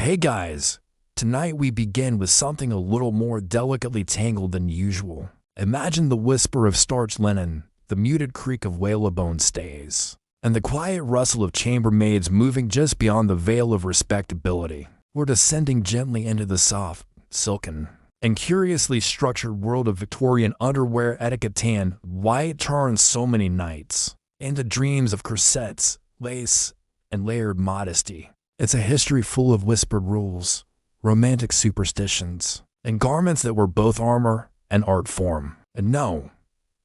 Hey guys, tonight we begin with something a little more delicately tangled than usual. Imagine the whisper of starched linen, the muted creak of whalebone stays, and the quiet rustle of chambermaids moving just beyond the veil of respectability. We're descending gently into the soft, silken, and curiously structured world of Victorian underwear etiquette. Why it turns so many nights into dreams of corsets, lace, and layered modesty. It's a history full of whispered rules, romantic superstitions, and garments that were both armor and art form. And no,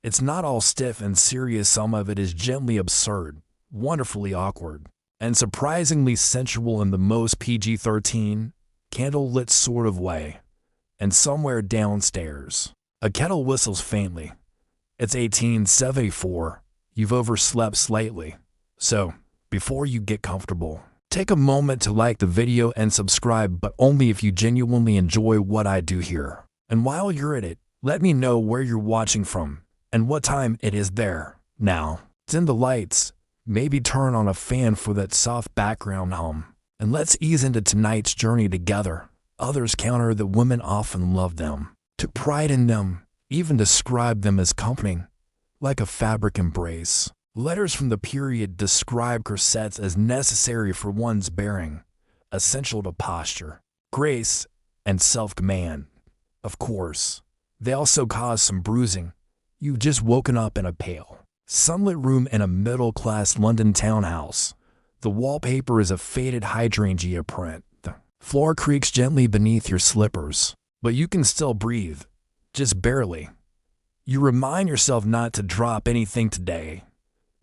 it's not all stiff and serious. Some of it is gently absurd, wonderfully awkward, and surprisingly sensual in the most PG-13, candle-lit sort of way. And somewhere downstairs, a kettle whistles faintly. It's 1874. You've overslept slightly. So, before you get comfortable, take a moment to like the video and subscribe, but only if you genuinely enjoy what I do here. And while you're at it, let me know where you're watching from and what time it is there. Now, dim the lights, maybe turn on a fan for that soft background hum, and let's ease into tonight's journey together. Others counter that women often love them, took pride in them, even describe them as comforting, like a fabric embrace. Letters from the period describe corsets as necessary for one's bearing, essential to posture, grace, and self-command. Of course, they also cause some bruising. You've just woken up in a pale, sunlit room in a middle-class London townhouse. The wallpaper is a faded hydrangea print. The floor creaks gently beneath your slippers, but you can still breathe, just barely. You remind yourself not to drop anything today.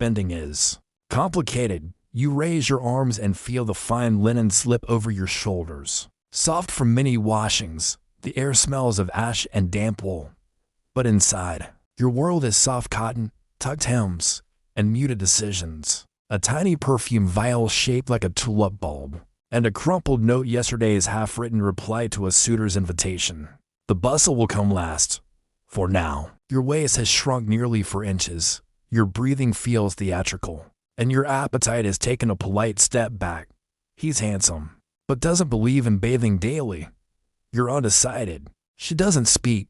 Bending is complicated. You raise your arms and feel the fine linen slip over your shoulders. Soft from many washings, the air smells of ash and damp wool. But inside, your world is soft cotton, tucked hems, and muted decisions. A tiny perfume vial shaped like a tulip bulb, and a crumpled note, yesterday's half-written reply to a suitor's invitation. The bustle will come last. For now, your waist has shrunk nearly 4 inches. Your breathing feels theatrical, and your appetite has taken a polite step back. He's handsome, but doesn't believe in bathing daily. You're undecided. She doesn't speak,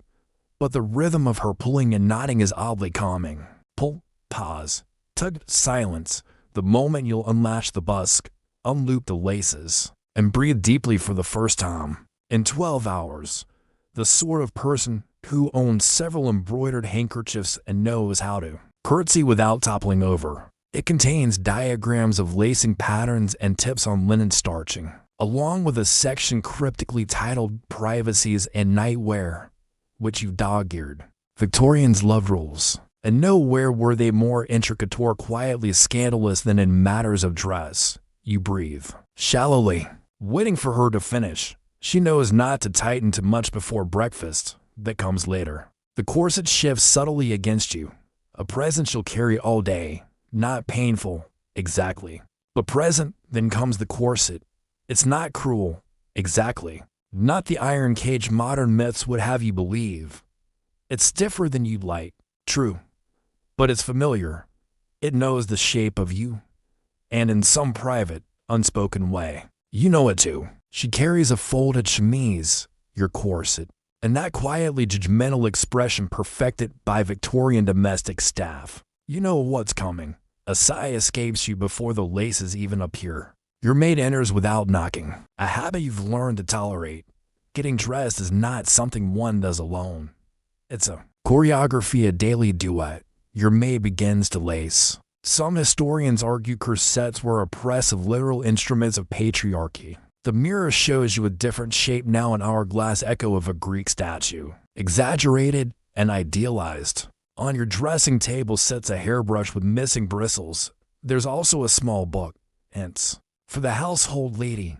but the rhythm of her pulling and nodding is oddly calming. Pull, pause, tug, silence. The moment you'll unlash the busk, unloop the laces, and breathe deeply for the first time in 12 hours. The sort of person who owns several embroidered handkerchiefs and knows how to curtsy without toppling over. It contains diagrams of lacing patterns and tips on linen starching, along with a section cryptically titled Privacies and Nightwear, which you've dog-eared. Victorians loved rules, and nowhere were they more intricate or quietly scandalous than in matters of dress. You breathe shallowly, waiting for her to finish. She knows not to tighten too much before breakfast. That comes later. The corset shifts subtly against you. A present you'll carry all day, not painful, exactly, but present. Then comes the corset. It's not cruel, exactly, not the iron cage modern myths would have you believe. It's stiffer than you'd like, true, but it's familiar. It knows the shape of you, and in some private, unspoken way, you know it too. She carries a folded chemise, your corset, and that quietly judgmental expression perfected by Victorian domestic staff. You know what's coming. A sigh escapes you before the laces even appear. Your maid enters without knocking, a habit you've learned to tolerate. Getting dressed is not something one does alone. It's a choreography, a daily duet. Your maid begins to lace. Some historians argue corsets were oppressive literal instruments of patriarchy. The mirror shows you a different shape now, an hourglass echo of a Greek statue, exaggerated and idealized. On your dressing table sits a hairbrush with missing bristles. There's also a small book, hence, for the household lady.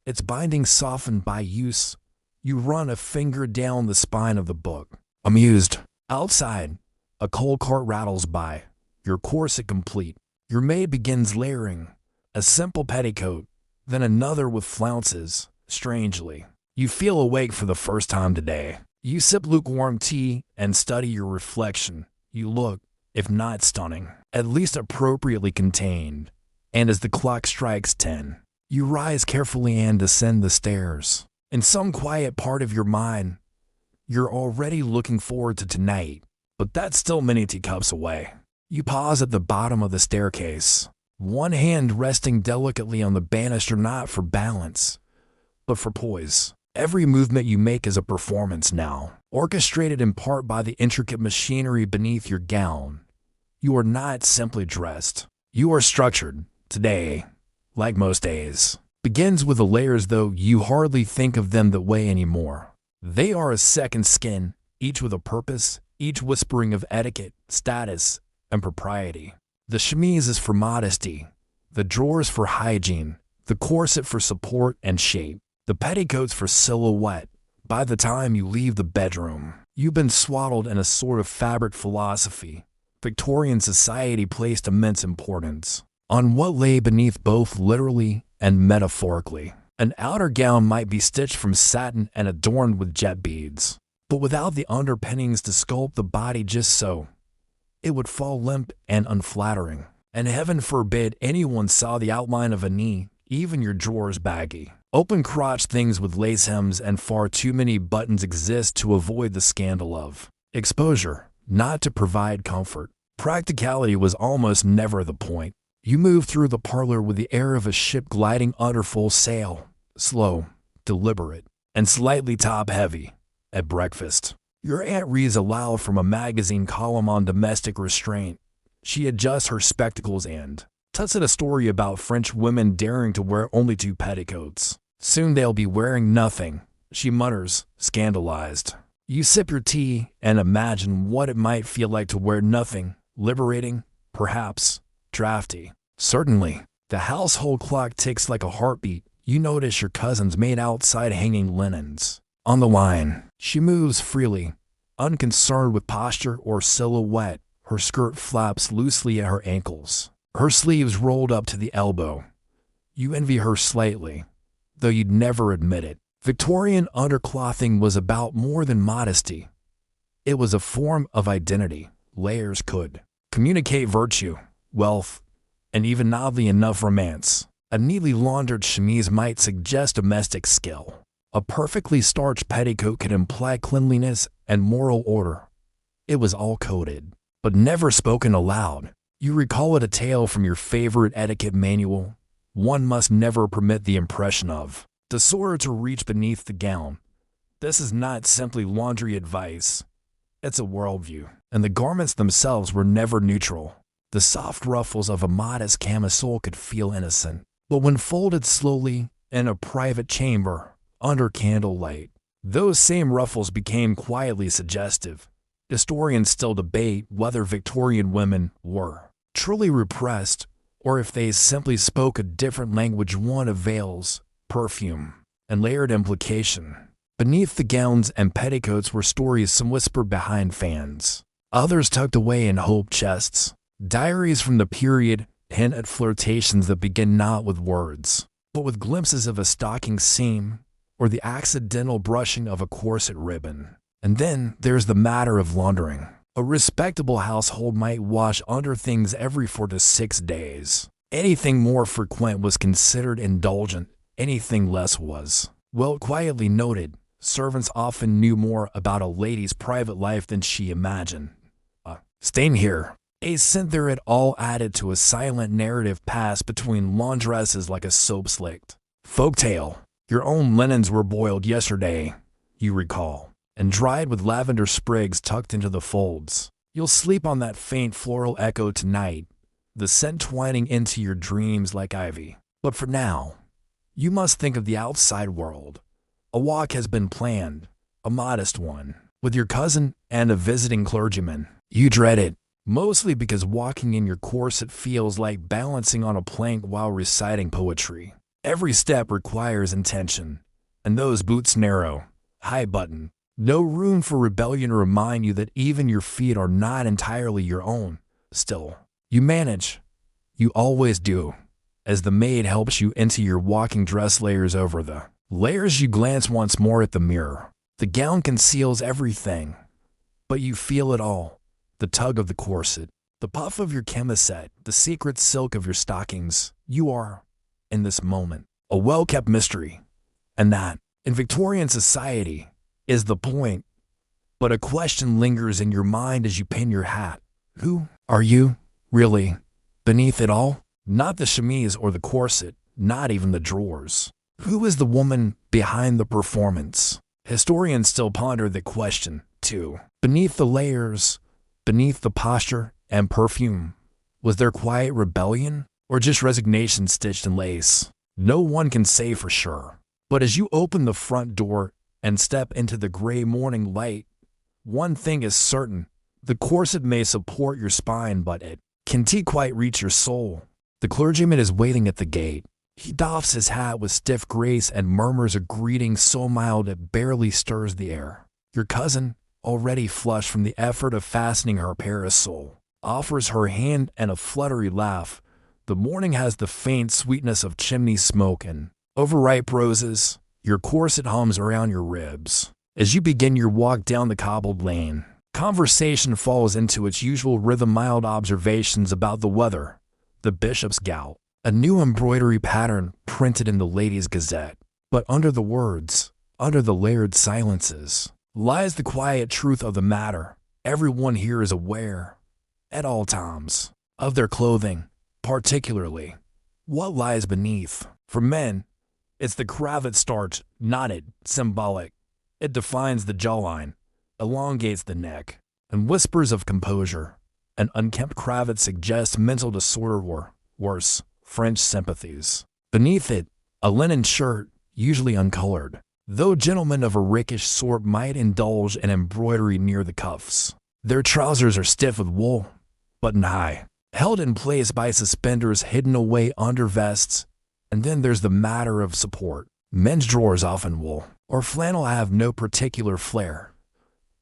Its binding softened by use. You run a finger down the spine of the book, amused. Outside, a coal cart rattles by, your corset complete. Your maid begins layering, a simple petticoat, then another with flounces. Strangely, you feel awake for the first time today. You sip lukewarm tea and study your reflection. You look, if not stunning, at least appropriately contained. And as the clock strikes 10, You rise carefully and descend the stairs. In some quiet part of your mind, you're already looking forward to tonight, but that's still many teacups away. You pause at the bottom of the staircase, one hand resting delicately on the banister, not for balance, but for poise. Every movement you make is a performance now, orchestrated in part by the intricate machinery beneath your gown. You are not simply dressed. You are structured. Today, like most days, begins with the layers, though you hardly think of them that way anymore. They are a second skin, each with a purpose, each whispering of etiquette, status, and propriety. The chemise is for modesty, the drawers for hygiene, the corset for support and shape, the petticoats for silhouette. By the time you leave the bedroom, you've been swaddled in a sort of fabric philosophy. Victorian society placed immense importance on what lay beneath, both literally and metaphorically. An outer gown might be stitched from satin and adorned with jet beads, but without the underpinnings to sculpt the body just so, it would fall limp and unflattering. And heaven forbid anyone saw the outline of a knee, even your drawers baggy. Open crotch things with lace hems and far too many buttons exist to avoid the scandal of exposure, not to provide comfort. Practicality was almost never the point. You move through the parlor with the air of a ship gliding under full sail, slow, deliberate, and slightly top-heavy. At breakfast, your aunt reads aloud from a magazine column on domestic restraint. She adjusts her spectacles and tuts at a story about French women daring to wear only 2 petticoats. Soon they'll be wearing nothing, she mutters, scandalized. You sip your tea and imagine what it might feel like to wear nothing. Liberating, perhaps. Drafty. Certainly. The household clock ticks like a heartbeat. You notice your cousin's made outside hanging linens. On the line, she moves freely, unconcerned with posture or silhouette. Her skirt flaps loosely at her ankles, her sleeves rolled up to the elbow. You envy her slightly, though you'd never admit it. Victorian underclothing was about more than modesty. It was a form of identity. Layers could communicate virtue, wealth, and even oddly enough romance. A neatly laundered chemise might suggest domestic skill. A perfectly starched petticoat could imply cleanliness and moral order. It was all coded, but never spoken aloud. You recall it a tale from your favorite etiquette manual. One must never permit the impression of disorder to reach beneath the gown. This is not simply laundry advice. It's a worldview. And the garments themselves were never neutral. The soft ruffles of a modest camisole could feel innocent, but when folded slowly in a private chamber, under candlelight, those same ruffles became quietly suggestive. Historians still debate whether Victorian women were truly repressed, or if they simply spoke a different language, one of veils, perfume, and layered implication. Beneath the gowns and petticoats were stories, some whispered behind fans, others tucked away in hope chests. Diaries from the period hint at flirtations that begin not with words, but with glimpses of a stocking seam or the accidental brushing of a corset ribbon. And then there's the matter of laundering. A respectable household might wash underthings every 4 to 6 days. Anything more frequent was considered indulgent, anything less was, well, quietly noted. Servants often knew more about a lady's private life than she imagined. Stain here. A scent there it all added to a silent narrative passed between laundresses like a soap slicked folktale. Your own linens were boiled yesterday, you recall, and dried with lavender sprigs tucked into the folds. You'll sleep on that faint floral echo tonight, the scent twining into your dreams like ivy. But for now, you must think of the outside world. A walk has been planned, a modest one, with your cousin and a visiting clergyman. You dread it, mostly because walking in your corset feels like balancing on a plank while reciting poetry. Every step requires intention, and those boots narrow, high button. No room for rebellion to remind you that even your feet are not entirely your own. Still, you manage. You always do, as the maid helps you into your walking dress. Layers over the layers. You glance once more at the mirror. The gown conceals everything, but you feel it all. The tug of the corset, the puff of your chemisette, the secret silk of your stockings. You are, in this moment, a well-kept mystery. And that, in Victorian society, is the point. But a question lingers in your mind as you pin your hat. Who are you, really, beneath it all? Not the chemise or the corset, not even the drawers. Who is the woman behind the performance? Historians still ponder the question, too. Beneath the layers, beneath the posture and perfume, was there quiet rebellion or just resignation stitched in lace? No one can say for sure. But as you open the front door and step into the gray morning light, one thing is certain. The corset may support your spine, but it can't quite reach your soul. The clergyman is waiting at the gate. He doffs his hat with stiff grace and murmurs a greeting so mild it barely stirs the air. Your cousin, already flushed from the effort of fastening her parasol, offers her hand and a fluttery laugh. The morning has the faint sweetness of chimney smoke and overripe roses. Your corset hums around your ribs. As you begin your walk down the cobbled lane, conversation falls into its usual rhythm, mild observations about the weather, the bishop's gout, a new embroidery pattern printed in the Ladies' Gazette. But under the words, under the layered silences, lies the quiet truth of the matter. Everyone here is aware, at all times, of their clothing, particularly what lies beneath. For men, it's the cravat starched, knotted, symbolic. It defines the jawline, elongates the neck, and whispers of composure. An unkempt cravat suggests mental disorder or, worse, French sympathies. Beneath it, a linen shirt, usually uncolored, though gentlemen of a rickish sort might indulge in embroidery near the cuffs. Their trousers are stiff with wool, buttoned high, held in place by suspenders hidden away under vests. And then there's the matter of support. Men's drawers, often wool or flannel, have no particular flair.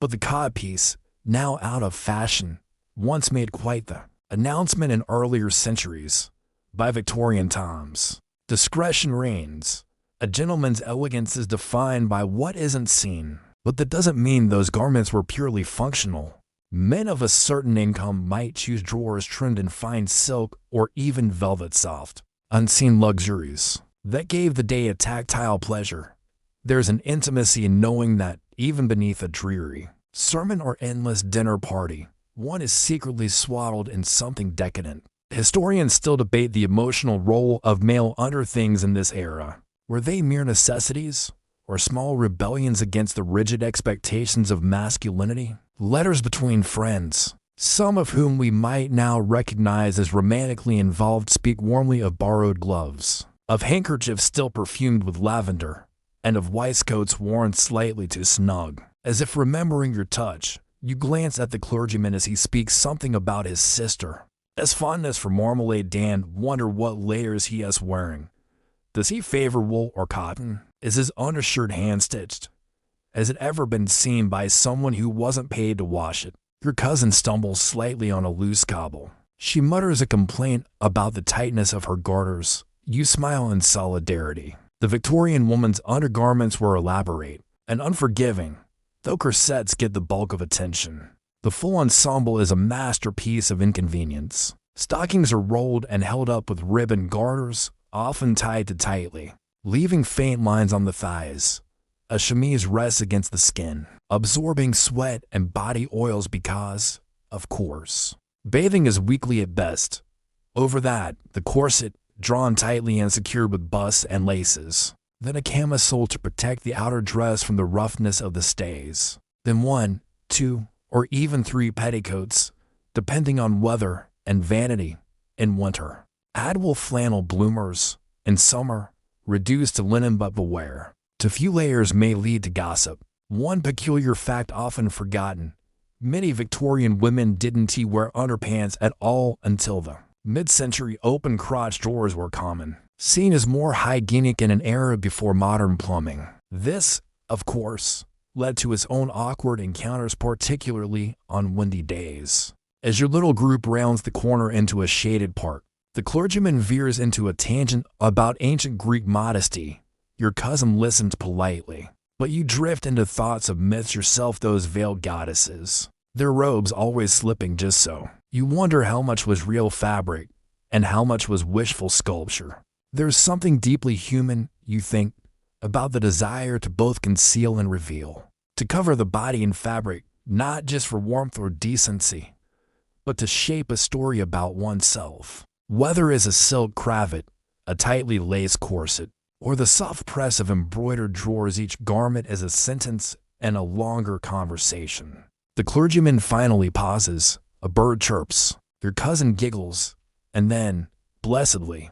But the codpiece, now out of fashion, once made quite the announcement in earlier centuries. By Victorian times, discretion reigns. A gentleman's elegance is defined by what isn't seen. But that doesn't mean those garments were purely functional. Men of a certain income might choose drawers trimmed in fine silk or even velvet, soft, unseen luxuries that gave the day a tactile pleasure. There's an intimacy in knowing that even beneath a dreary sermon or endless dinner party, one is secretly swaddled in something decadent. Historians still debate the emotional role of male underthings in this era. Were they mere necessities or small rebellions against the rigid expectations of masculinity? Letters between friends, some of whom we might now recognize as romantically involved, speak warmly of borrowed gloves, of handkerchiefs still perfumed with lavender, and of waistcoats worn slightly too snug. As if remembering your touch, you glance at the clergyman as he speaks something about his sister. As fondness for marmalade, Dan, wonder what layers he is wearing. Does he favor wool or cotton? Is his undershirt hand-stitched? Has it ever been seen by someone who wasn't paid to wash it? Your cousin stumbles slightly on a loose cobble. She mutters a complaint about the tightness of her garters. You smile in solidarity. The Victorian woman's undergarments were elaborate and unforgiving, though corsets get the bulk of attention. The full ensemble is a masterpiece of inconvenience. Stockings are rolled and held up with ribbon garters, often tied too tightly, leaving faint lines on the thighs. A chemise rests against the skin, absorbing sweat and body oils because, of course, bathing is weekly at best. Over that, the corset, drawn tightly and secured with busts and laces. Then a camisole to protect the outer dress from the roughness of the stays. Then 1, 2, or even 3 petticoats, depending on weather and vanity, in winter. Add wool flannel bloomers, in summer, reduced to linen, but beware. Too few layers may lead to gossip. One peculiar fact often forgotten: many Victorian women didn't wear underpants at all until the mid-century. Open crotch drawers were common, seen as more hygienic in an era before modern plumbing. This, of course, led to its own awkward encounters, particularly on windy days. As your little group rounds the corner into a shaded park, the clergyman veers into a tangent about ancient Greek modesty. Your cousin listens politely, but you drift into thoughts of myths yourself, those veiled goddesses, their robes always slipping just so. You wonder how much was real fabric and how much was wishful sculpture. There's something deeply human, you think, about the desire to both conceal and reveal, to cover the body in fabric, not just for warmth or decency, but to shape a story about oneself. Whether it's a silk cravat, a tightly laced corset, or the soft press of embroidered drawers, each garment is a sentence and a longer conversation. The clergyman finally pauses, a bird chirps, your cousin giggles, and then, blessedly,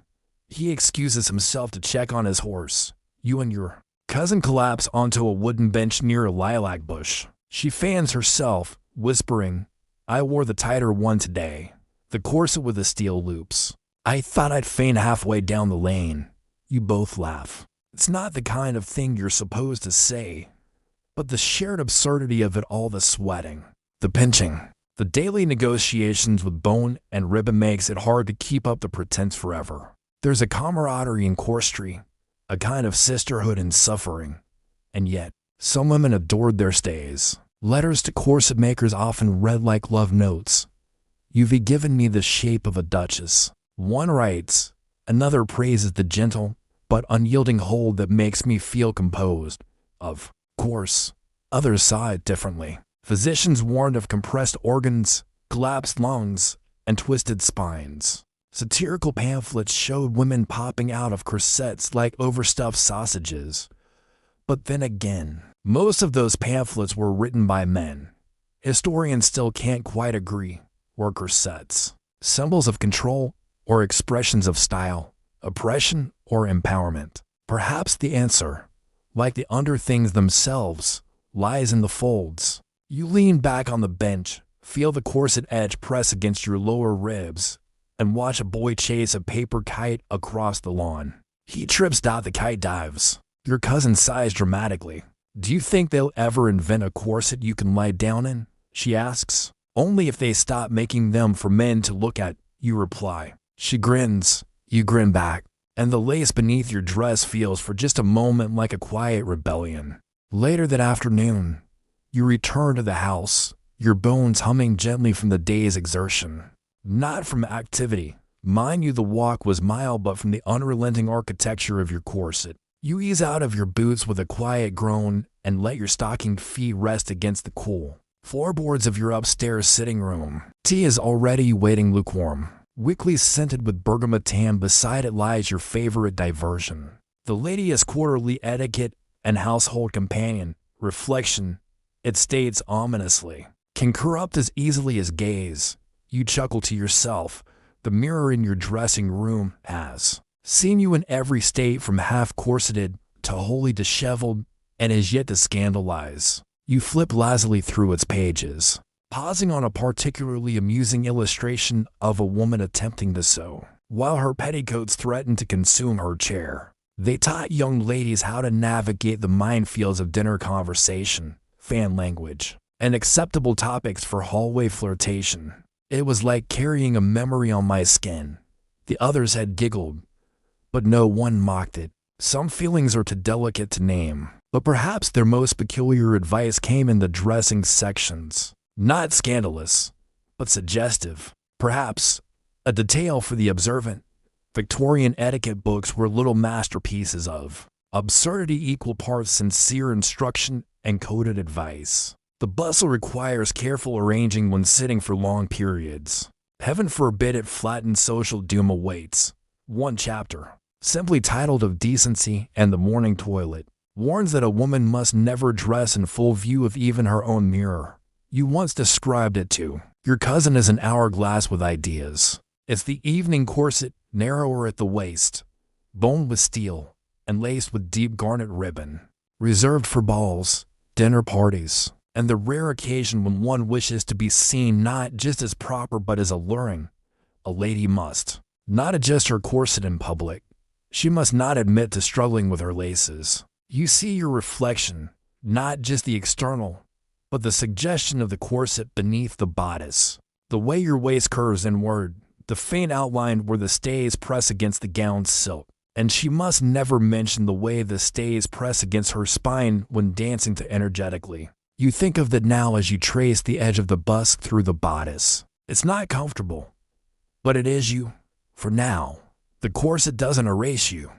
he excuses himself to check on his horse. You and your cousin collapse onto a wooden bench near a lilac bush. She fans herself, whispering, I wore the tighter one today, the corset with the steel loops. I thought I'd faint halfway down the lane. You both laugh. It's not the kind of thing you're supposed to say, but the shared absurdity of it all, the sweating, the pinching, the daily negotiations with bone and ribbon makes it hard to keep up the pretense forever. There's a camaraderie in corsetry, a kind of sisterhood in suffering, and yet, some women adored their stays. Letters to corset makers often read like love notes. You've given me the shape of a duchess. One writes, another praises the gentle but unyielding hold that makes me feel composed. Of course, others saw it differently. Physicians warned of compressed organs, collapsed lungs, and twisted spines. Satirical pamphlets showed women popping out of corsets like overstuffed sausages. But then again, most of those pamphlets were written by men. Historians still can't quite agree. Were corsets symbols of control or expressions of style, oppression or empowerment? Perhaps the answer, like the underthings themselves, lies in the folds. You lean back on the bench, feel the corset edge press against your lower ribs, and watch a boy chase a paper kite across the lawn. He trips out, the kite dives. Your cousin sighs dramatically. Do you think they'll ever invent a corset you can lie down in? She asks. Only if they stop making them for men to look at, you reply. She grins, you grin back, and the lace beneath your dress feels for just a moment like a quiet rebellion. Later that afternoon, you return to the house, your bones humming gently from the day's exertion. Not from activity. Mind you, the walk was mild, but from the unrelenting architecture of your corset. You ease out of your boots with a quiet groan and let your stockinged feet rest against the cool floorboards of your upstairs sitting room. Tea is already waiting lukewarm, weakly scented with bergamot, and beside it lies your favorite diversion. The latest quarterly Etiquette and household companion, Reflection, it states ominously, can corrupt as easily as gaze. You chuckle to yourself. The mirror in your dressing room has seen you in every state from half-corseted to wholly disheveled, and is yet to scandalize. You flip lazily through its pages, pausing on a particularly amusing illustration of a woman attempting to sew, while her petticoats threaten to consume her chair. They taught young ladies how to navigate the minefields of dinner conversation, fan language, and acceptable topics for hallway flirtation. It was like carrying a memory on my skin. The others had giggled, but no one mocked it. Some feelings are too delicate to name, but perhaps their most peculiar advice came in the dressing sections. Not scandalous, but suggestive. Perhaps a detail for the observant. Victorian etiquette books were little masterpieces of absurdity, equal parts sincere instruction and coded advice. The bustle requires careful arranging when sitting for long periods. Heaven forbid it flattened social doom awaits. One chapter, simply titled Of Decency and the Morning Toilet, warns that a woman must never dress in full view of even her own mirror. You once described it to your cousin as an hourglass with ideas. It's the evening corset, narrower at the waist, boned with steel, and laced with deep garnet ribbon, reserved for balls, dinner parties, and the rare occasion when one wishes to be seen not just as proper but as alluring. A lady must not adjust her corset in public. She must not admit to struggling with her laces. You see your reflection, not just the external, but the suggestion of the corset beneath the bodice. The way your waist curves inward, the faint outline where the stays press against the gown's silk. And she must never mention the way the stays press against her spine when dancing too energetically. You think of that now as you trace the edge of the bust through the bodice. It's not comfortable, but it is you, for now. The corset doesn't erase you.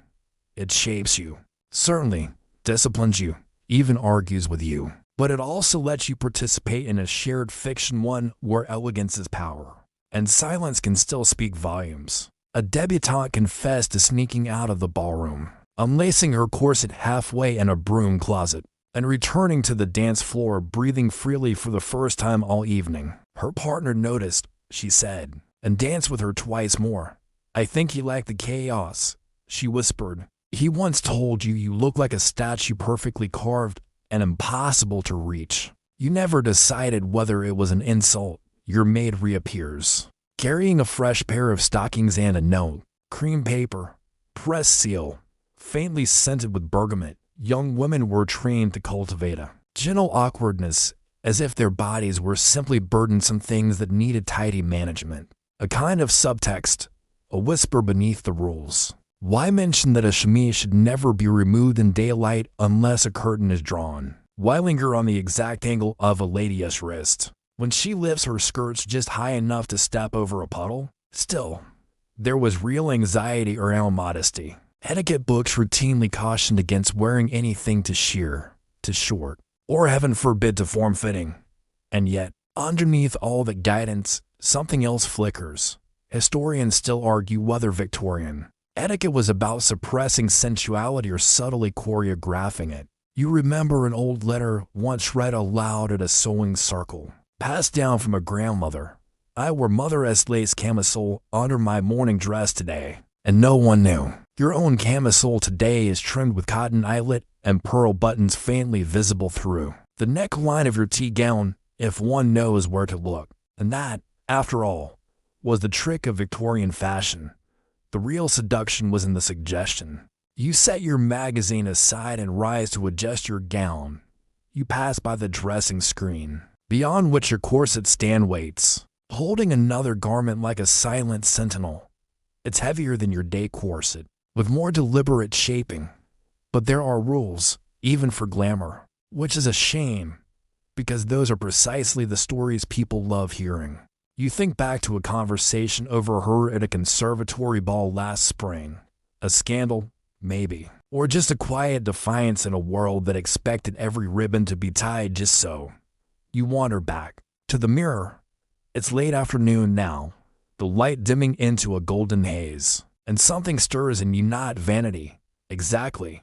It shapes you. Certainly, disciplines you, even argues with you. But it also lets you participate in a shared fiction, one where elegance is power. And silence can still speak volumes. A debutante confessed to sneaking out of the ballroom, unlacing her corset halfway in a broom closet, and returning to the dance floor breathing freely for the first time all evening. Her partner noticed, she said, and danced with her twice more. I think he liked the chaos, she whispered. He once told you you look like a statue perfectly carved and impossible to reach. You never decided whether it was an insult. Your maid reappears, carrying a fresh pair of stockings and a note. Cream paper, press seal, faintly scented with bergamot. Young women were trained to cultivate a gentle awkwardness, as if their bodies were simply burdensome things that needed tidy management. A kind of subtext, a whisper beneath the rules. Why mention that a chemise should never be removed in daylight unless a curtain is drawn? Why linger on the exact angle of a lady's wrist when she lifts her skirts just high enough to step over a puddle? Still, there was real anxiety around modesty. Etiquette books routinely cautioned against wearing anything too sheer, too short, or heaven forbid too form-fitting. And yet, underneath all that guidance, something else flickers. Historians still argue whether Victorian etiquette was about suppressing sensuality or subtly choreographing it. You remember an old letter once read aloud at a sewing circle, passed down from a grandmother. I wore mother-esque lace camisole under my morning dress today, and no one knew. Your own camisole today is trimmed with cotton eyelet and pearl buttons faintly visible through the neckline of your tea gown, if one knows where to look. And that, after all, was the trick of Victorian fashion. The real seduction was in the suggestion. You set your magazine aside and rise to adjust your gown. You pass by the dressing screen, beyond which your corset stand waits, holding another garment like a silent sentinel. It's heavier than your day corset, with more deliberate shaping. But there are rules, even for glamour, which is a shame, because those are precisely the stories people love hearing. You think back to a conversation overheard at a conservatory ball last spring. A scandal, maybe. Or just a quiet defiance in a world that expected every ribbon to be tied just so. You wander back to the mirror. It's late afternoon now, the light dimming into a golden haze, and something stirs in you, not vanity, exactly,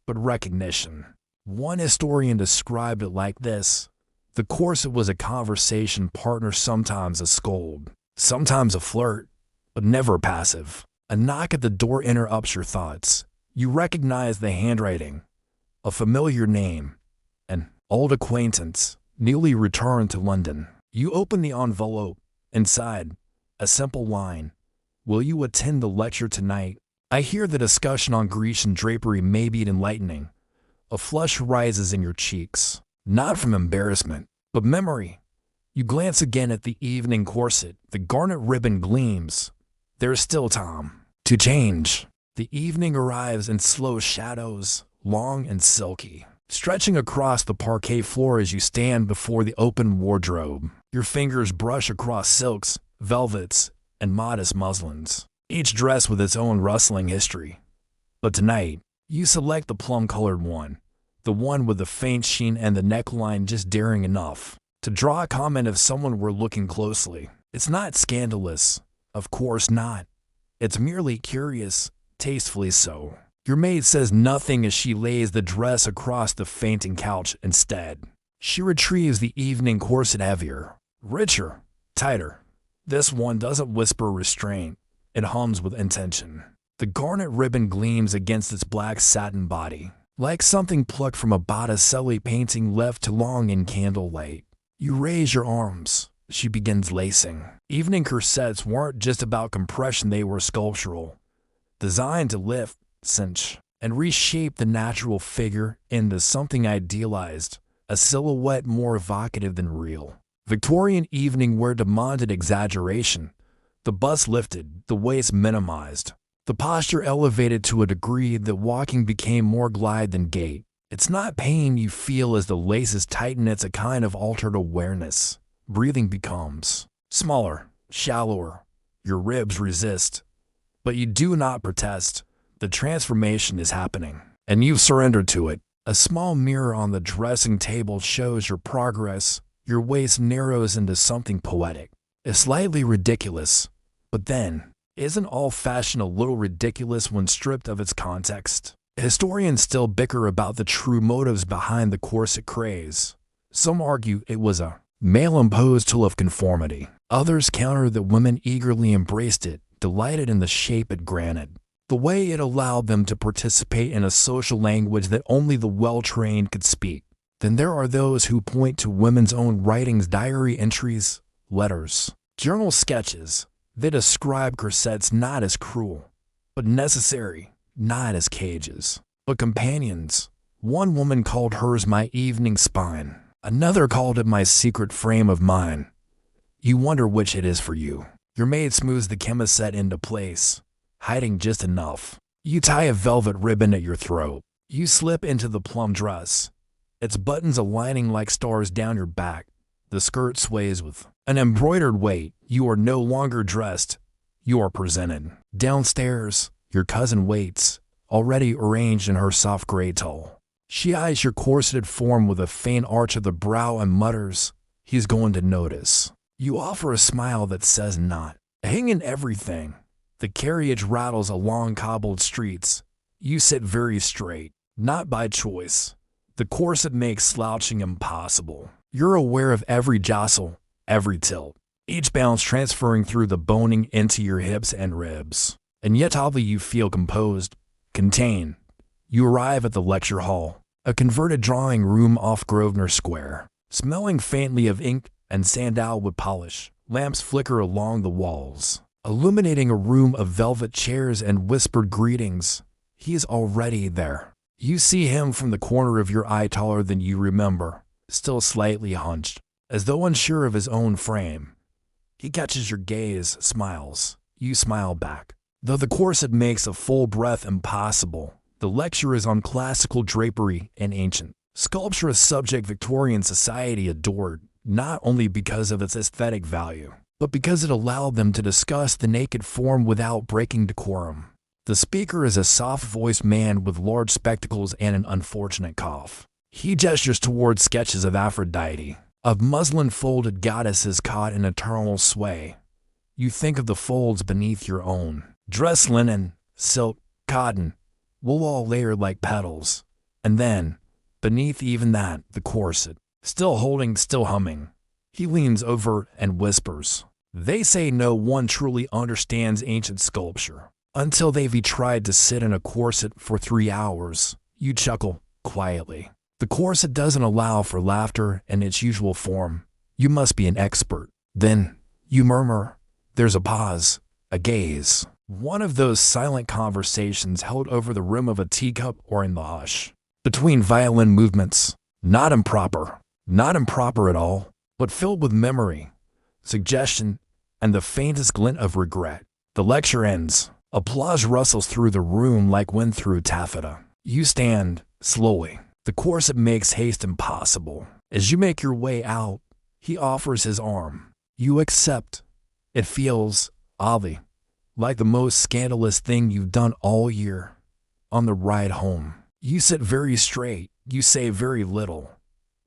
but recognition. One historian described it like this. The corset was a conversation partner, sometimes a scold, sometimes a flirt, but never passive. A knock at the door interrupts your thoughts. You recognize the handwriting, a familiar name, an old acquaintance, newly returned to London. You open the envelope. Inside, a simple line. Will you attend the lecture tonight? I hear the discussion on Grecian drapery may be enlightening. A flush rises in your cheeks, not from embarrassment, but memory. You glance again at the evening corset. The garnet ribbon gleams. There is still time to change. The evening arrives in slow shadows, long and silky, stretching across the parquet floor as you stand before the open wardrobe. Your fingers brush across silks, velvets, and modest muslins, each dress with its own rustling history. But tonight, you select the plum-colored one, the one with the faint sheen and the neckline just daring enough to draw a comment if someone were looking closely. It's not scandalous, of course not. It's merely curious, tastefully so. Your maid says nothing as she lays the dress across the fainting couch. Instead, she retrieves the evening corset, heavier, richer, tighter. This one doesn't whisper restraint, it hums with intention. The garnet ribbon gleams against its black satin body, like something plucked from a Botticelli painting left too long in candlelight. You raise your arms. She begins lacing. Evening corsets weren't just about compression, they were sculptural, designed to lift, cinch, and reshape the natural figure into something idealized, a silhouette more evocative than real. Victorian evening wear demanded exaggeration. The bust lifted, the waist minimized, the posture elevated to a degree that walking became more glide than gait. It's not pain you feel as the laces tighten, it's a kind of altered awareness. Breathing becomes smaller, shallower. Your ribs resist, But you do not protest. The transformation is happening, and you've surrendered to it. A small mirror on the dressing table shows your progress. Your waist narrows into something poetic. It's slightly ridiculous, but then, isn't all fashion a little ridiculous when stripped of its context? Historians still bicker about the true motives behind the corset craze. Some argue it was a male-imposed tool of conformity. Others counter that women eagerly embraced it, delighted in the shape it granted, the way it allowed them to participate in a social language that only the well-trained could speak. Then there are those who point to women's own writings, diary entries, letters, journal sketches. They describe corsets not as cruel, but necessary, not as cages, but companions. One woman called hers my evening spine. Another called it my secret frame of mind. You wonder which it is for you. Your maid smooths the chemisette into place, hiding just enough. You tie a velvet ribbon at your throat. You slip into the plum dress, its buttons aligning like stars down your back. The skirt sways with an embroidered weight. You are no longer dressed. You are presented. Downstairs, your cousin waits, already arranged in her soft gray tulle. She eyes your corseted form with a faint arch of the brow and mutters, "He's going to notice." You offer a smile that says not. Hang in everything. The carriage rattles along cobbled streets. You sit very straight, not by choice. The corset makes slouching impossible. You're aware of every jostle, every tilt, each bounce transferring through the boning into your hips and ribs. And yet oddly you feel composed, contained. You arrive at the lecture hall, a converted drawing room off Grosvenor Square. Smelling faintly of ink and sandalwood polish, lamps flicker along the walls, illuminating a room of velvet chairs and whispered greetings. He is already there. You see him from the corner of your eye, taller than you remember, still slightly hunched, as though unsure of his own frame. He catches your gaze, smiles. You smile back. Though the corset makes a full breath impossible, the lecture is on classical drapery and ancient sculpture, a subject Victorian society adored, not only because of its aesthetic value, but because it allowed them to discuss the naked form without breaking decorum. The speaker is a soft-voiced man with large spectacles and an unfortunate cough. He gestures toward sketches of Aphrodite, of muslin-folded goddesses caught in eternal sway. You think of the folds beneath your own. Dress linen, silk, cotton, wool all layered like petals. And then, beneath even that, the corset. Still holding, still humming. He leans over and whispers. They say no one truly understands ancient sculpture until they've tried to sit in a corset for 3 hours. You chuckle quietly. The corset doesn't allow for laughter in its usual form. You must be an expert. Then, you murmur. There's a pause, a gaze. One of those silent conversations held over the rim of a teacup or in the hush. Between violin movements. Not improper at all, but filled with memory, suggestion, and the faintest glint of regret. The lecture ends. Applause rustles through the room like wind through taffeta. You stand, slowly. The corset makes haste impossible. As you make your way out, he offers his arm. You accept. It feels, oddly, like the most scandalous thing you've done all year. On the ride home, you sit very straight. You say very little.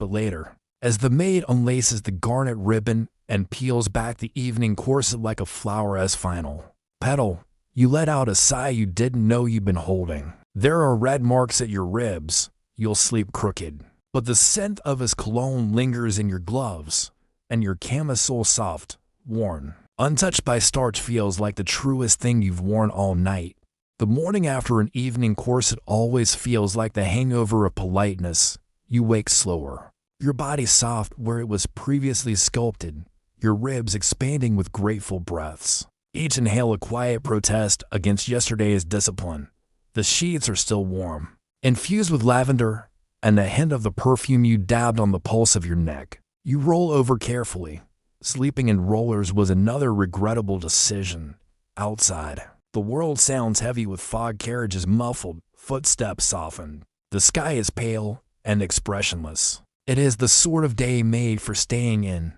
But later, as the maid unlaces the garnet ribbon and peels back the evening corset like a flower as final petal, you let out a sigh you didn't know you'd been holding. There are red marks at your ribs. You'll sleep crooked. But the scent of his cologne lingers in your gloves, and your camisole soft, worn, untouched by starch feels like the truest thing you've worn all night. The morning after an evening corset always feels like the hangover of politeness. You wake slower. Your body soft where it was previously sculpted, your ribs expanding with grateful breaths. Each inhale a quiet protest against yesterday's discipline. The sheets are still warm, infused with lavender and the hint of the perfume you dabbed on the pulse of your neck. You roll over carefully. Sleeping in rollers was another regrettable decision. Outside, the world sounds heavy with fog, carriages muffled, footsteps softened. The sky is pale and expressionless. It is the sort of day made for staying in,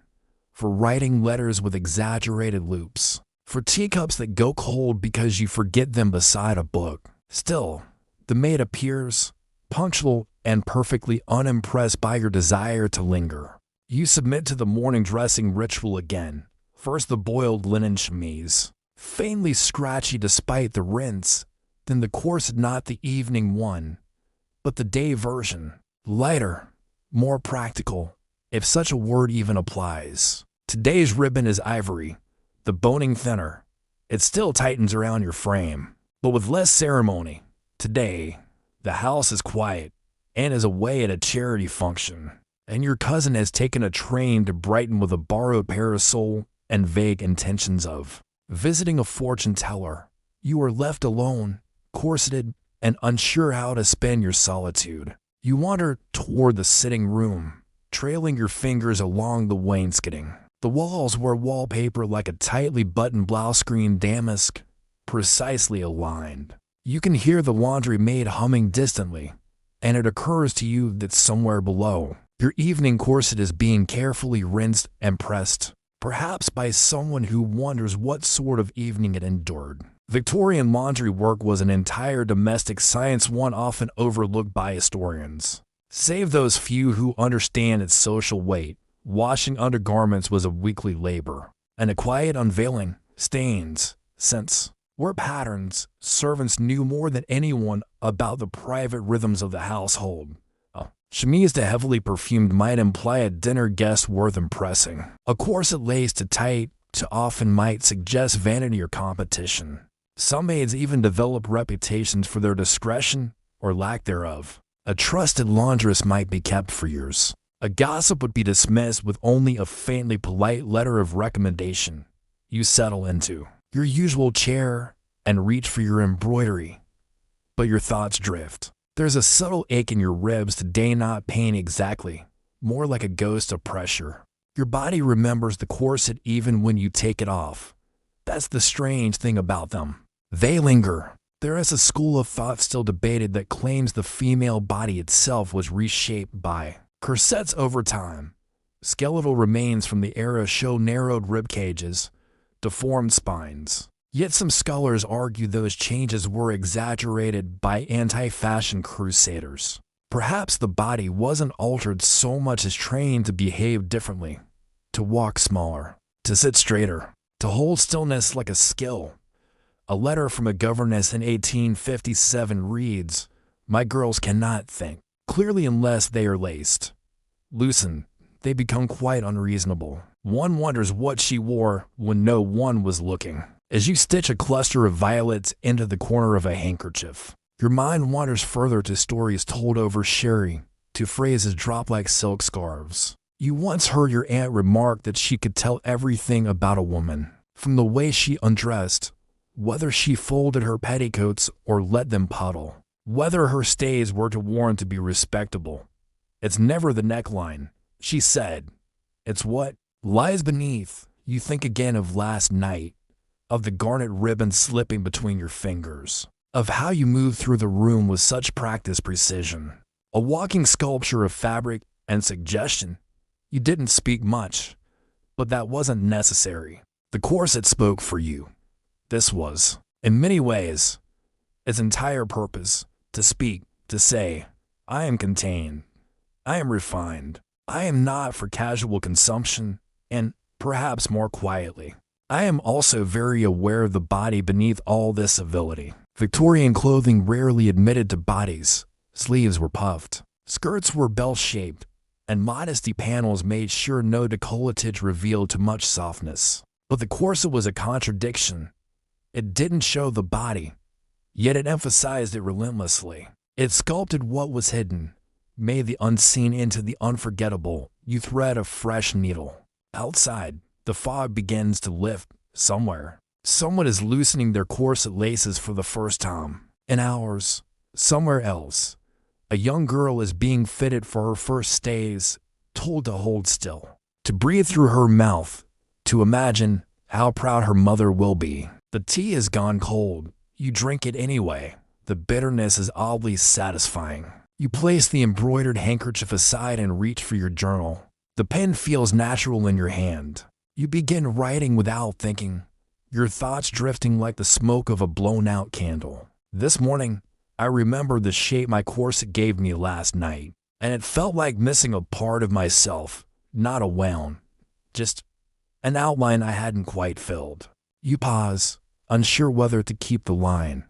for writing letters with exaggerated loops, For teacups that go cold because you forget them beside a book. Still, the maid appears, punctual and perfectly unimpressed by your desire to linger. You submit to the morning dressing ritual again. First the boiled linen chemise, faintly scratchy despite the rinse, then the corset, not the evening one, but the day version, lighter, more practical, if such a word even applies. Today's ribbon is ivory, the boning thinner. It still tightens around your frame, but with less ceremony. Today, the house is quiet and is away at a charity function, and your cousin has taken a train to Brighton with a borrowed parasol and vague intentions of visiting a fortune teller. You are left alone, corseted, and unsure how to spend your solitude. You wander toward the sitting room, trailing your fingers along the wainscoting. The walls wear wallpaper like a tightly buttoned blouse screen damask, precisely aligned. You can hear the laundry maid humming distantly, and it occurs to you that somewhere below, your evening corset is being carefully rinsed and pressed, perhaps by someone who wonders what sort of evening it endured. Victorian laundry work was an entire domestic science, one often overlooked by historians. Save those few who understand its social weight, washing undergarments was a weekly labor, and a quiet unveiling, stains, scents, were patterns. Servants knew more than anyone about the private rhythms of the household. A chemise to heavily perfumed might imply a dinner guest worth impressing. A corset laced too tight too often might suggest vanity or competition. Some maids even develop reputations for their discretion or lack thereof. A trusted laundress might be kept for years. A gossip would be dismissed with only a faintly polite letter of recommendation. You settle into your usual chair and reach for your embroidery, but your thoughts drift. There's a subtle ache in your ribs today, not pain exactly, more like a ghost of pressure. Your body remembers the corset even when you take it off. That's the strange thing about them. They linger. There is a school of thought still debated that claims the female body itself was reshaped by corsets over time. Skeletal remains from the era show narrowed rib cages, deformed spines. Yet some scholars argue those changes were exaggerated by anti-fashion crusaders. Perhaps the body wasn't altered so much as trained to behave differently, to walk smaller, to sit straighter, to hold stillness like a skill. A letter from a governess in 1857 reads, "My girls cannot think clearly unless they are laced. Loosened, they become quite unreasonable." One wonders what she wore when no one was looking. As you stitch a cluster of violets into the corner of a handkerchief, your mind wanders further to stories told over sherry, to phrases dropped like silk scarves. You once heard your aunt remark that she could tell everything about a woman, from the way she undressed, whether she folded her petticoats or let them puddle, whether her stays were worn to be respectable. "It's never the neckline," she said. "It's what lies beneath." You think again of last night, of the garnet ribbon slipping between your fingers, of how you moved through the room with such practiced precision, a walking sculpture of fabric and suggestion. You didn't speak much, but that wasn't necessary. The corset spoke for you. This was, in many ways, its entire purpose: to speak, to say, "I am contained, I am refined, I am not for casual consumption," and, perhaps more quietly, "I am also very aware of the body beneath all this civility." Victorian clothing rarely admitted to bodies. Sleeves were puffed, skirts were bell-shaped, and modesty panels made sure no décolletage revealed too much softness. But the corset was a contradiction. It didn't show the body, yet it emphasized it relentlessly. It sculpted what was hidden, made the unseen into the unforgettable. You thread a fresh needle. Outside, the fog begins to lift. Somewhere, someone is loosening their corset laces for the first time. In hours, somewhere else, a young girl is being fitted for her first stays, told to hold still, to breathe through her mouth, to imagine how proud her mother will be. The tea has gone cold. You drink it anyway. The bitterness is oddly satisfying. You place the embroidered handkerchief aside and reach for your journal. The pen feels natural in your hand. You begin writing without thinking. your thoughts drifting like the smoke of a blown-out candle. This morning, I remembered the shape my corset gave me last night, and it felt like missing a part of myself, not a wound, just an outline I hadn't quite filled. You pause, unsure whether to keep the line.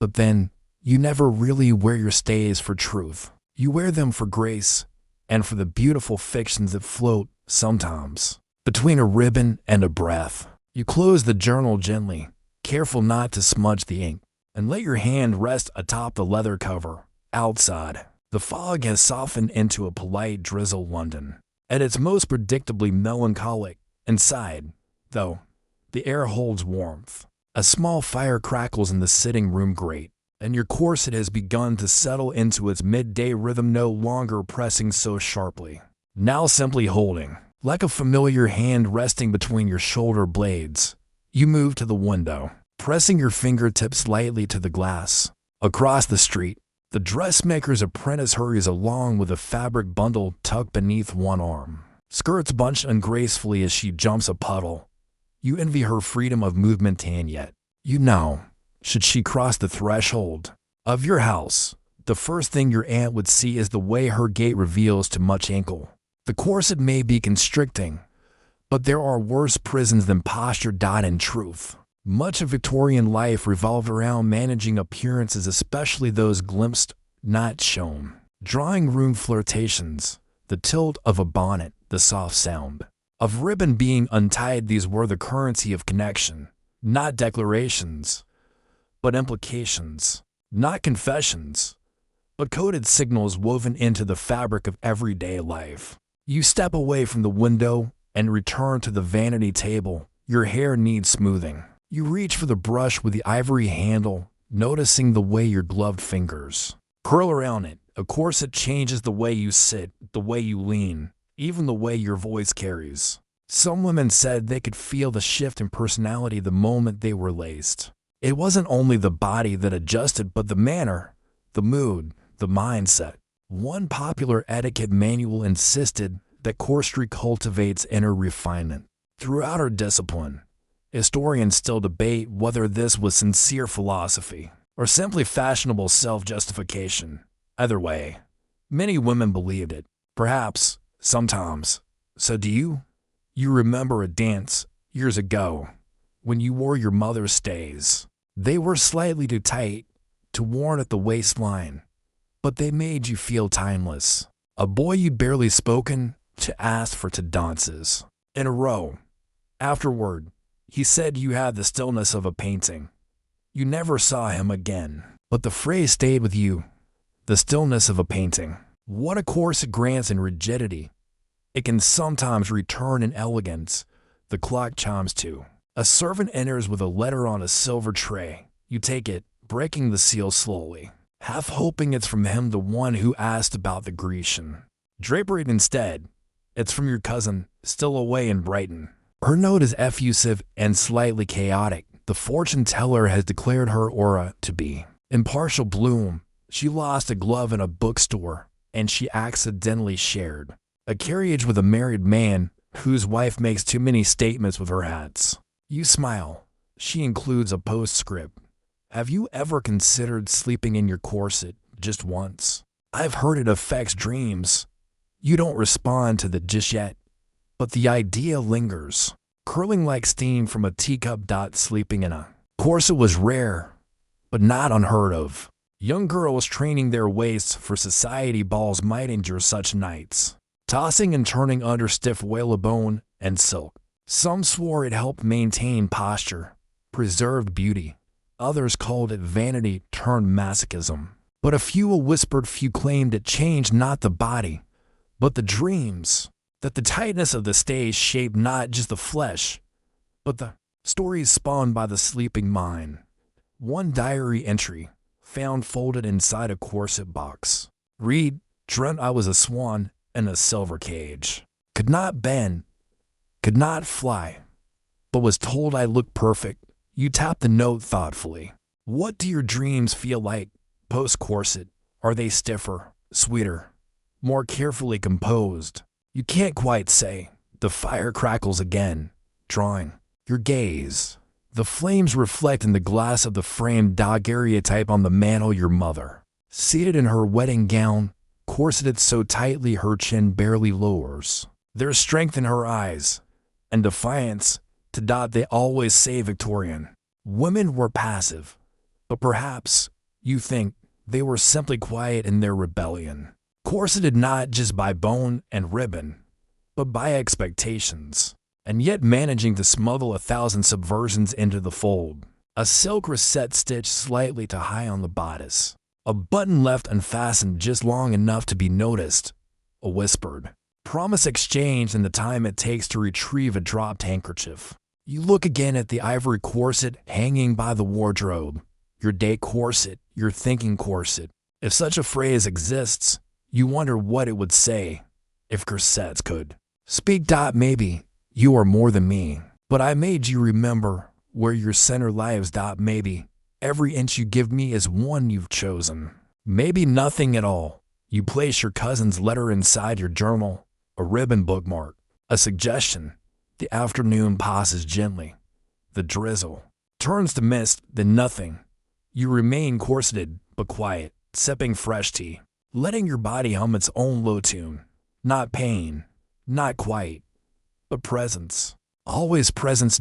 But then, you never really wear your stays for truth. You wear them for grace, and for the beautiful fictions that float, sometimes, between a ribbon and a breath. You close the journal gently, careful not to smudge the ink, and let your hand rest atop the leather cover. Outside, the fog has softened into a polite drizzle London. At its most predictably melancholic. Inside, though, the air holds warmth. A small fire crackles in the sitting room grate, and your corset has begun to settle into its midday rhythm, no longer pressing so sharply. Now simply holding, like a familiar hand resting between your shoulder blades, you move to the window, pressing your fingertips lightly to the glass. Across the street, the dressmaker's apprentice hurries along with a fabric bundle tucked beneath one arm. Skirts bunched ungracefully as she jumps a puddle. You envy her freedom of movement, and yet, you know, should she cross the threshold of your house, the first thing your aunt would see is the way her gait reveals too much ankle. The corset may be constricting, but there are worse prisons than posture. In truth, much of Victorian life revolved around managing appearances, especially those glimpsed, not shown. Drawing room flirtations, the tilt of a bonnet, the soft sound of ribbon being untied, these were the currency of connection, not declarations, but implications, not confessions, but coded signals woven into the fabric of everyday life. You step away from the window and return to the vanity table. Your hair needs smoothing. You reach for the brush with the ivory handle, noticing the way your gloved fingers curl around it. A corset changes the way you sit, the way you lean, even the way your voice carries. Some women said they could feel the shift in personality the moment they were laced. It wasn't only the body that adjusted, but the manner, the mood, the mindset. One popular etiquette manual insisted that corsetry cultivates inner refinement. Throughout our discipline, historians still debate whether this was sincere philosophy or simply fashionable self-justification. Either way, many women believed it. Perhaps, sometimes. So do you? You remember a dance years ago when you wore your mother's stays. They were slightly too tight, too worn at the waistline, but they made you feel timeless. A boy you'd barely spoken to ask for 2 dances in a row. Afterward, he said you had the stillness of a painting. You never saw him again, but the phrase stayed with you. The stillness of a painting. What a corset grants in rigidity. It can sometimes return in elegance. The clock chimes 2. A servant enters with a letter on a silver tray. You take it, breaking the seal slowly, half hoping it's from him, the one who asked about the Grecian drapery. Instead, it's from your cousin, still away in Brighton. Her note is effusive and slightly chaotic. The fortune teller has declared her aura to be in partial bloom. She lost a glove in a bookstore, and she accidentally shared a carriage with a married man whose wife makes too many statements with her hats. You smile. She includes a postscript. Have you ever considered sleeping in your corset just once? I've heard it affects dreams. You don't respond to the just yet, but the idea lingers, curling like steam from a teacup. Sleeping in a corset was rare, but not unheard of. Young girls training their waists for society balls might endure such nights, tossing and turning under stiff whalebone and silk. Some swore it helped maintain posture, preserved beauty. Others called it vanity turned masochism. But a few whispered, few claimed it changed not the body, but the dreams. That the tightness of the stays shaped not just the flesh, but the stories spawned by the sleeping mind. One diary entry, found folded inside a corset box. Read, dreamt I was a swan in a silver cage. Could not bend, could not fly, but was told I looked perfect. You tap the note thoughtfully. What do your dreams feel like post-corset? Are they stiffer, sweeter, more carefully composed? You can't quite say. The fire crackles again, drawing your gaze The flames reflect in the glass of the framed daguerreotype on the mantel. Your mother, seated in her wedding gown, corseted so tightly her chin barely lowers. There's strength in her eyes, and defiance. They always say Victorian women were passive, but perhaps, you think, they were simply quiet in their rebellion. Corseted not just by bone and ribbon, but by expectations, and yet managing to smuggle 1,000 subversions into the fold. A silk rosette stitched slightly too high on the bodice. A button left unfastened just long enough to be noticed. A whispered promise exchanged in the time it takes to retrieve a dropped handkerchief. You look again at the ivory corset hanging by the wardrobe. Your date corset, your thinking corset. If such a phrase exists, you wonder what it would say if corsets could speak. Maybe you are more than me, but I made you remember where your center lies. Maybe every inch you give me is one you've chosen. Maybe nothing at all. You place your cousin's letter inside your journal, a ribbon bookmark, a suggestion. The afternoon passes gently. The drizzle turns to mist, then nothing. You remain corseted but quiet, sipping fresh tea, letting your body hum its own low tune. Not pain, not quite, but presence. Always presence.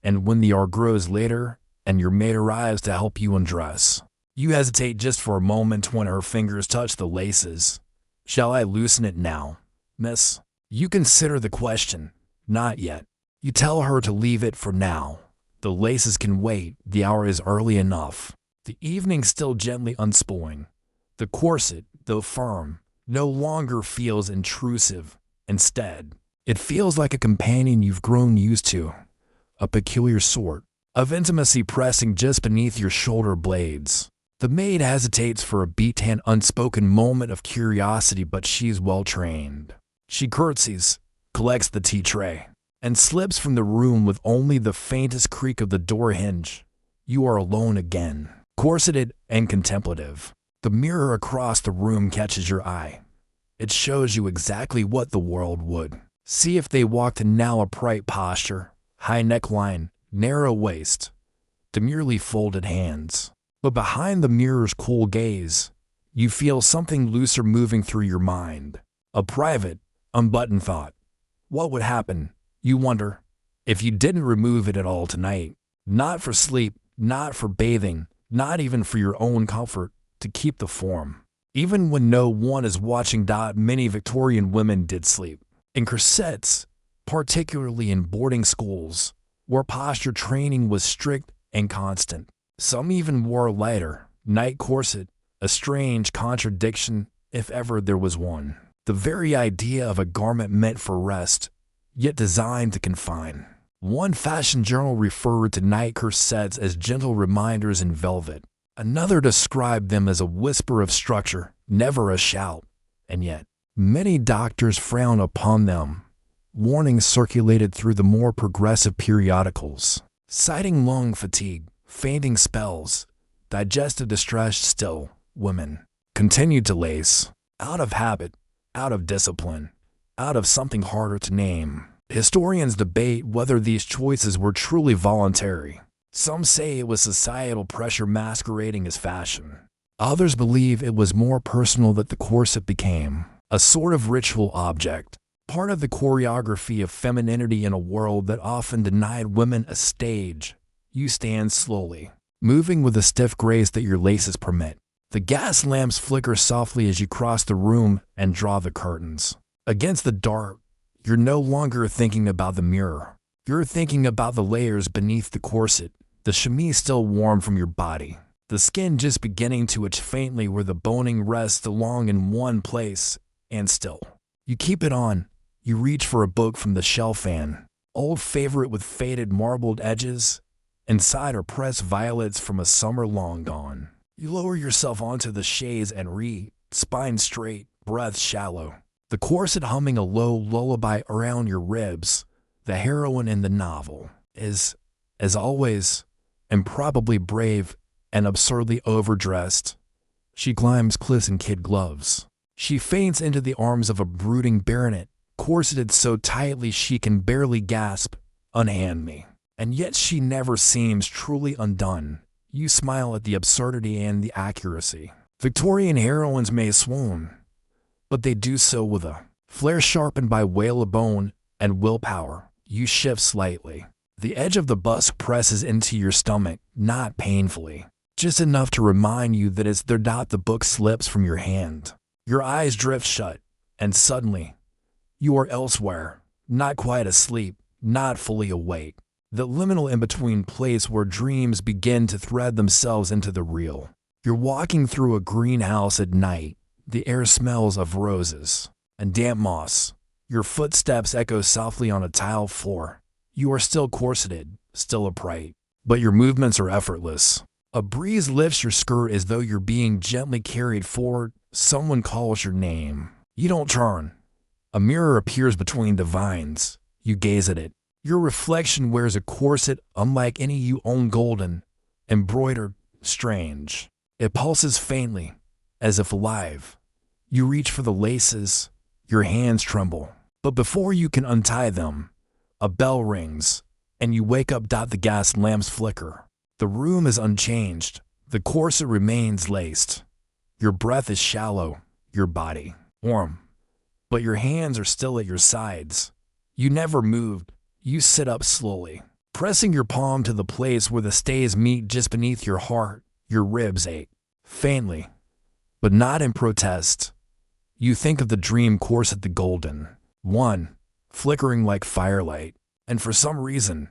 And when the hour grows later and your maid arrives to help you undress, you hesitate just for a moment when her fingers touch the laces. Shall I loosen it now, miss? You consider the question. Not yet. You tell her to leave it for now. The laces can wait. The hour is early enough. The evening still gently unspooling. The corset, though firm, no longer feels intrusive. Instead, it feels like a companion you've grown used to, a peculiar sort of intimacy pressing just beneath your shoulder blades. The maid hesitates for a beat, an unspoken moment of curiosity, but she's well trained. She curtsies, collects the tea tray, and slips from the room with only the faintest creak of the door hinge. You are alone again, corseted and contemplative. The mirror across the room catches your eye. It shows you exactly what the world would see if they walked in. Now upright posture, high neckline, narrow waist, demurely folded hands. But behind the mirror's cool gaze, you feel something looser moving through your mind. A private, unbuttoned thought. What would happen, you wonder, if you didn't remove it at all tonight? Not for sleep, not for bathing, not even for your own comfort, to keep the form. Even when no one is watching. Many Victorian women did sleep in corsets, particularly in boarding schools, where posture training was strict and constant. Some even wore a lighter, night corset, a strange contradiction if ever there was one. The very idea of a garment meant for rest, yet designed to confine. One fashion journal referred to night corsets as gentle reminders in velvet. Another described them as a whisper of structure, never a shout. And yet, many doctors frown upon them. Warnings circulated through the more progressive periodicals, citing lung fatigue, fainting spells, digestive distress. Still, women continued to lace, out of habit, out of discipline, out of something harder to name. Historians debate whether these choices were truly voluntary. Some say it was societal pressure masquerading as fashion. Others believe it was more personal, that the corset became a sort of ritual object, part of the choreography of femininity in a world that often denied women a stage. You stand slowly, moving with the stiff grace that your laces permit. The gas lamps flicker softly as you cross the room and draw the curtains. Against the dark, you're no longer thinking about the mirror. You're thinking about the layers beneath the corset, the chemise still warm from your body, the skin just beginning to itch faintly where the boning rests along in one place, and still. You keep it on. You reach for a book from the shelf, an old favorite with faded marbled edges. Inside are pressed violets from a summer long gone. You lower yourself onto the chaise and read, spine straight, breath shallow. The corset humming a low lullaby around your ribs. The heroine in the novel is, as always, improbably brave and absurdly overdressed. She climbs cliffs in kid gloves. She faints into the arms of a brooding baronet, corseted so tightly she can barely gasp. Unhand me. And yet she never seems truly undone. You smile at the absurdity and the accuracy. Victorian heroines may swoon, but they do so with a flare sharpened by whalebone and willpower. You shift slightly. The edge of the bust presses into your stomach, not painfully, just enough to remind you that it's there. The book slips from your hand. Your eyes drift shut, and suddenly, you are elsewhere, not quite asleep, not fully awake. The liminal in-between place where dreams begin to thread themselves into the real. You're walking through a greenhouse at night. The air smells of roses and damp moss. Your footsteps echo softly on a tile floor. You are still corseted, still upright, but your movements are effortless. A breeze lifts your skirt as though you're being gently carried forward. Someone calls your name. You don't turn. A mirror appears between the vines. You gaze at it. Your reflection wears a corset unlike any you own, golden, embroidered, strange. It pulses faintly, as if alive. You reach for the laces. Your hands tremble. But before you can untie them, a bell rings, and you wake up. The gas lamps flicker. The room is unchanged. The corset remains laced. Your breath is shallow, your body warm, but your hands are still at your sides. You never moved. You sit up slowly, pressing your palm to the place where the stays meet just beneath your heart. Your ribs ache, faintly, but not in protest. You think of the dream corset, the golden one, flickering like firelight, and for some reason,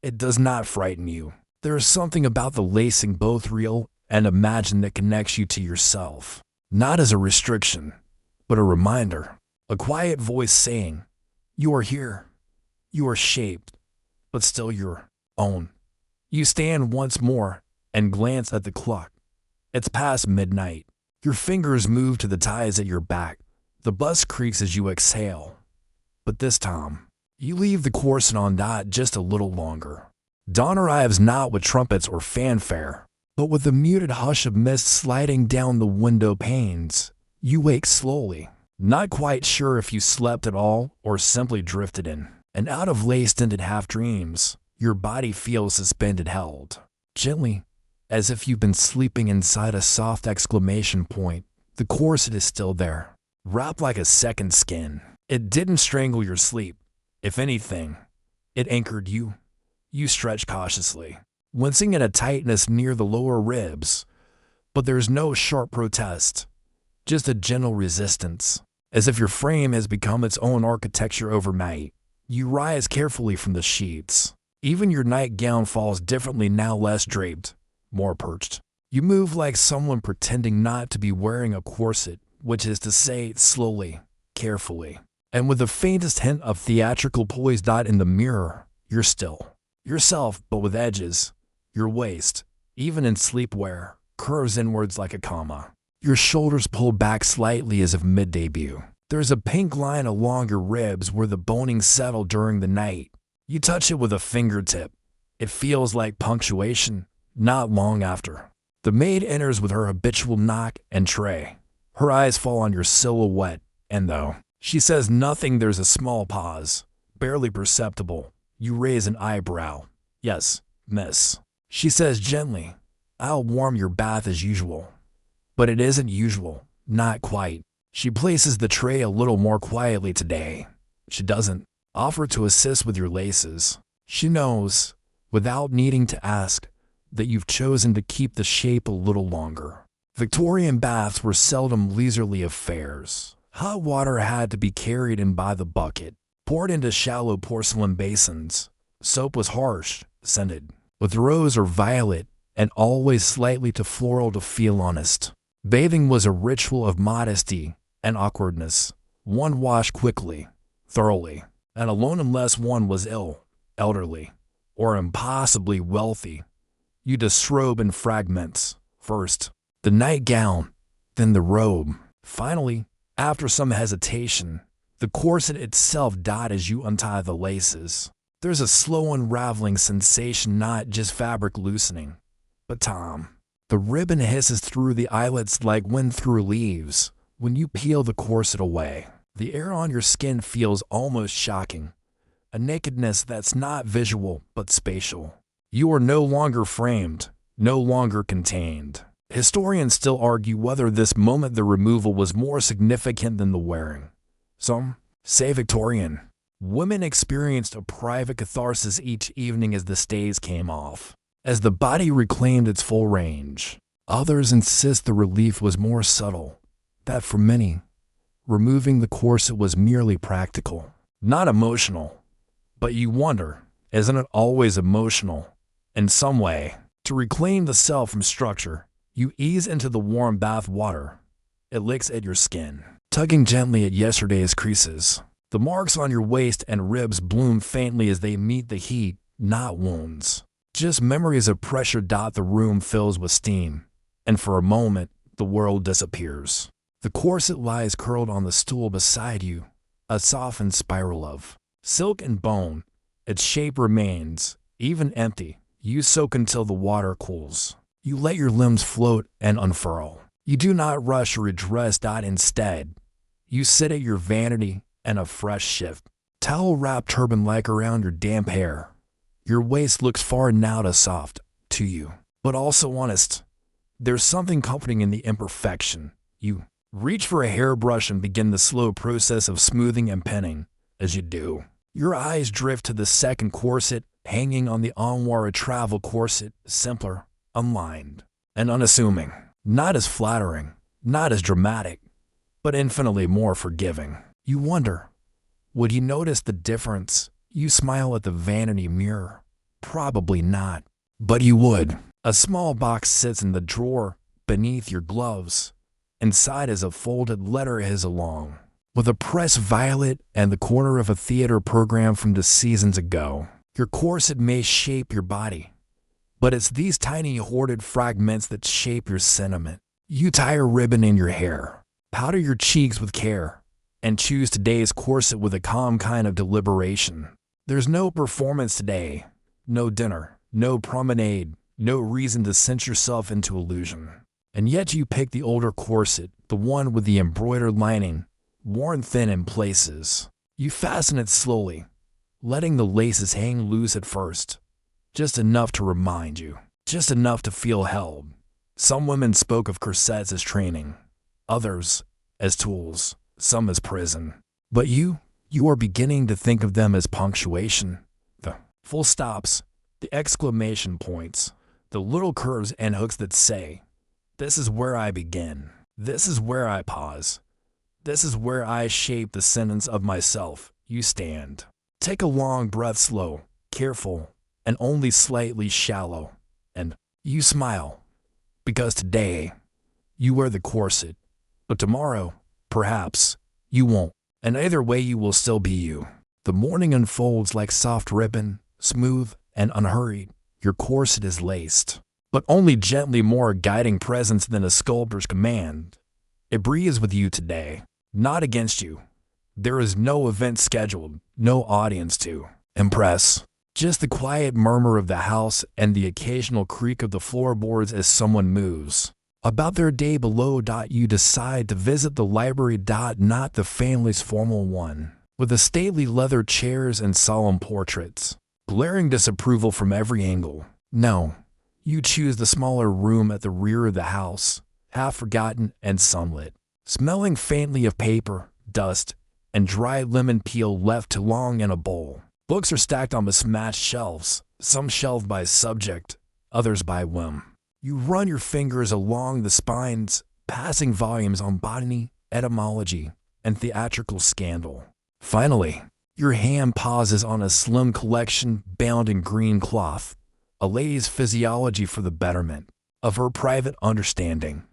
it does not frighten you. There is something about the lacing, both real and imagined, that connects you to yourself, not as a restriction, but a reminder. A quiet voice saying, "You are here. You are shaped, but still your own." You stand once more and glance at the clock. It's past midnight. Your fingers move to the ties at your back. The bus creaks as you exhale. But this time, you leave the corset on just a little longer. Dawn arrives not with trumpets or fanfare, but with the muted hush of mist sliding down the window panes. You wake slowly, not quite sure if you slept at all or simply drifted in and out of lace-tinted half-dreams. Your body feels suspended, held gently, as if you've been sleeping inside a soft exclamation point. The corset is still there, wrapped like a second skin. It didn't strangle your sleep. If anything, it anchored you. You stretch cautiously, wincing at a tightness near the lower ribs, but there's no sharp protest, just a gentle resistance, as if your frame has become its own architecture overnight. You rise carefully from the sheets. Even your nightgown falls differently now, less draped, more perched. You move like someone pretending not to be wearing a corset, which is to say, slowly, carefully, and with the faintest hint of theatrical poise. In the mirror, you're still yourself, but with edges. Your waist, even in sleepwear, curves inwards like a comma. Your shoulders pull back slightly as if mid-debut. There's a pink line along your ribs where the boning settled during the night. You touch it with a fingertip. It feels like punctuation. Not long after, the maid enters with her habitual knock and tray. Her eyes fall on your silhouette, and though she says nothing, there's a small pause, barely perceptible. You raise an eyebrow. "Yes, miss," she says gently. "I'll warm your bath as usual." But it isn't usual, not quite. She places the tray a little more quietly today. She doesn't offer to assist with your laces. She knows, without needing to ask, that you've chosen to keep the shape a little longer. Victorian baths were seldom leisurely affairs. Hot water had to be carried in by the bucket, poured into shallow porcelain basins. Soap was harsh, scented with rose or violet, and always slightly too floral to feel honest. Bathing was a ritual of modesty and awkwardness. One washed quickly, thoroughly, and alone unless one was ill, elderly, or impossibly wealthy. You disrobe in fragments. First, the nightgown, then the robe. Finally, after some hesitation, the corset itself. As you untie the laces, there's a slow unraveling sensation, not just fabric loosening, but time. The ribbon hisses through the eyelets like wind through leaves. When you peel the corset away, the air on your skin feels almost shocking, a nakedness that's not visual but spatial. You are no longer framed, no longer contained. Historians still argue whether this moment the removal was more significant than the wearing. Some say Victorian. Women experienced a private catharsis each evening as the stays came off, as the body reclaimed its full range. Others insist the relief was more subtle, that for many, removing the corset was merely practical, not emotional. But you wonder, isn't it always emotional? In some way, to reclaim the self from structure, you ease into the warm bath water. It licks at your skin, tugging gently at yesterday's creases. The marks on your waist and ribs bloom faintly as they meet the heat, not wounds. Just memories of pressure. The room fills with steam, and for a moment, the world disappears. The corset lies curled on the stool beside you, a softened spiral of silk and bone. Its shape remains, even empty. You soak until the water cools. You let your limbs float and unfurl. You do not rush or address. Instead, you sit at your vanity and a fresh shift, towel wrapped turban-like around your damp hair. Your waist looks far now to soft to you, but also honest. There's something comforting in the imperfection. You reach for a hairbrush and begin the slow process of smoothing and pinning. As you do, your eyes drift to the second corset hanging on the armoire, a travel corset, simpler, unlined, and unassuming. Not as flattering, not as dramatic, but infinitely more forgiving. You wonder, would he notice the difference? You smile at the vanity mirror. Probably not, but you would. A small box sits in the drawer beneath your gloves. Inside is a folded letter his along, with a pressed violet and the corner of a theater program from the seasons ago. Your corset may shape your body, but it's these tiny hoarded fragments that shape your sentiment. You tie a ribbon in your hair, powder your cheeks with care, and choose today's corset with a calm kind of deliberation. There's no performance today, no dinner, no promenade, no reason to cinch yourself into illusion. And yet you pick the older corset, the one with the embroidered lining, worn thin in places. You fasten it slowly, letting the laces hang loose at first, just enough to remind you, just enough to feel held. Some women spoke of corsets as training, others as tools, some as prison. But you are beginning to think of them as punctuation. The full stops, the exclamation points, the little curves and hooks that say, this is where I begin, this is where I pause, this is where I shape the sentence of myself. You stand. Take a long breath, slow, careful, and only slightly shallow, and you smile. Because today, you wear the corset, but tomorrow, perhaps, you won't. And either way you will still be you. The morning unfolds like soft ribbon, smooth and unhurried. Your corset is laced, but only gently, more a guiding presence than a sculptor's command. It breathes with you today, not against you. There is no event scheduled, no audience to impress. Just the quiet murmur of the house and the occasional creak of the floorboards as someone moves about their day below. You decide to visit the library. Not the family's formal one, with the stately leather chairs and solemn portraits, glaring disapproval from every angle. No, you choose the smaller room at the rear of the house, half forgotten and sunlit, smelling faintly of paper, dust, and dry lemon peel left too long in a bowl. Books are stacked on mismatched shelves, some shelved by subject, others by whim. You run your fingers along the spines, passing volumes on botany, etymology, and theatrical scandal. Finally, your hand pauses on a slim collection bound in green cloth, a lady's physiology for the betterment of her private understanding,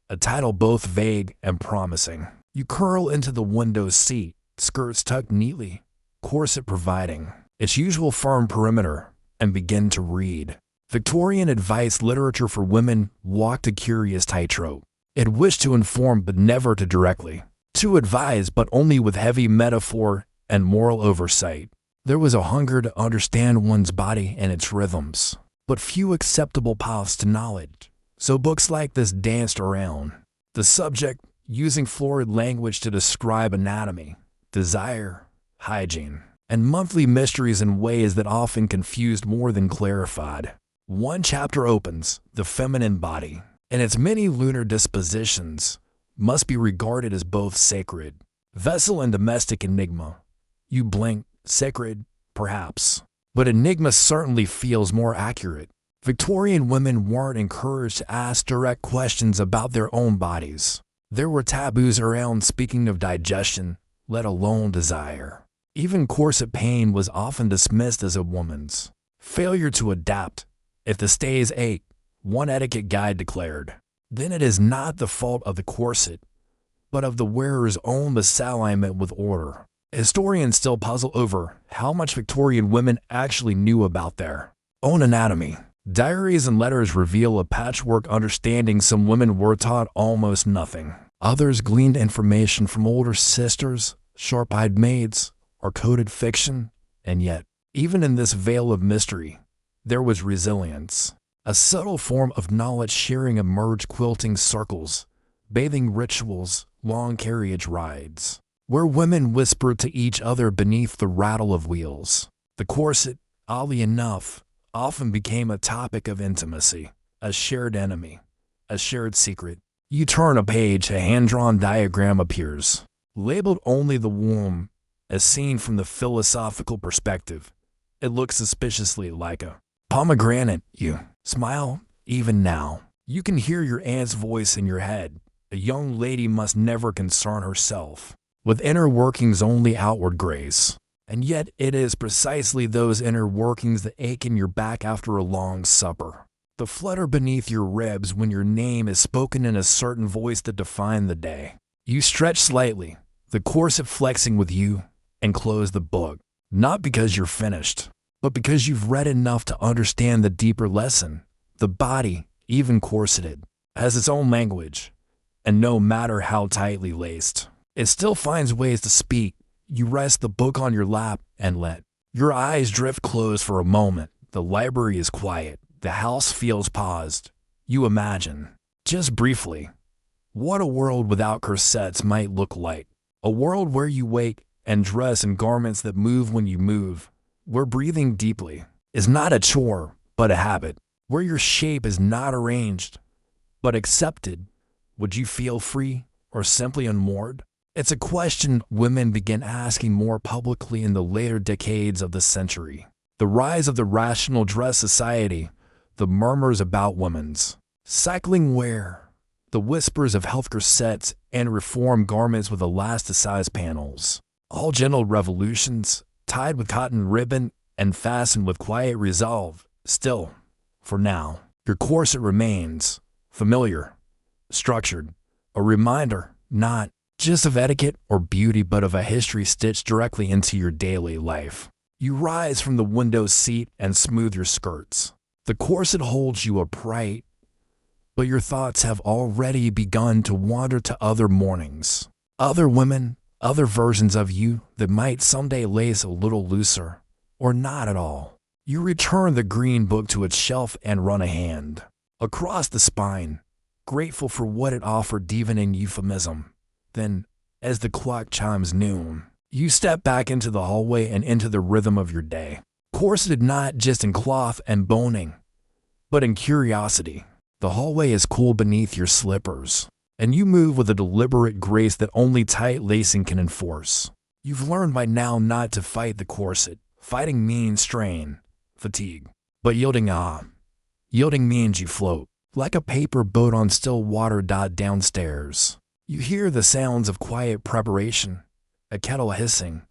a title both vague and promising. You curl into the window seat, skirts tucked neatly, corset providing its usual firm perimeter, and begin to read. Victorian advice literature for women walked a curious tightrope. It wished to inform but never to directly, to advise but only with heavy metaphor and moral oversight. There was a hunger to understand one's body and its rhythms, but few acceptable paths to knowledge. So books like this danced around the subject, using florid language to describe anatomy, desire, hygiene. and monthly mysteries in ways that often confused more than clarified. One chapter opens, the feminine body, and its many lunar dispositions must be regarded as both sacred, vessel and domestic enigma. You blink, sacred, perhaps, but enigma certainly feels more accurate. Victorian women weren't encouraged to ask direct questions about their own bodies. There were taboos around speaking of digestion, let alone desire. Even corset pain was often dismissed as a woman's failure to adapt. If the stays ache, one etiquette guide declared, then it is not the fault of the corset, but of the wearer's own misalignment with order. Historians still puzzle over how much Victorian women actually knew about their own anatomy. Diaries and letters reveal a patchwork understanding. Some women were taught almost nothing. Others gleaned information from older sisters, sharp-eyed maids, or coded fiction. And yet, even in this veil of mystery, there was resilience. A subtle form of knowledge sharing emerged: quilting circles, bathing rituals, long carriage rides, where women whispered to each other beneath the rattle of wheels. The corset, oddly enough, often became a topic of intimacy, a shared enemy, a shared secret. You turn a page, a hand-drawn diagram appears, labeled only the womb, as seen from the philosophical perspective. It looks suspiciously like a pomegranate. You smile, even now. You can hear your aunt's voice in your head. A young lady must never concern herself with inner workings, only outward grace. And yet it is precisely those inner workings that ache in your back after a long supper. The flutter beneath your ribs when your name is spoken in a certain voice that defined the day. You stretch slightly, the corset flexing with you, and close the book. Not because you're finished, but because you've read enough to understand the deeper lesson. The body, even corseted, has its own language, and no matter how tightly laced, it still finds ways to speak. You rest the book on your lap and let your eyes drift closed for a moment. The library is quiet. The house feels paused. You imagine, just briefly, what a world without corsets might look like. A world where you wake and dress in garments that move when you move, where breathing deeply is not a chore but a habit, where your shape is not arranged but accepted. Would you feel free or simply unmoored? It's a question women began asking more publicly in the later decades of the century. The rise of the rational dress society, the murmurs about women's cycling wear, the whispers of health corsets and reform garments with elasticized panels, all gentle revolutions, tied with cotton ribbon and fastened with quiet resolve. Still, for now, your corset remains familiar, structured, a reminder not just of etiquette or beauty, but of a history stitched directly into your daily life. You rise from the window seat and smooth your skirts. The corset holds you upright, but your thoughts have already begun to wander to other mornings, other women, other versions of you that might someday lace a little looser, or not at all. You return the green book to its shelf and run a hand across the spine, grateful for what it offered even in euphemism. Then, as the clock chimes noon, you step back into the hallway and into the rhythm of your day. Corseted not just in cloth and boning, but in curiosity. The hallway is cool beneath your slippers, and you move with a deliberate grace that only tight lacing can enforce. You've learned by now not to fight the corset. Fighting means strain, fatigue. But yielding means you float, like a paper boat on still water. Downstairs, you hear the sounds of quiet preparation, a kettle hissing,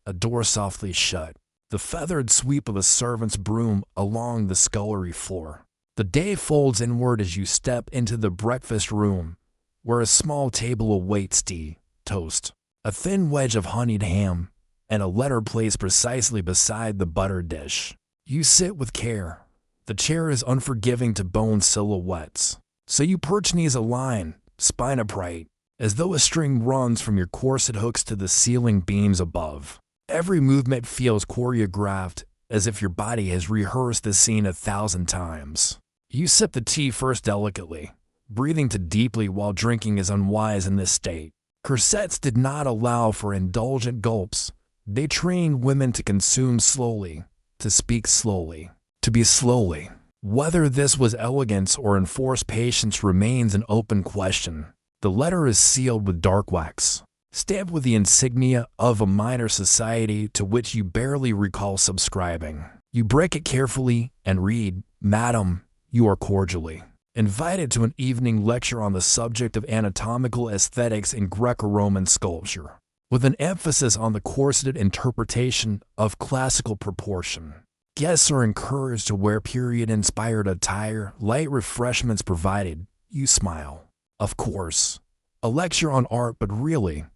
a door softly shut, the feathered sweep of a servant's broom along the scullery floor. The day folds inward as you step into the breakfast room, where a small table awaits tea, toast, a thin wedge of honeyed ham, and a letter placed precisely beside the butter dish. You sit with care. The chair is unforgiving to bone silhouettes, so you perch knees aligned, spine upright, as though a string runs from your corset hooks to the ceiling beams above. Every movement feels choreographed, as if your body has rehearsed the scene 1,000 times. You sip the tea first delicately. Breathing too deeply while drinking is unwise in this state. Corsets did not allow for indulgent gulps, They train women to consume slowly, to speak slowly, to be slowly. Whether this was elegance or enforced patience remains an open question. The letter is sealed with dark wax, stamped with the insignia of a minor society to which you barely recall subscribing. You break it carefully and read, "Madam, you are cordially invited to an evening lecture on the subject of anatomical aesthetics in Greco-Roman sculpture, with an emphasis on the corseted interpretation of classical proportion. Guests are encouraged to wear period-inspired attire, light refreshments provided." You smile. Of course, a lecture on art, but really,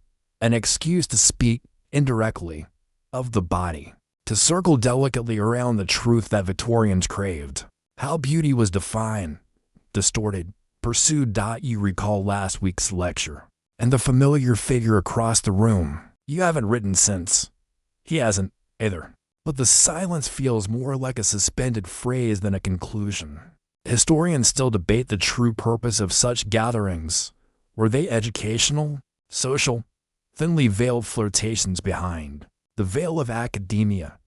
an excuse to speak, indirectly, of the body, to circle delicately around the truth that Victorians craved. How beauty was defined, distorted, pursued. You recall last week's lecture, and the familiar figure across the room. You haven't written since. He hasn't, either. But the silence feels more like a suspended phrase than a conclusion. Historians still debate the true purpose of such gatherings. Were they educational, social, thinly veiled flirtations behind the veil of academia?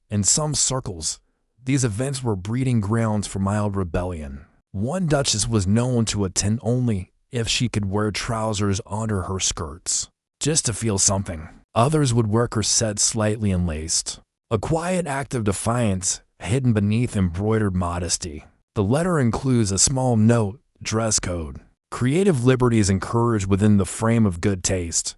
In some circles, these events were breeding grounds for mild rebellion. One duchess was known to attend only if she could wear trousers under her skirts, just to feel something. Others would wear corsets slightly enlaced, a quiet act of defiance hidden beneath embroidered modesty. The letter includes a small note, dress code. Creative liberties encouraged within the frame of good taste.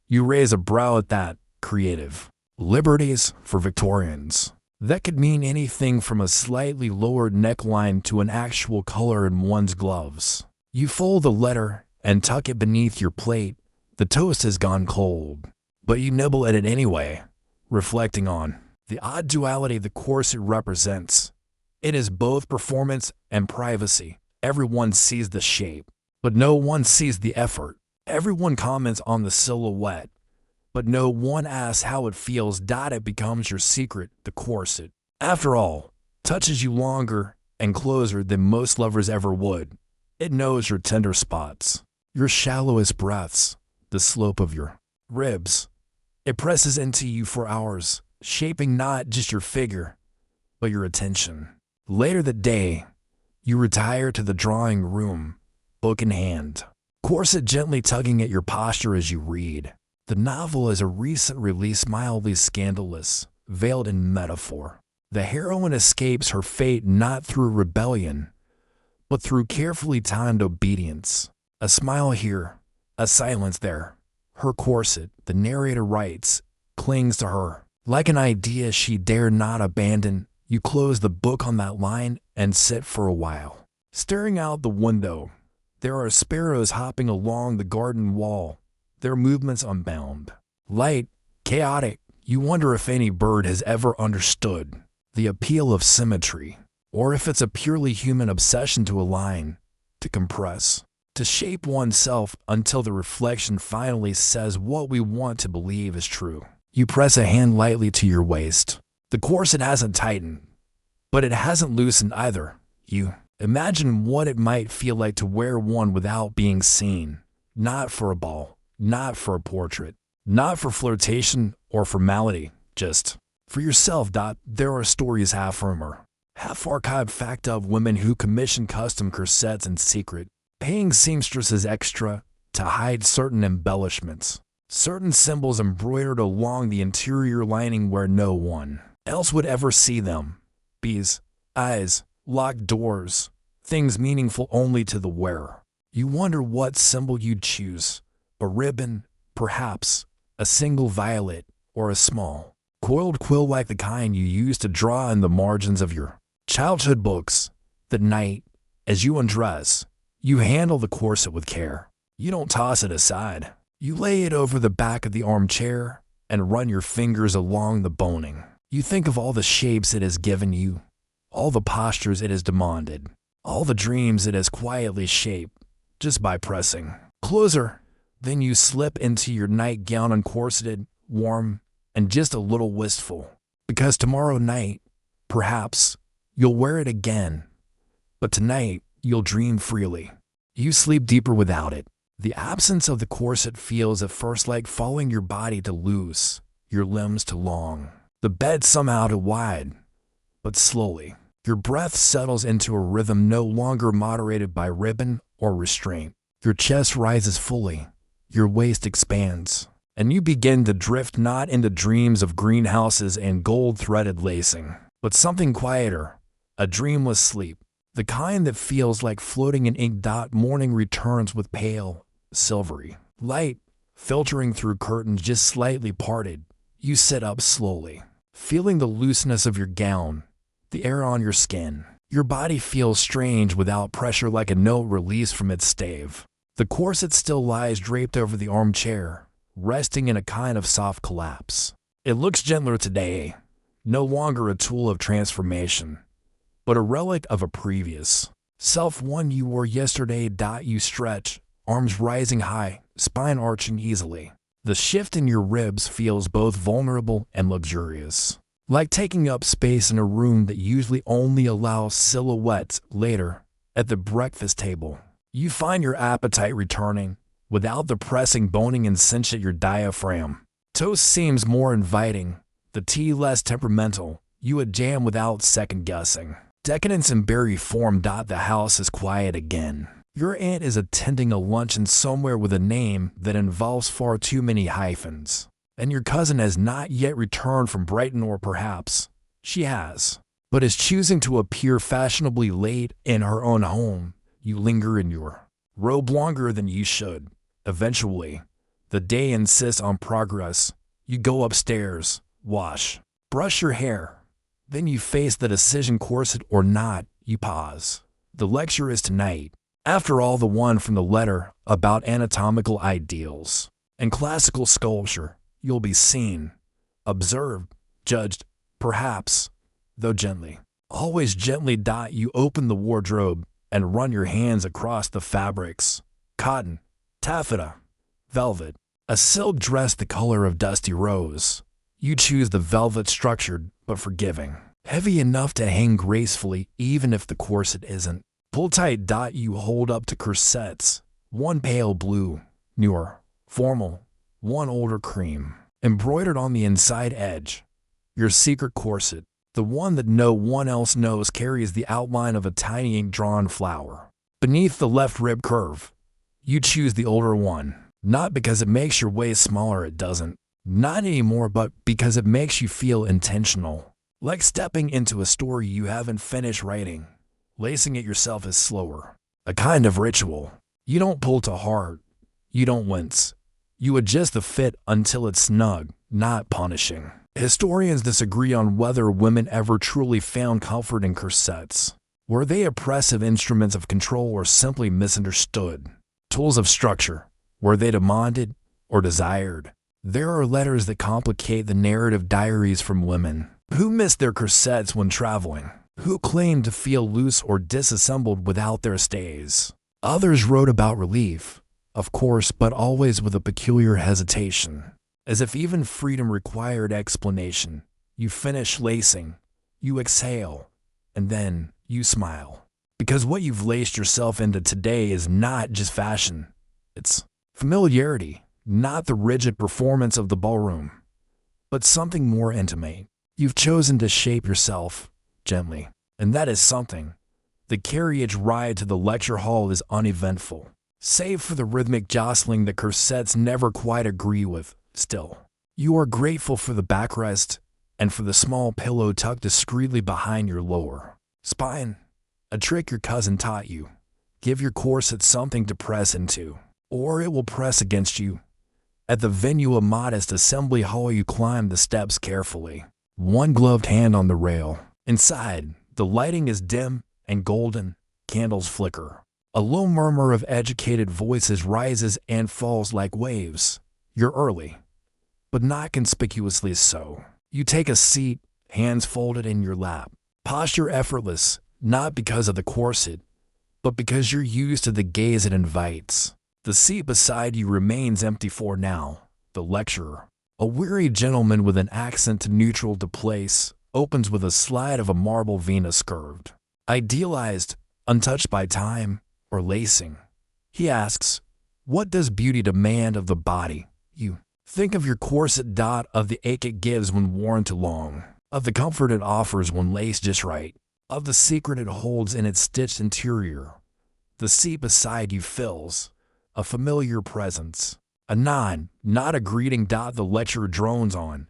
You raise a brow at that. Creative liberties for Victorians. That could mean anything from a slightly lowered neckline to an actual color in one's gloves. You fold the letter and tuck it beneath your plate. The toast has gone cold, but you nibble at it anyway, reflecting on the odd duality the corset represents. It is both performance and privacy. Everyone sees the shape, but no one sees the effort. Everyone comments on the silhouette, but no one asks how it feels. It becomes your secret. The corset, after all, touches you longer and closer than most lovers ever would. It knows your tender spots, your shallowest breaths, the slope of your ribs. It presses into you for hours, shaping not just your figure, but your attention. Later that day, you retire to the drawing room, book in hand, corset gently tugging at your posture as you read. The novel is a recent release, mildly scandalous, veiled in metaphor. The heroine escapes her fate not through rebellion, but through carefully timed obedience. A smile here, a silence there. Her corset, the narrator writes, clings to her like an idea she dare not abandon. You close the book on that line and sit for a while, staring out the window. There are sparrows hopping along the garden wall, their movements unbound. Light, chaotic, you wonder if any bird has ever understood the appeal of symmetry, or if it's a purely human obsession to align, to compress, to shape oneself until the reflection finally says what we want to believe is true. You press a hand lightly to your waist. The corset hasn't tightened, but it hasn't loosened either. You imagine what it might feel like to wear one without being seen, not for a ball, not for a portrait, not for flirtation or formality, just for yourself. There are stories, half rumor, half archived fact, of women who commission custom corsets in secret, paying seamstresses extra to hide certain embellishments, certain symbols embroidered along the interior lining where no one else would ever see them. Bees, eyes, locked doors, things meaningful only to the wearer. You wonder what symbol you'd choose. A ribbon, perhaps, a single violet, or a small, coiled quill like the kind you used to draw in the margins of your childhood books. The night, as you undress, you handle the corset with care. You don't toss it aside. You lay it over the back of the armchair and run your fingers along the boning. You think of all the shapes it has given you, all the postures it has demanded, all the dreams it has quietly shaped just by pressing closer. Then you slip into your nightgown, uncorseted, warm, and just a little wistful, because tomorrow night, perhaps, you'll wear it again. But tonight, you'll dream freely. You sleep deeper without it. The absence of the corset feels at first like falling your body to loose, your limbs too long, the bed somehow too wide. But slowly, your breath settles into a rhythm no longer moderated by ribbon or restraint. Your chest rises fully, your waist expands, and you begin to drift not into dreams of greenhouses and gold-threaded lacing, but something quieter, a dreamless sleep, the kind that feels like floating in ink. Morning returns with pale, silvery light filtering through curtains just slightly parted. You sit up slowly, feeling the looseness of your gown, the air on your skin. Your body feels strange without pressure, like a note released from its stave. The corset still lies draped over the armchair, resting in a kind of soft collapse. It looks gentler today, no longer a tool of transformation, but a relic of a previous self, one you wore yesterday. You stretch, arms rising high, spine arching easily. The shift in your ribs feels both vulnerable and luxurious, like taking up space in a room that usually only allows silhouettes. Later, at the breakfast table, you find your appetite returning, without the pressing boning cinch at your diaphragm. Toast seems more inviting, the tea less temperamental. You a jam without second-guessing. Decadence in berry form. The house is quiet again. Your aunt is attending a luncheon somewhere with a name that involves far too many hyphens. And your cousin has not yet returned from Brighton, or perhaps she has, but is choosing to appear fashionably late in her own home. You linger in your robe longer than you should. Eventually, the day insists on progress. You go upstairs, wash, brush your hair. Then you face the decision: corset or not. You pause. The lecture is tonight. After all, the one from the letter about anatomical ideals and classical sculpture. You'll be seen, observed, judged, perhaps, though gently. Always gently. You open the wardrobe and run your hands across the fabrics. Cotton, taffeta, velvet, a silk dress the color of dusty rose. You choose the velvet, structured but forgiving, heavy enough to hang gracefully even if the corset isn't. Pull tight. You hold up to corsets, one pale blue, newer, formal, one older cream, embroidered on the inside edge. Your secret corset, the one that no one else knows, carries the outline of a tiny ink-drawn flower beneath the left rib curve. You choose the older one, not because it makes your waist smaller, it doesn't, not anymore, but because it makes you feel intentional, like stepping into a story you haven't finished writing. Lacing it yourself is slower, a kind of ritual. You don't pull too hard, you don't wince. You adjust the fit until it's snug, not punishing. Historians disagree on whether women ever truly found comfort in corsets. Were they oppressive instruments of control or simply misunderstood tools of structure? Were they demanded or desired? There are letters that complicate the narrative, diaries from women who missed their corsets when traveling, who claimed to feel loose or disassembled without their stays. Others wrote about relief, of course, but always with a peculiar hesitation, as if even freedom required explanation. You finish lacing, you exhale, and then you smile. Because what you've laced yourself into today is not just fashion, it's familiarity, not the rigid performance of the ballroom, but something more intimate. You've chosen to shape yourself gently, and that is something. The carriage ride to the lecture hall is uneventful, save for the rhythmic jostling that corsets never quite agree with. Still, you are grateful for the backrest and for the small pillow tucked discreetly behind your lower spine, a trick your cousin taught you. Give your corset something to press into, or it will press against you. At the venue, a modest assembly hall, you climb the steps carefully, one gloved hand on the rail. Inside, the lighting is dim and golden, candles flicker. A low murmur of educated voices rises and falls like waves. You're early, but not conspicuously so. You take a seat, hands folded in your lap, posture effortless, not because of the corset, but because you're used to the gaze it invites. The seat beside you remains empty for now. The lecturer, a weary gentleman with an accent too neutral to place, opens with a slide of a marble Venus curved, idealized, untouched by time or lacing. He asks, "What does beauty demand of the body?" You Think of your corset. Of the ache it gives when worn too long, of the comfort it offers when laced just right, of the secret it holds in its stitched interior. The seat beside you fills a familiar presence, a nod, not a greeting. The lecturer drones on.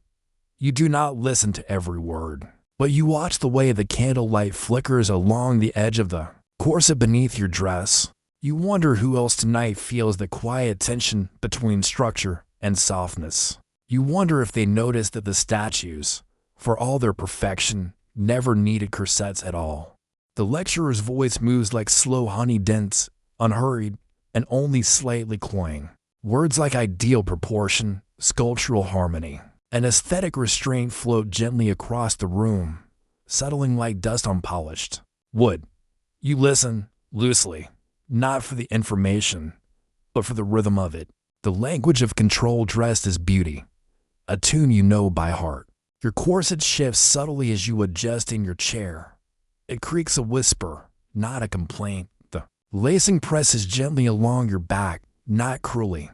You do not listen to every word, but you watch the way the candlelight flickers along the edge of the corset beneath your dress. You wonder who else tonight feels the quiet tension between structure and softness. You wonder if they noticed that the statues, for all their perfection, never needed corsets at all. The lecturer's voice moves like slow honey, dense, unhurried, and only slightly cloying. Words like ideal proportion, sculptural harmony, and aesthetic restraint float gently across the room, settling like dust on polished wood. You listen, loosely, not for the information, but for the rhythm of it. The language of control dressed as beauty, a tune you know by heart. Your corset shifts subtly as you adjust in your chair. It creaks a whisper, not a complaint. The lacing presses gently along your back, not cruelly,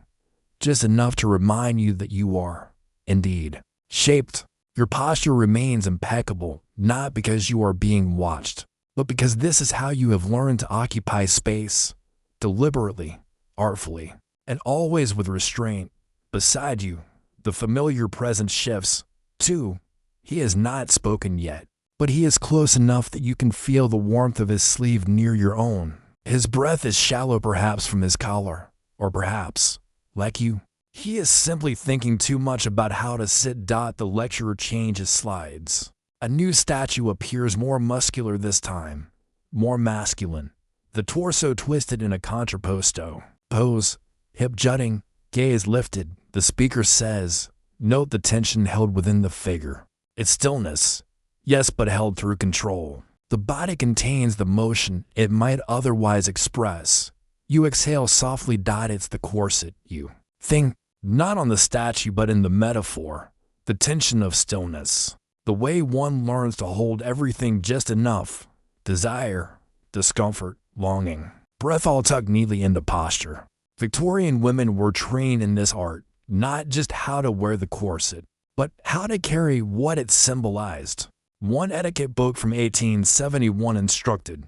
just enough to remind you that you are, indeed, shaped. Your posture remains impeccable, not because you are being watched, but because this is how you have learned to occupy space, deliberately, artfully, and always with restraint. Beside you, the familiar presence shifts, too. He has not spoken yet, but he is close enough that you can feel the warmth of his sleeve near your own. His breath is shallow, perhaps from his collar, or perhaps, like you, he is simply thinking too much about how to sit. The lecturer changes slides. A new statue appears, more muscular this time, more masculine. The torso twisted in a contrapposto pose, hip jutting, gaze lifted. The speaker says, note the tension held within the figure. It's stillness, yes, but held through control. The body contains the motion it might otherwise express. You exhale softly. It's the corset. You think, not on the statue but in the metaphor, the tension of stillness. The way one learns to hold everything just enough, desire, discomfort, longing, breath all tucked neatly into posture. Victorian women were trained in this art, not just how to wear the corset, but how to carry what it symbolized. One etiquette book from 1871 instructed,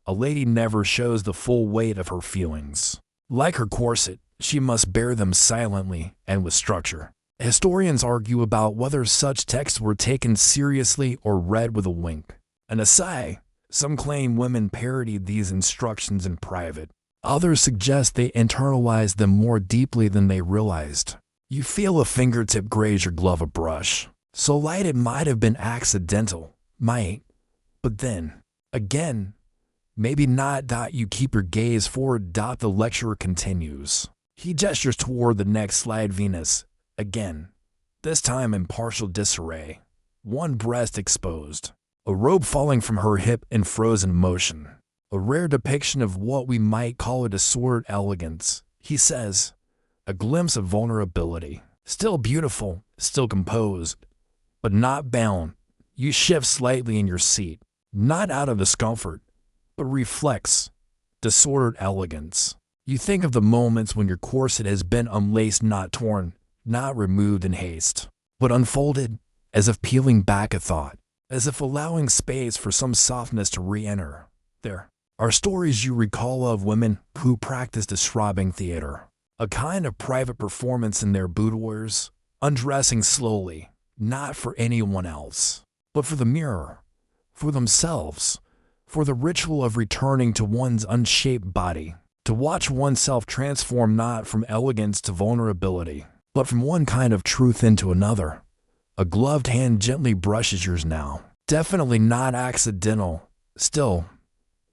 a lady never shows the full weight of her feelings. Like her corset, she must bear them silently and with structure. Historians argue about whether such texts were taken seriously or read with a wink. An aside, some claim women parodied these instructions in private. Others suggest they internalized them more deeply than they realized. You feel a fingertip graze your glove, a brush. So light it might have been accidental, might, but then, again, maybe not. You keep your gaze forward. The lecturer continues. He gestures toward the next slide. Venus, again, this time in partial disarray, one breast exposed, a robe falling from her hip in frozen motion. A rare depiction of what we might call a disordered elegance, he says. A glimpse of vulnerability. Still beautiful, still composed, but not bound. You shift slightly in your seat, not out of discomfort, but reflects disordered elegance. You think of the moments when your corset has been unlaced, not torn, not removed in haste, but unfolded, as if peeling back a thought, as if allowing space for some softness to re-enter. There are stories you recall of women who practiced describing theater, a kind of private performance in their boudoirs, undressing slowly, not for anyone else, but for the mirror, for themselves, for the ritual of returning to one's unshaped body, to watch oneself transform not from elegance to vulnerability, but from one kind of truth into another. A gloved hand gently brushes yours now. Definitely not accidental. Still,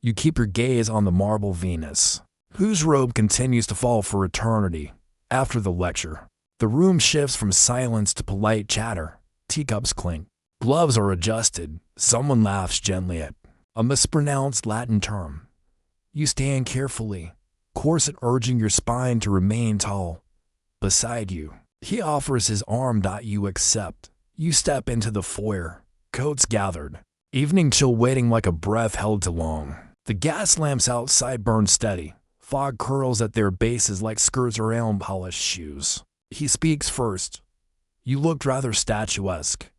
you keep your gaze on the marble Venus, whose robe continues to fall for eternity. After the lecture, the room shifts from silence to polite chatter. Teacups clink. Gloves are adjusted. Someone laughs gently at a mispronounced Latin term. You stand carefully, corset urging your spine to remain tall. Beside you, he offers his arm. You accept. You step into the foyer, coats gathered, evening chill waiting like a breath held too long. The gas lamps outside burn steady. Fog curls at their bases like skirts around polished shoes. He speaks first. You looked rather statuesque.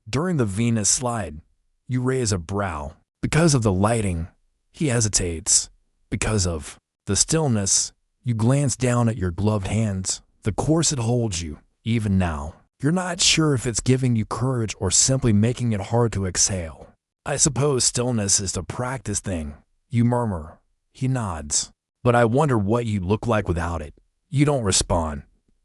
During the Venus slide, you raise a brow. Because of the lighting, he hesitates. Because of the stillness, you glance down at your gloved hands. The corset holds you, even now. You're not sure if it's giving you courage or simply making it hard to exhale. I suppose stillness is a practice thing, you murmur. He nods. But I wonder what you'd look like without it. You don't respond.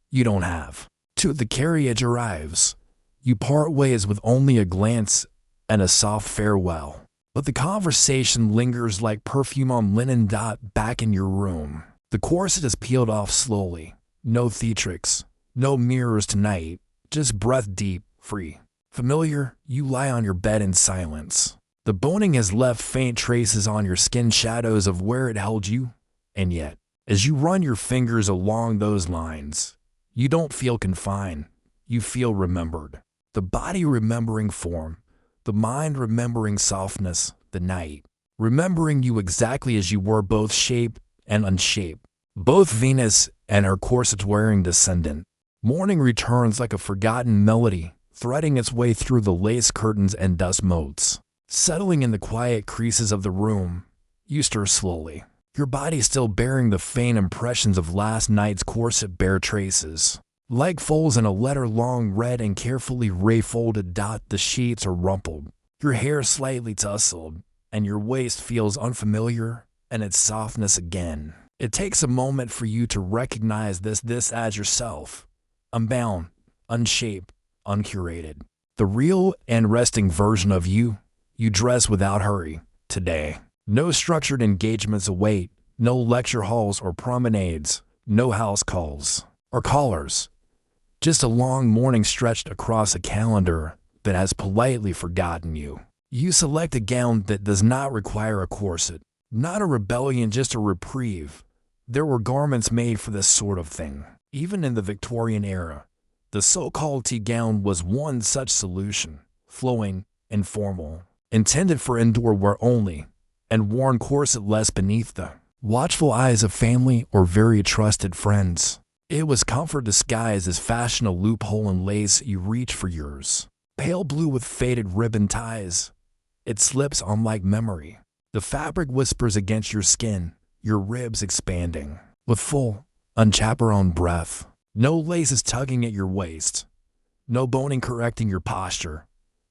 You don't have to. The carriage arrives. You part ways with only a glance and a soft farewell. But the conversation lingers like perfume on linen. Back in your room. The corset is peeled off slowly. No theatrics, no mirrors tonight, just breath deep, free. Familiar, you lie on your bed in silence. The boning has left faint traces on your skin, shadows of where it held you. And yet, as you run your fingers along those lines, you don't feel confined, you feel remembered. The body remembering form, the mind remembering softness, the night, remembering you exactly as you were, both shaped and unshaped, both Venus and her corset-wearing descendant. Morning returns like a forgotten melody, threading its way through the lace curtains and dust motes. Settling in the quiet creases of the room, you stir slowly, your body still bearing the faint impressions of last night's corset, bare traces. Like folds in a letter long read and carefully refolded. The sheets are rumpled, your hair slightly tousled, and your waist feels unfamiliar and its softness again. It takes a moment for you to recognize this as yourself. Unbound, unshaped, uncurated. The real and resting version of you. You dress without hurry, today. No structured engagements await, no lecture halls or promenades, no house calls or callers. Just a long morning stretched across a calendar that has politely forgotten you. You select a gown that does not require a corset. Not a rebellion, just a reprieve. There were garments made for this sort of thing. Even in the Victorian era, the so-called tea gown was one such solution, flowing, informal, intended for indoor wear only, and worn corsetless beneath the watchful eyes of family or very trusted friends. It was comfort disguised as fashion, a loophole in lace. You reach for yours. Pale blue with faded ribbon ties. It slips on like memory. The fabric whispers against your skin, your ribs expanding. With full, unchaperoned breath. No laces tugging at your waist. No boning correcting your posture.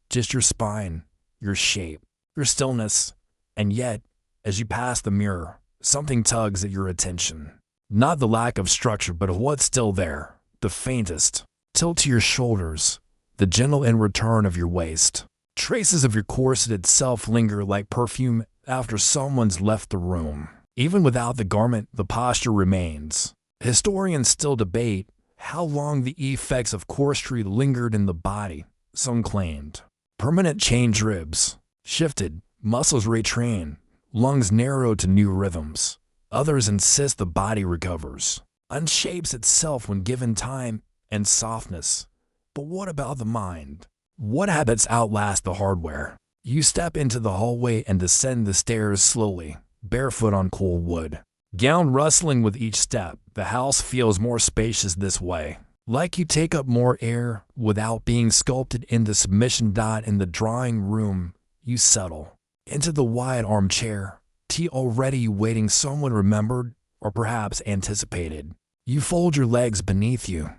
Just your spine, your shape, your stillness. And yet, as you pass the mirror, something tugs at your attention. Not the lack of structure, but what's still there, the faintest tilt to your shoulders, the gentle in return of your waist. Traces of your corset itself linger like perfume after someone's left the room. Even without the garment, the posture remains. Historians still debate how long the effects of corsetry lingered in the body. Some claimed permanent change, ribs shifted, muscles retrained, lungs narrowed to new rhythms. Others insist the body recovers, unshapes itself when given time and softness. But what about the mind? What habits outlast the hardware? You step into the hallway and descend the stairs slowly, barefoot on cold wood. Gown rustling with each step, the house feels more spacious this way. Like you take up more air without being sculpted into submission. In the drawing room, you settle into the wide armchair. Tea already waiting, someone remembered or perhaps anticipated. You fold your legs beneath you,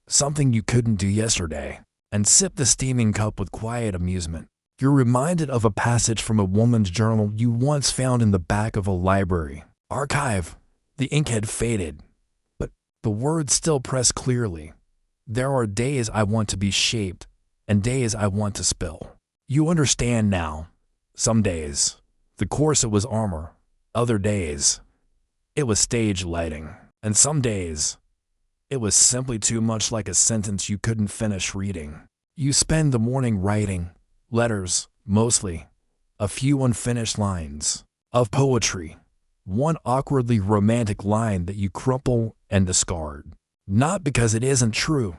something you couldn't do yesterday, and sip the steaming cup with quiet amusement. You're reminded of a passage from a woman's journal you once found in the back of a library archive. The ink had faded, but the words still press clearly. There are days I want to be shaped, and days I want to spill. You understand now. Some days the corset was armor, other days it was stage lighting, and some days it was simply too much like a sentence you couldn't finish reading. You spend the morning writing letters, mostly, a few unfinished lines of poetry, one awkwardly romantic line that you crumple and discard. Not because it isn't true,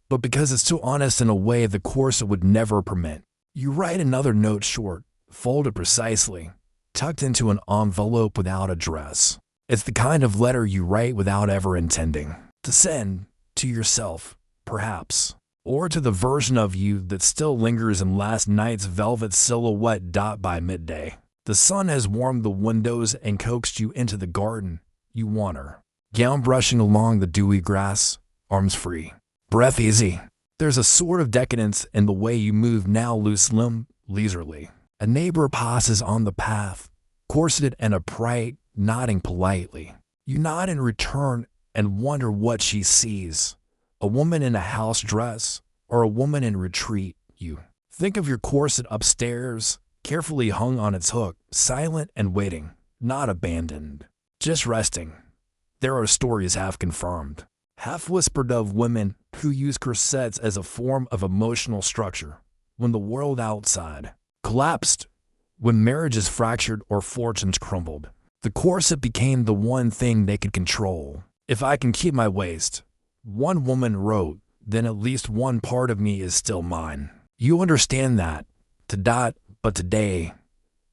but because it's too honest in a way the corset would never permit. You write another note, short, folded precisely, tucked into an envelope without address. It's the kind of letter you write without ever intending to send, To yourself, perhaps. Or to the version of you that still lingers in last night's velvet silhouette. By midday, the sun has warmed the windows and coaxed you into the garden. You wander, gown brushing along the dewy grass, arms free, breath easy. There's a sort of decadence in the way you move now, loose limb, leisurely. A neighbor passes on the path, corseted and upright, nodding politely. You nod in return and wonder what she sees. A woman in a house dress, or a woman in retreat. You think of your corset upstairs, carefully hung on its hook, silent and waiting, not abandoned, just resting. There are stories half confirmed, half whispered of women who use corsets as a form of emotional structure when the world outside collapsed, when marriages fractured or fortunes crumbled. The corset became the one thing they could control. If I can keep my waist, one woman wrote, then at least one part of me is still mine. You understand that, but today,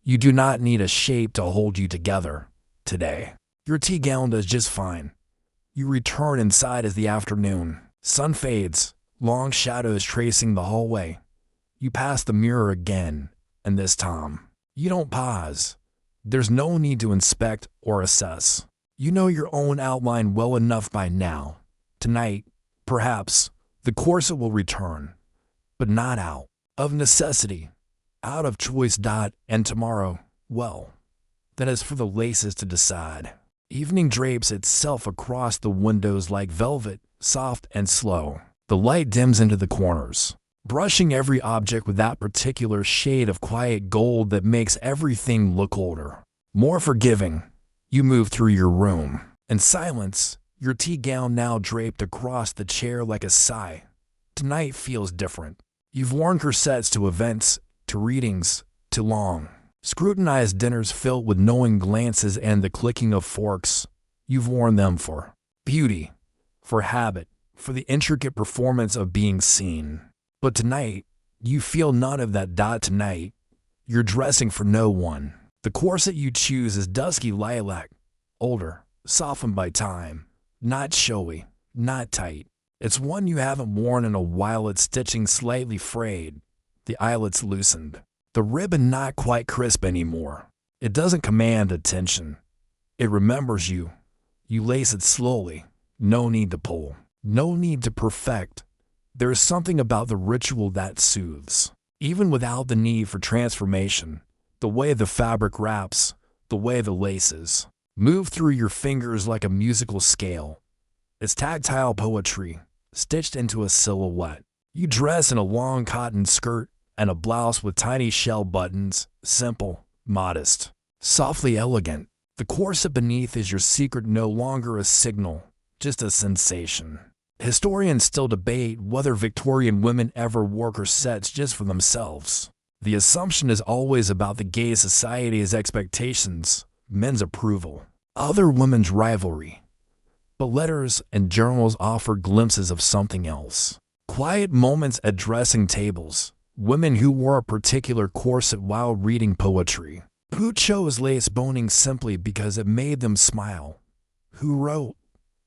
you do not need a shape to hold you together. Today, your tea gown does just fine. You return inside as the afternoon. Sun fades, long shadows tracing the hallway. You pass the mirror again, and this time, you don't pause. There's no need to inspect or assess. You know your own outline well enough by now. Tonight, perhaps, the corset will return, but not out of necessity, out of choice. And tomorrow, well, that is for the laces to decide. Evening drapes itself across the windows like velvet, soft and slow. The light dims into the corners, brushing every object with that particular shade of quiet gold that makes everything look older, more forgiving. You move through your room. In silence, your tea gown now draped across the chair like a sigh. Tonight feels different. You've worn corsets to events, to readings, to long, scrutinized dinners filled with knowing glances and the clicking of forks. You've worn them for beauty, for habit, for the intricate performance of being seen. But tonight, you feel none of that. Tonight, you're dressing for no one. The corset you choose is dusky lilac, older, softened by time, not showy, not tight. It's one you haven't worn in a while. Its stitching slightly frayed, the eyelets loosened, the ribbon not quite crisp anymore. It doesn't command attention. It remembers you. You lace it slowly. No need to pull. No need to perfect. There is something about the ritual that soothes, even without the need for transformation. The way the fabric wraps, the way the laces move through your fingers like a musical scale. It's tactile poetry, stitched into a silhouette. You dress in a long cotton skirt and a blouse with tiny shell buttons, simple, modest, softly elegant. The corset beneath is your secret, no longer a signal, just a sensation. Historians still debate whether Victorian women ever wore corsets just for themselves. The assumption is always about the gay society's expectations, men's approval, other women's rivalry. But letters and journals offer glimpses of something else. Quiet moments at dressing tables, women who wore a particular corset while reading poetry, who chose lace boning simply because it made them smile, who wrote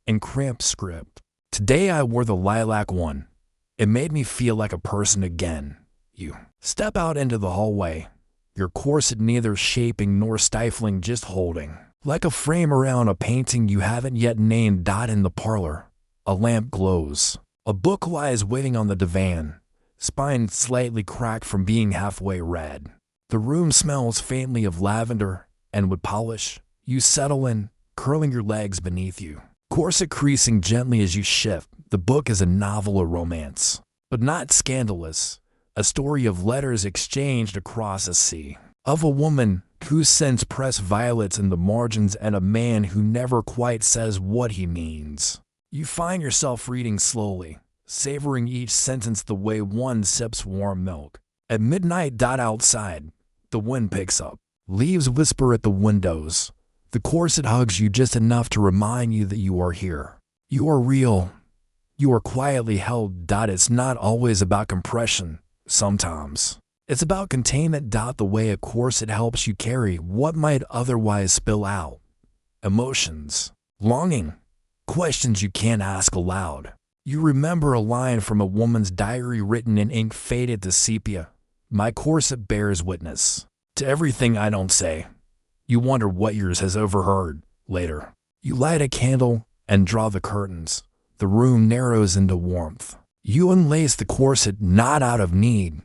in cramped script. Today I wore the lilac one. It made me feel like a person again. You step out into the hallway, your corset neither shaping nor stifling, just holding, like a frame around a painting you haven't yet named. In the parlor, a lamp glows. A book lies waiting on the divan, spine slightly cracked from being halfway read. The room smells faintly of lavender and wood polish. You settle in, curling your legs beneath you, corset creasing gently as you shift. The book is a novel, a romance, but not scandalous. A story of letters exchanged across a sea, of a woman who sends pressed violets in the margins and a man who never quite says what he means. You find yourself reading slowly, savoring each sentence the way one sips warm milk. At midnight. Outside, the wind picks up. Leaves whisper at the windows. The corset hugs you just enough to remind you that you are here. You are real. You are quietly held. It's not always about compression. Sometimes it's about containment. The way a corset helps you carry what might otherwise spill out. Emotions, longing, questions you can't ask aloud. You remember a line from a woman's diary written in ink faded to sepia. My corset bears witness to everything I don't say. You wonder what yours has overheard later. You light a candle and draw the curtains. The room narrows into warmth. You unlace the corset not out of need,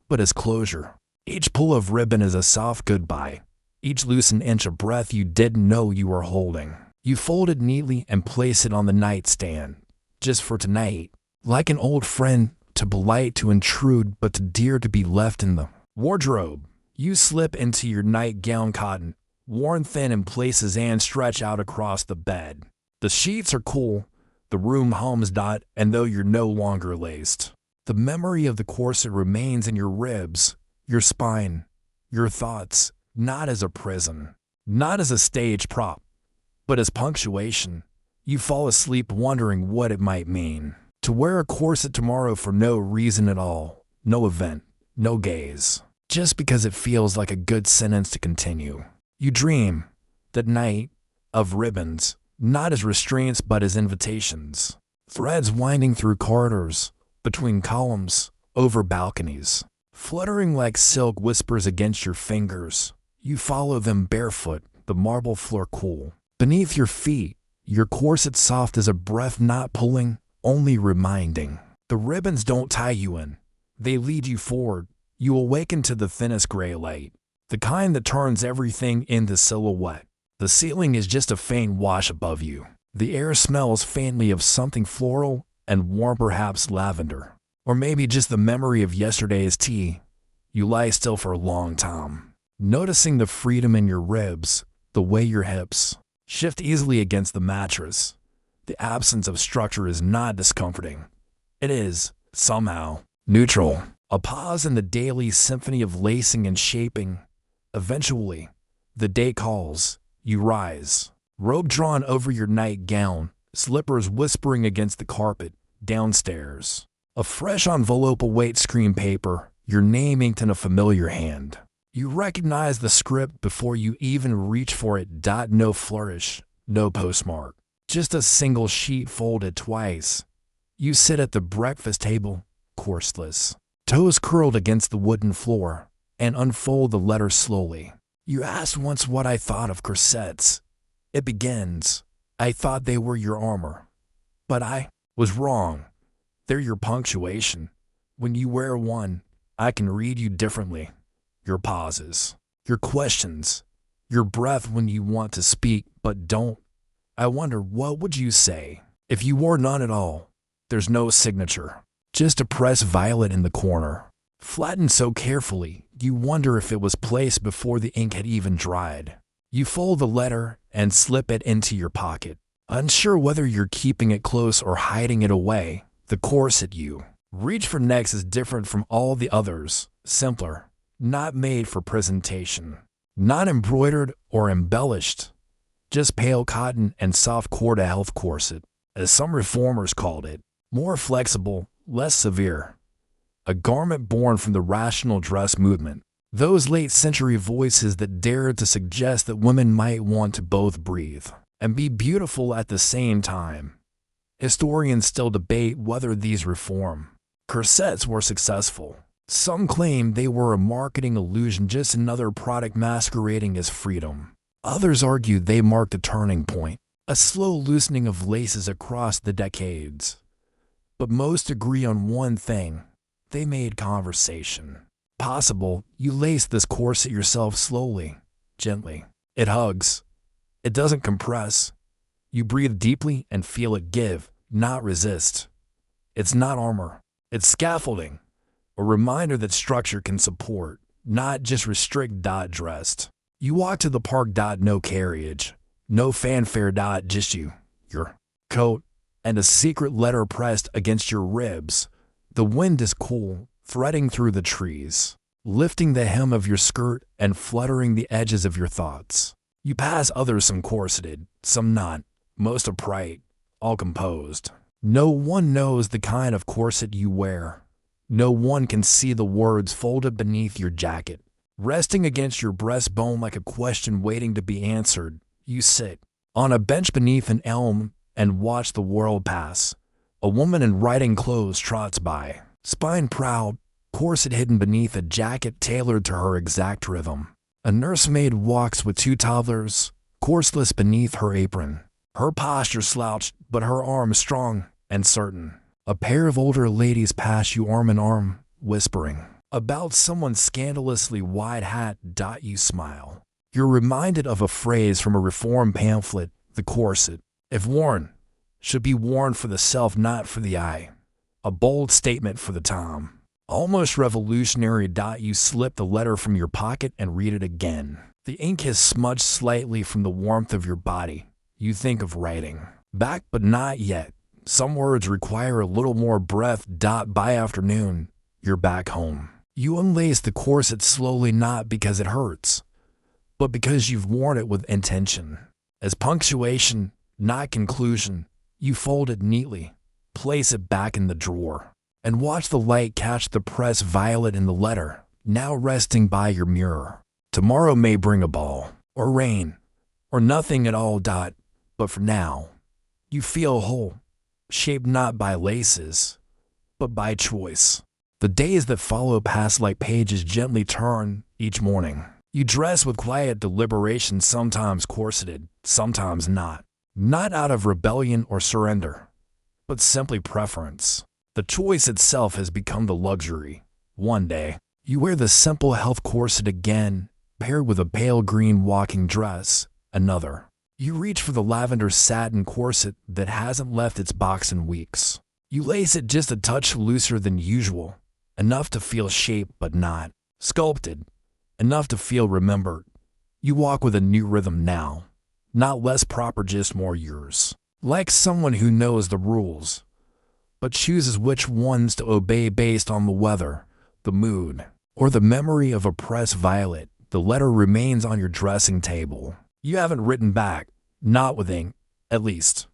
but as closure. Each pull of ribbon is a soft goodbye. Each loosened inch of breath you didn't know you were holding. You fold it neatly and place it on the nightstand, just for tonight. Like an old friend, too polite to intrude but too dear to be left in the wardrobe. You slip into your nightgown cotton, worn thin in places, and stretch out across the bed. The sheets are cool, the room hums. And though you're no longer laced, the memory of the corset remains in your ribs, your spine, your thoughts, not as a prison, not as a stage prop, but as punctuation. You fall asleep wondering what it might mean to wear a corset tomorrow for no reason at all, no event, no gaze, just because it feels like a good sentence to continue. You dream, that night, of ribbons, not as restraints but as invitations. Threads winding through corridors, between columns, over balconies, fluttering like silk whispers against your fingers. You follow them barefoot, the marble floor cool. Beneath your feet, your corset soft as a breath, not pulling, only reminding. The ribbons don't tie you in. They lead you forward. You awaken to the thinnest gray light, the kind that turns everything into silhouette. The ceiling is just a faint wash above you. The air smells faintly of something floral and warm, perhaps lavender. Or maybe just the memory of yesterday's tea. You lie still for a long time, noticing the freedom in your ribs, the way your hips shift easily against the mattress. The absence of structure is not discomforting. It is, somehow, neutral. A pause in the daily symphony of lacing and shaping. Eventually, the day calls. You rise, robe drawn over your nightgown, slippers whispering against the carpet, downstairs. A fresh envelope awaits screen paper, your name inked in a familiar hand. You recognize the script before you even reach for it. No flourish, no postmark, just a single sheet folded twice. You sit at the breakfast table, corseless, toes curled against the wooden floor, and unfold the letter slowly. You asked once what I thought of corsets. It begins, I thought they were your armor. But I was wrong. They're your punctuation. When you wear one, I can read you differently. Your pauses, your questions, your breath when you want to speak but don't. I wonder, what would you say if you wore none at all? There's no signature, just a pressed violet in the corner, flattened so carefully, you wonder if it was placed before the ink had even dried. You fold the letter and slip it into your pocket, unsure whether you're keeping it close or hiding it away. The corset you reach for next is different from all the others, simpler, not made for presentation, not embroidered or embellished, just pale cotton and soft cord, a health corset, as some reformers called it, more flexible, less severe. A garment born from the rational dress movement, those late-century voices that dared to suggest that women might want to both breathe and be beautiful at the same time. Historians still debate whether these reform corsets were successful. Some claim they were a marketing illusion, just another product masquerading as freedom. Others argue they marked a turning point, a slow loosening of laces across the decades. But most agree on one thing. They made conversation possible. You lace this corset yourself slowly, gently. It hugs. It doesn't compress. You breathe deeply and feel it give, not resist. It's not armor. It's scaffolding. A reminder that structure can support, not just restrict. Dressed. You walk to the park. No carriage. No fanfare. Just you, your coat, and a secret letter pressed against your ribs. The wind is cool, threading through the trees, lifting the hem of your skirt and fluttering the edges of your thoughts. You pass others, some corseted, some not, most upright, all composed. No one knows the kind of corset you wear. No one can see the words folded beneath your jacket, resting against your breastbone like a question waiting to be answered. You sit on a bench beneath an elm and watch the world pass, A woman in riding clothes trots by, spine proud, corset hidden beneath a jacket tailored to her exact rhythm. A nursemaid walks with 2 toddlers, corseless beneath her apron. Her posture slouched, but her arms strong and certain. A pair of older ladies pass you arm in arm, whispering about someone's scandalously wide hat. You smile. You're reminded of a phrase from a reform pamphlet: the corset, if worn, should be worn for the self, not for the eye. A bold statement for the time. Almost revolutionary. You slip the letter from your pocket and read it again. The ink has smudged slightly from the warmth of your body. You think of writing. Back, but not yet. Some words require a little more breath. By afternoon, you're back home. You unlace the corset slowly, not because it hurts, but because you've worn it with intention. As punctuation, not conclusion, you fold it neatly, place it back in the drawer, and watch the light catch the pressed violet in the letter, now resting by your mirror. Tomorrow may bring a ball, or rain, or nothing at all. But for now, you feel whole, shaped not by laces, but by choice. The days that follow pass like pages gently turn each morning. You dress with quiet deliberation, sometimes corseted, sometimes not. Not out of rebellion or surrender, but simply preference. The choice itself has become the luxury. One day, you wear the simple health corset again, paired with a pale green walking dress. Another, you reach for the lavender satin corset that hasn't left its box in weeks. You lace it just a touch looser than usual, enough to feel shaped but not sculpted, enough to feel remembered. You walk with a new rhythm now, not less proper, just more yours. Like someone who knows the rules, but chooses which ones to obey based on the weather, the mood, or the memory of a pressed violet. The letter remains on your dressing table. You haven't written back, not with ink, at least,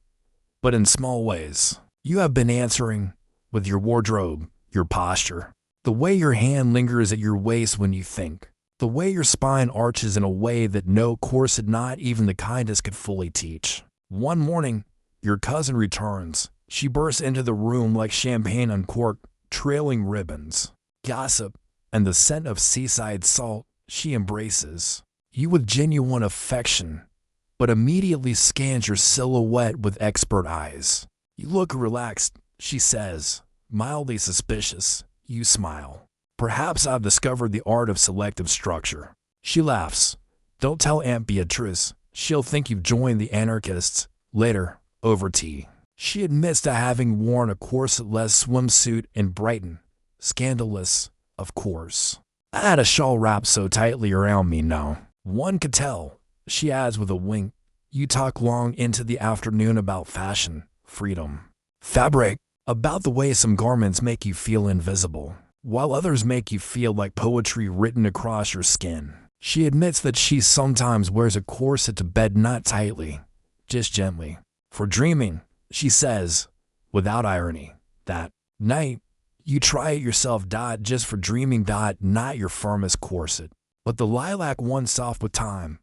but in small ways. You have been answering with your wardrobe, your posture, the way your hand lingers at your waist when you think, the way your spine arches in a way that no corset, not even the kindest, could fully teach. One morning, your cousin returns. She bursts into the room like champagne uncorked, trailing ribbons, gossip, and the scent of seaside salt. She embraces you with genuine affection, but immediately scans your silhouette with expert eyes. You look relaxed, she says, mildly suspicious. You smile. Perhaps I've discovered the art of selective structure. She laughs. Don't tell Aunt Beatrice. She'll think you've joined the anarchists. Later, over tea, she admits to having worn a corset-less swimsuit in Brighton. Scandalous, of course. I had a shawl wrapped so tightly around me, no one could tell, she adds with a wink. You talk long into the afternoon about fashion, freedom, fabric, about the way some garments make you feel invisible, while others make you feel like poetry written across your skin. She admits that she sometimes wears a corset to bed, not tightly, just gently. For dreaming, she says, without irony. That night, you try it yourself. Just for dreaming. Not your firmest corset, but the lilac one, soft with time,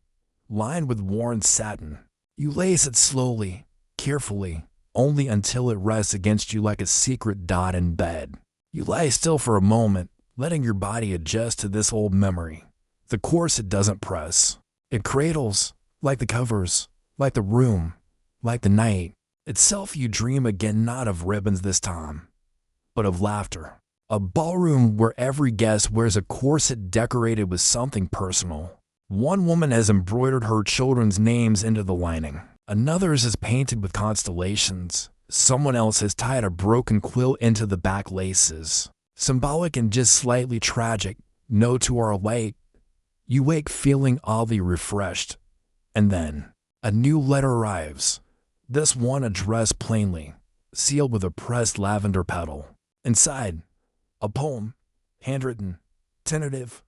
lined with worn satin. You lace it slowly, carefully, only until it rests against you like a secret in bed. You lie still for a moment, letting your body adjust to this old memory. The corset doesn't press. It cradles, like the covers, like the room, like the night itself. You dream again, not of ribbons this time, but of laughter. A ballroom where every guest wears a corset decorated with something personal. One woman has embroidered her children's names into the lining. Another's is painted with constellations. Someone else has tied a broken quill into the back laces. Symbolic and just slightly tragic. No, to our light. You wake feeling oddly refreshed. And then, a new letter arrives. This one addressed plainly, sealed with a pressed lavender petal. Inside, a poem, handwritten, tentative,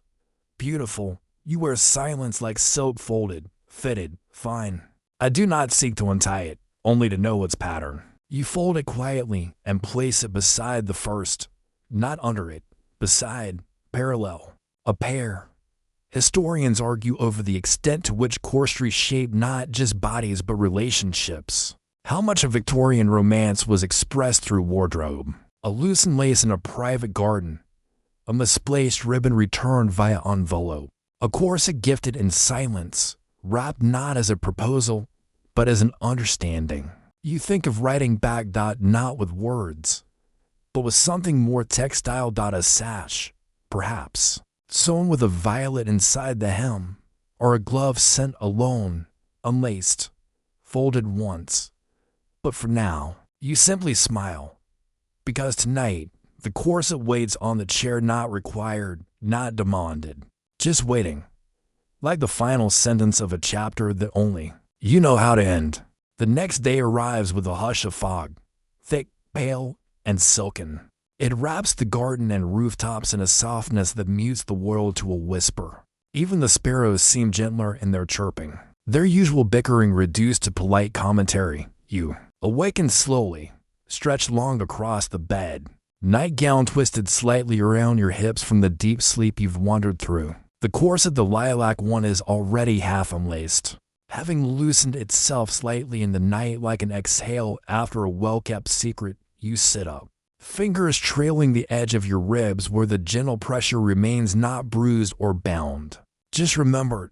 beautiful. You wear silence like silk, folded, fitted, fine. I do not seek to untie it, only to know its pattern. You fold it quietly and place it beside the first, not under it, beside, parallel, a pair. Historians argue over the extent to which corsetry shaped not just bodies but relationships. How much of Victorian romance was expressed through wardrobe? A loosened lace in a private garden, a misplaced ribbon returned via envelope, a corset gifted in silence, wrapped not as a proposal, but as an understanding. You think of writing back not with words, but with something more textile. A sash, perhaps, sewn with a violet inside the hem, or a glove sent alone, unlaced, folded once. But for now, you simply smile, because tonight, the corset waits on the chair, not required, not demanded, just waiting, like the final sentence of a chapter that only you know how to end. The next day arrives with a hush of fog, thick, pale, and silken. It wraps the garden and rooftops in a softness that mutes the world to a whisper. Even the sparrows seem gentler in their chirping, their usual bickering reduced to polite commentary. You awaken slowly, stretched long across the bed, nightgown twisted slightly around your hips from the deep sleep you've wandered through. The corset, the lilac one, is already half unlaced, having loosened itself slightly in the night like an exhale after a well-kept secret. You sit up, fingers trailing the edge of your ribs where the gentle pressure remains not bruised or bound, just remembered,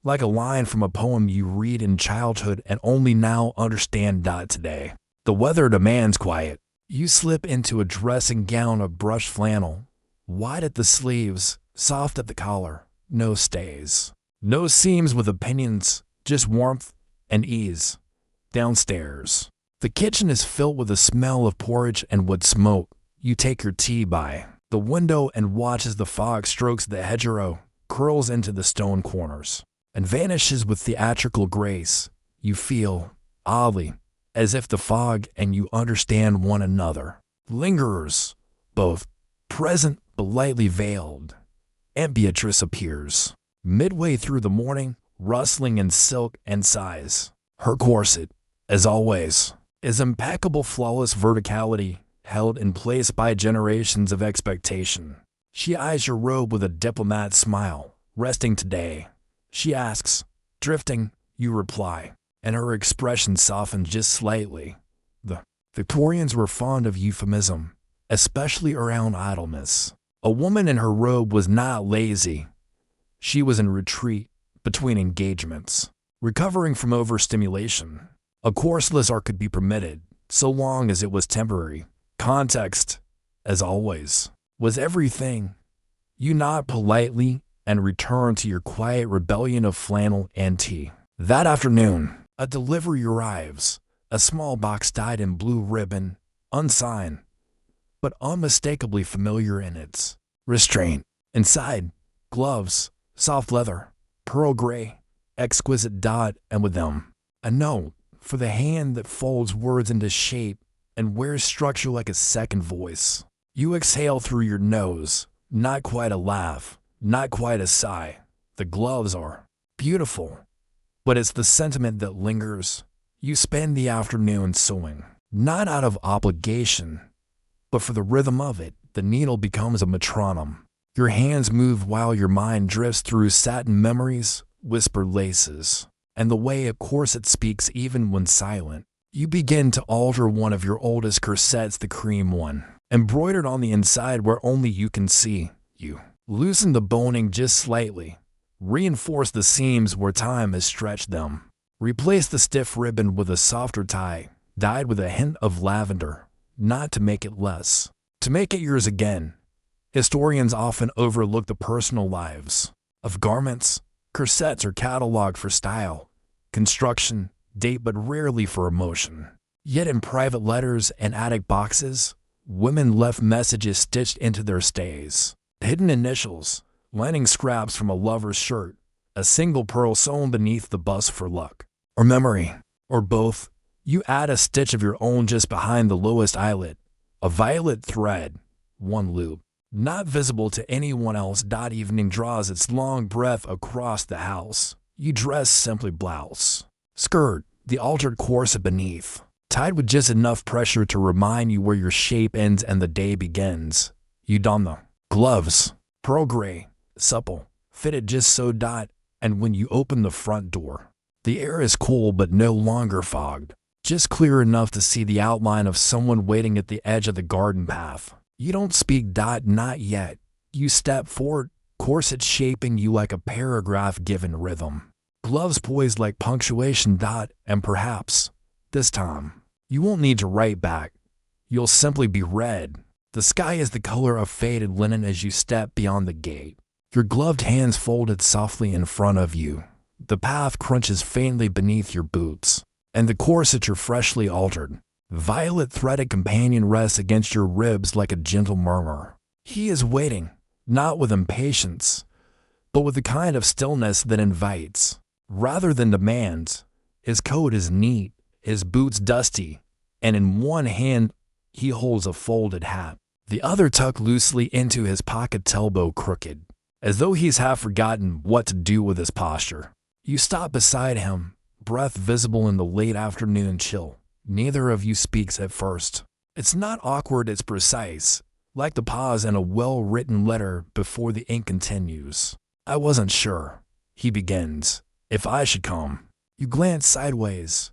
like a line from a poem you read in childhood and only now understand. Today, the weather demands quiet. You slip into a dressing gown of brushed flannel, wide at the sleeves, soft at the collar, no stays, no seams with opinions, just warmth and ease. Downstairs, the kitchen is filled with the smell of porridge and wood smoke. You take your tea by the window and watch as the fog strokes the hedgerow, curls into the stone corners, and vanishes with theatrical grace. You feel, oddly, as if the fog and you understand one another. Lingerers, both present but lightly veiled. And Beatrice appears, midway through the morning, rustling in silk and sighs. Her corset, as always, is impeccable, flawless verticality, held in place by generations of expectation. She eyes your robe with a diplomat smile. Resting today, she asks. Drifting, you reply, and her expression softens just slightly. The Victorians were fond of euphemism, especially around idleness. A woman in her robe was not lazy. She was in retreat between engagements, recovering from overstimulation. A corsetless art could be permitted, so long as it was temporary. Context, as always, was everything. You nod politely and return to your quiet rebellion of flannel and tea. That afternoon, a delivery arrives, a small box dyed in blue ribbon, unsigned, but unmistakably familiar in its restraint. Inside, gloves, soft leather, pearl gray, exquisite. And with them, a note for the hand that folds words into shape and wears structure like a second voice. You exhale through your nose, not quite a laugh, not quite a sigh. The gloves are beautiful, but it's the sentiment that lingers. You spend the afternoon sewing, not out of obligation, but for the rhythm of it. The needle becomes a metronome. Your hands move while your mind drifts through satin memories, whispered laces, and the way a corset speaks even when silent. You begin to alter one of your oldest corsets, the cream one, embroidered on the inside where only you can see. You loosen the boning just slightly, reinforce the seams where time has stretched them, replace the stiff ribbon with a softer tie, dyed with a hint of lavender, not to make it less, to make it yours again. Historians often overlook the personal lives of garments. Corsets are cataloged for style, construction, date, but rarely for emotion. Yet in private letters and attic boxes, women left messages stitched into their stays. Hidden initials, lining scraps from a lover's shirt, a single pearl sewn beneath the bust for luck, or memory, or both. You add a stitch of your own just behind the lowest eyelid, a violet thread, one loop, not visible to anyone else. Evening draws its long breath across the house. You dress simply, blouse, skirt, the altered corset beneath, tied with just enough pressure to remind you where your shape ends and the day begins. You don the gloves, pearl gray, supple, fitted just so. And when you open the front door, the air is cool but no longer fogged. just clear enough to see the outline of someone waiting at the edge of the garden path. You don't speak. Not yet. You step forward, corset shaping you like a paragraph given rhythm. Gloves poised like punctuation. And perhaps, this time, you won't need to write back. You'll simply be read. The sky is the color of faded linen as you step beyond the gate. Your gloved hands folded softly in front of you. The path crunches faintly beneath your boots, and the corset your freshly altered, violet-threaded companion rests against your ribs like a gentle murmur. He is waiting, not with impatience, but with the kind of stillness that invites, rather than demands. His coat is neat, his boots dusty, and in one hand he holds a folded hat, the other tucked loosely into his pocket, elbow crooked, as though he's half forgotten what to do with his posture. You stop beside him, breath visible in the late afternoon chill. Neither of you speaks at first. It's not awkward, it's precise, like the pause in a well-written letter before the ink continues. I wasn't sure, he begins, if I should come. You glance sideways,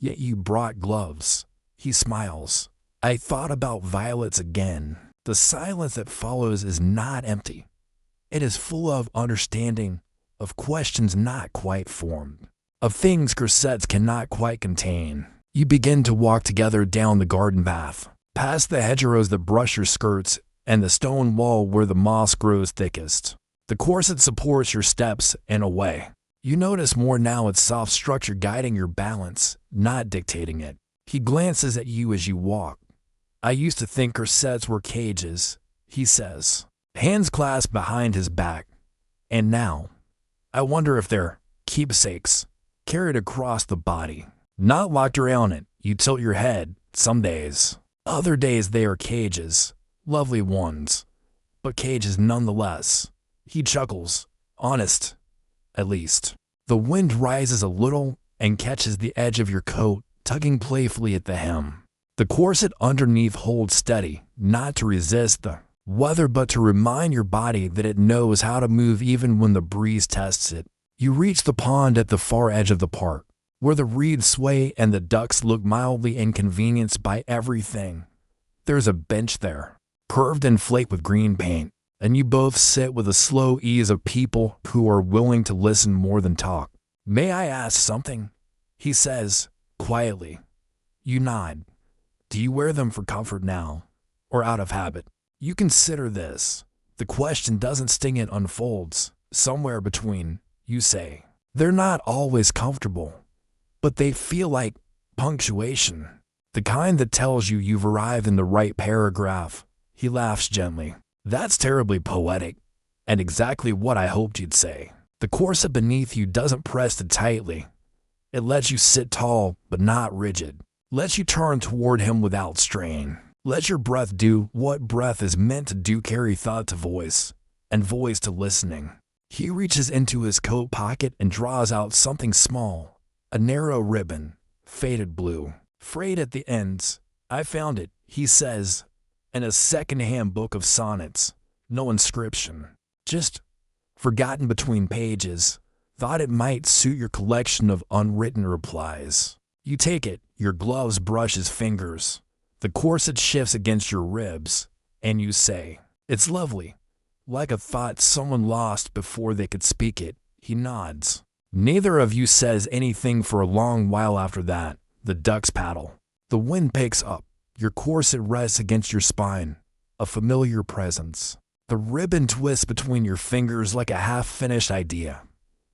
yet you brought gloves. He smiles. I thought about violets again. The silence that follows is not empty. It is full of understanding, of questions not quite formed, of things corsets cannot quite contain. You begin to walk together down the garden path, past the hedgerows that brush your skirts and the stone wall where the moss grows thickest. The corset supports your steps in a way. You notice more now its soft structure guiding your balance, not dictating it. He glances at you as you walk. I used to think corsets were cages, he says, hands clasped behind his back. And now, I wonder if they're keepsakes, carried across the body, not locked around it. You tilt your head, some days. Other days they are cages, lovely ones, but cages nonetheless. He chuckles, honest, at least. The wind rises a little and catches the edge of your coat, tugging playfully at the hem. The corset underneath holds steady, not to resist the weather but to remind your body that it knows how to move even when the breeze tests it. You reach the pond at the far edge of the park, where the reeds sway and the ducks look mildly inconvenienced by everything. There's a bench there, curved and flaked with green paint, and you both sit with the slow ease of people who are willing to listen more than talk. May I ask something? He says, quietly. You nod. Do you wear them for comfort now, or out of habit? You consider this. The question doesn't sting, it unfolds. Somewhere between, you say. They're not always comfortable, but they feel like punctuation. The kind that tells you you've arrived in the right paragraph. He laughs gently. That's terribly poetic, and exactly what I hoped you'd say. The corset beneath you doesn't press too tightly. It lets you sit tall, but not rigid. Lets you turn toward him without strain. Let your breath do what breath is meant to do, carry thought to voice, and voice to listening. He reaches into his coat pocket and draws out something small, a narrow ribbon, faded blue, frayed at the ends. I found it, he says, in a second-hand book of sonnets. No inscription, just forgotten between pages. Thought it might suit your collection of unwritten replies. You take it, your gloves brush his fingers. The corset shifts against your ribs, and you say, it's lovely, like a thought someone lost before they could speak it. He nods. Neither of you says anything for a long while after that. The ducks paddle. The wind picks up. Your corset rests against your spine, a familiar presence. The ribbon twists between your fingers like a half-finished idea.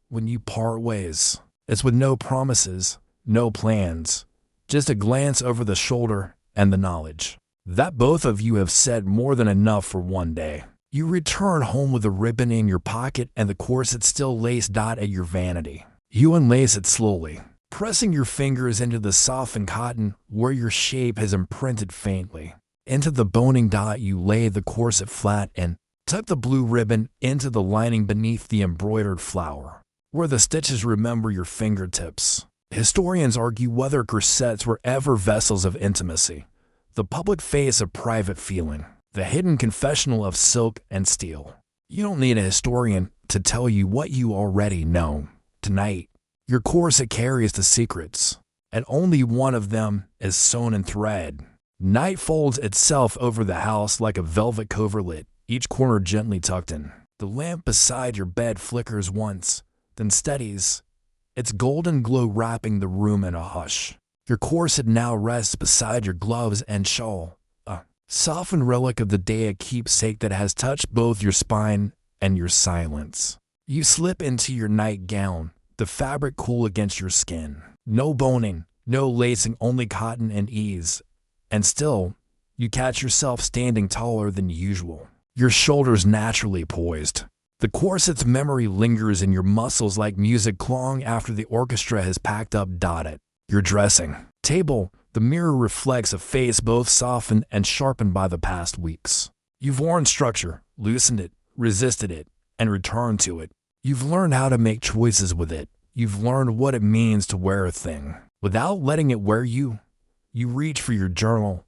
When you part ways, it's with no promises, no plans, just a glance over the shoulder and the knowledge that both of you have said more than enough for one day. You return home with the ribbon in your pocket and the corset still laced at your vanity. You unlace it slowly, pressing your fingers into the softened cotton where your shape has imprinted faintly. Into the boning you lay the corset flat and tuck the blue ribbon into the lining beneath the embroidered flower, where the stitches remember your fingertips. Historians argue whether corsets were ever vessels of intimacy, the public face of private feeling, the hidden confessional of silk and steel. You don't need a historian to tell you what you already know. Tonight, your corset carries the secrets, and only one of them is sewn in thread. Night folds itself over the house like a velvet coverlet, each corner gently tucked in. The lamp beside your bed flickers once, then steadies, its golden glow wrapping the room in a hush. Your corset now rests beside your gloves and shawl, a softened relic of the day, a keepsake that has touched both your spine and your silence. You slip into your nightgown, the fabric cool against your skin. No boning, no lacing, only cotton and ease. And still, you catch yourself standing taller than usual, your shoulders naturally poised. The corset's memory lingers in your muscles like music long after the orchestra has packed up. At your dressing table, the mirror reflects a face both softened and sharpened by the past weeks. You've worn structure, loosened it, resisted it, and returned to it. You've learned how to make choices with it. You've learned what it means to wear a thing without letting it wear you. You reach for your journal.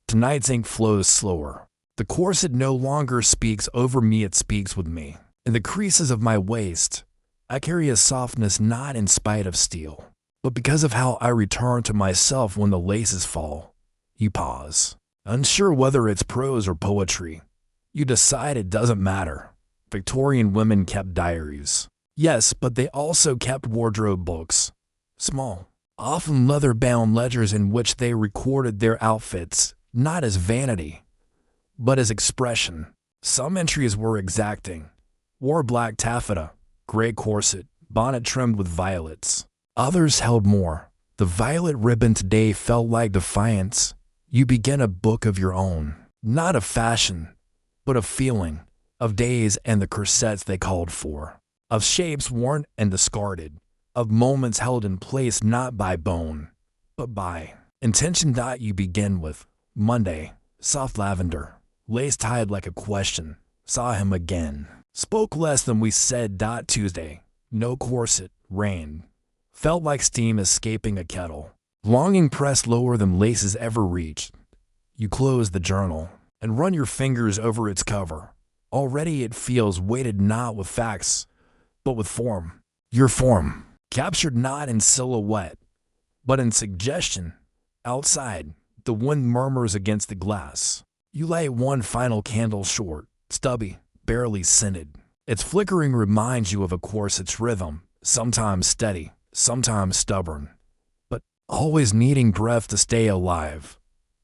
Tonight's ink flows slower. The corset no longer speaks over me, it speaks with me. In the creases of my waist, I carry a softness not in spite of steel, but because of how I return to myself when the laces fall. You pause, unsure whether it's prose or poetry. You decide it doesn't matter. Victorian women kept diaries. Yes, but they also kept wardrobe books. Small, often leather-bound ledgers in which they recorded their outfits, not as vanity, but as expression. Some entries were exacting. Wore black taffeta, gray corset, bonnet trimmed with violets. Others held more. The violet ribbon today felt like defiance. You begin a book of your own, not of fashion, but of feeling, of days and the corsets they called for, of shapes worn and discarded, of moments held in place not by bone, but by intention. You begin with Monday, soft lavender, lace tied like a question, saw him again, spoke less than we said. Tuesday, no corset, rain, felt like steam escaping a kettle, longing pressed lower than laces ever reached. You close the journal and run your fingers over its cover. Already it feels weighted not with facts, but with form. Your form, captured not in silhouette, but in suggestion. Outside, the wind murmurs against the glass. You light one final candle short, stubby, barely scented. Its flickering reminds you of a corset's rhythm, sometimes steady, sometimes stubborn, but always needing breath to stay alive.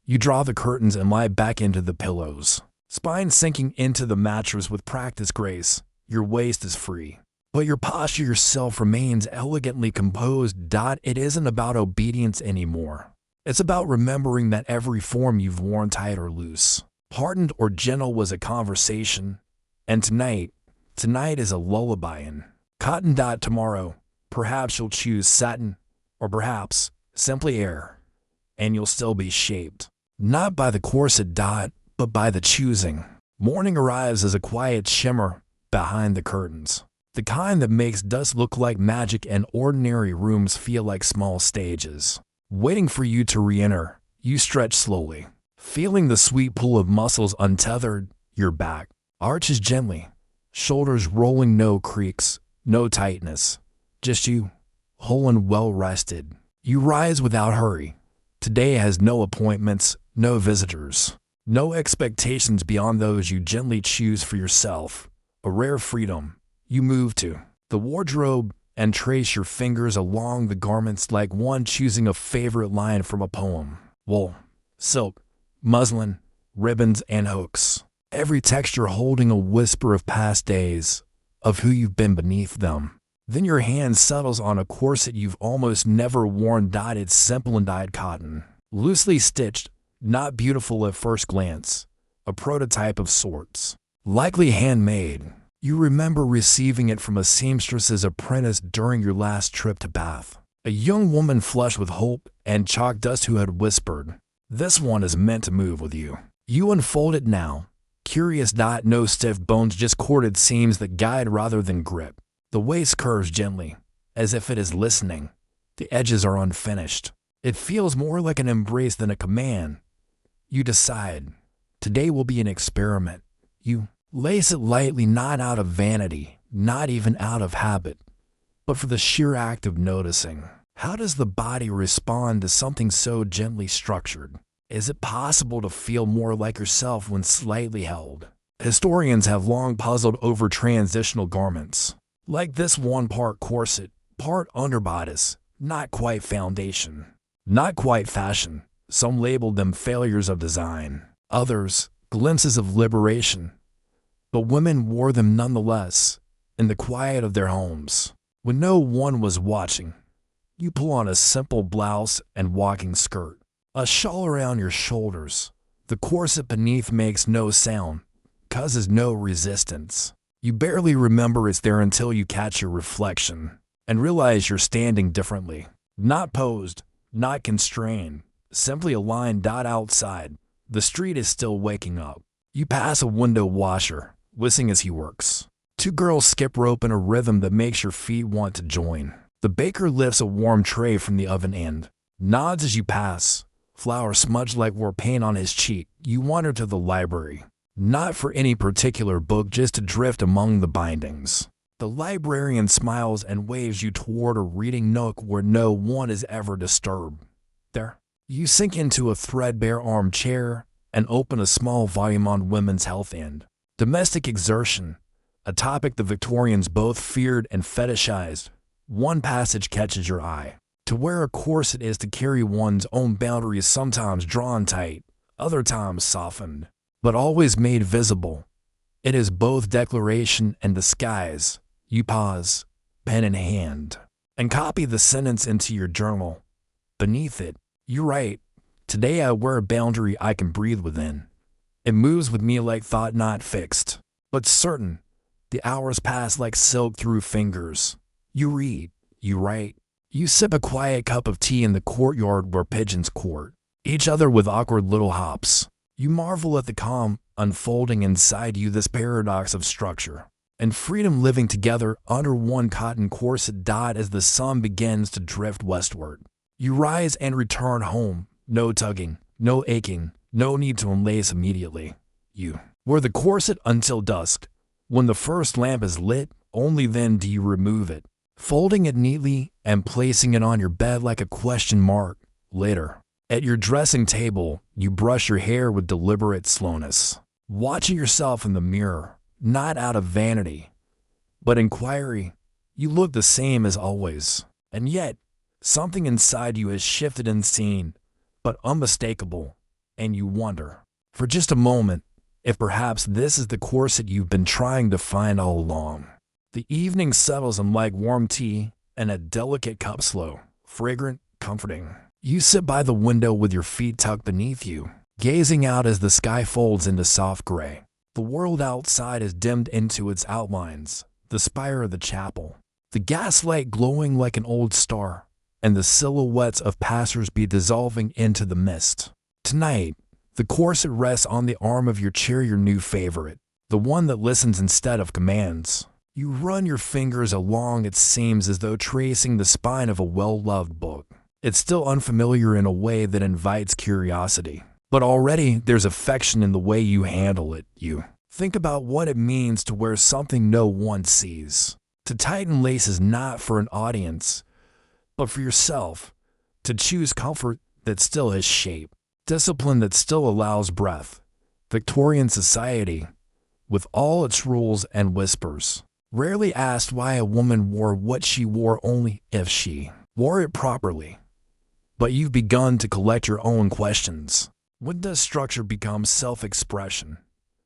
You draw the curtains and lie back into the pillows, spine sinking into the mattress with practiced grace. Your waist is free, but your posture yourself remains elegantly composed. It isn't about obedience anymore. It's about remembering that every form you've worn tight or loose, hardened or gentle was a conversation. And tonight is a lullaby in cotton. Tomorrow, perhaps you'll choose satin, or perhaps simply air, and you'll still be shaped, not by the corset. But by the choosing. Morning arrives as a quiet shimmer behind the curtains, the kind that makes dust look like magic and ordinary rooms feel like small stages, waiting for you to re-enter. You stretch slowly, feeling the sweet pull of muscles untethered. Your back arches gently, shoulders rolling, no creaks, no tightness, just you, whole and well rested. You rise without hurry. Today has no appointments, no visitors, no expectations beyond those you gently choose for yourself. A rare freedom. You move to the wardrobe and trace your fingers along the garments like one choosing a favorite line from a poem. Wool, silk, muslin, ribbons, and hooks. Every texture holding a whisper of past days, of who you've been beneath them. Then your hand settles on a corset you've almost never worn. It's simple and dyed cotton, loosely stitched, not beautiful at first glance, a prototype of sorts, likely handmade. You remember receiving it from a seamstress's apprentice during your last trip to Bath, a young woman flushed with hope and chalk dust who had whispered, "This one is meant to move with you." You unfold it now, curious. No stiff bones, just corded seams that guide rather than grip. The waist curves gently, as if it is listening. The edges are unfinished. It feels more like an embrace than a command. You decide, today will be an experiment. You lace it lightly, not out of vanity, not even out of habit, but for the sheer act of noticing How does the body respond to something so gently structured? Is it possible to feel more like yourself when slightly held? Historians have long puzzled over transitional garments, like this one part corset, part underbodice, not quite foundation, not quite fashion. Some labeled them failures of design, others glimpses of liberation. But women wore them nonetheless, in the quiet of their homes. When no one was watching, you pull on a simple blouse and walking skirt, a shawl around your shoulders. The corset beneath makes no sound, causes no resistance. You barely remember it's there until you catch your reflection and realize you're standing differently. Not posed, not constrained, simply aligned. Outside, the street is still waking up. You pass a window washer, whistling as he works. Two girls skip rope in a rhythm that makes your feet want to join. The baker lifts a warm tray from the oven end, nods as you pass, flour smudged like war paint on his cheek. You wander to the library, not for any particular book, just to drift among the bindings. The librarian smiles and waves you toward a reading nook where no one is ever disturbed. There, you sink into a threadbare armchair and open a small volume on women's health and domestic exertion, a topic the Victorians both feared and fetishized. One passage catches your eye. To wear a corset is to carry one's own boundaries, sometimes drawn tight, other times softened, but always made visible. It is both declaration and disguise. You pause, pen in hand, and copy the sentence into your journal. Beneath it, you write, "Today I wear a boundary I can breathe within." It moves with me like thought, not fixed, but certain. The hours pass like silk through fingers. You read, you write, you sip a quiet cup of tea in the courtyard where pigeons court each other with awkward little hops. You marvel at the calm unfolding inside you, this paradox of structure and freedom living together under one cotton corset. As the sun begins to drift westward, you rise and return home. No tugging, no aching, no need to unlace immediately. You wear the corset until dusk. When the first lamp is lit, only then do you remove it, folding it neatly and placing it on your bed like a question mark. Later, at your dressing table, you brush your hair with deliberate slowness, watching yourself in the mirror, not out of vanity, but inquiry. You look the same as always, and yet something inside you has shifted, unseen, but unmistakable, and you wonder, for just a moment, if perhaps this is the corset you've been trying to find all along. The evening settles in like warm tea and a delicate cup, slow, fragrant, comforting. You sit by the window with your feet tucked beneath you, gazing out as the sky folds into soft gray. The world outside is dimmed into its outlines, the spire of the chapel, the gaslight glowing like an old star, and the silhouettes of passers-by dissolving into the mist. Tonight, the corset rests on the arm of your chair, your new favorite, the one that listens instead of commands. You run your fingers along its seams as though tracing the spine of a well-loved book. It's still unfamiliar in a way that invites curiosity, but already there's affection in the way you handle it. You think about what it means to wear something no one sees, to tighten laces not for an audience, but for yourself, to choose comfort that still has shape, discipline that still allows breath. Victorian society, with all its rules and whispers, rarely asked why a woman wore what she wore, only if she wore it properly. But you've begun to collect your own questions. When does structure become self-expression?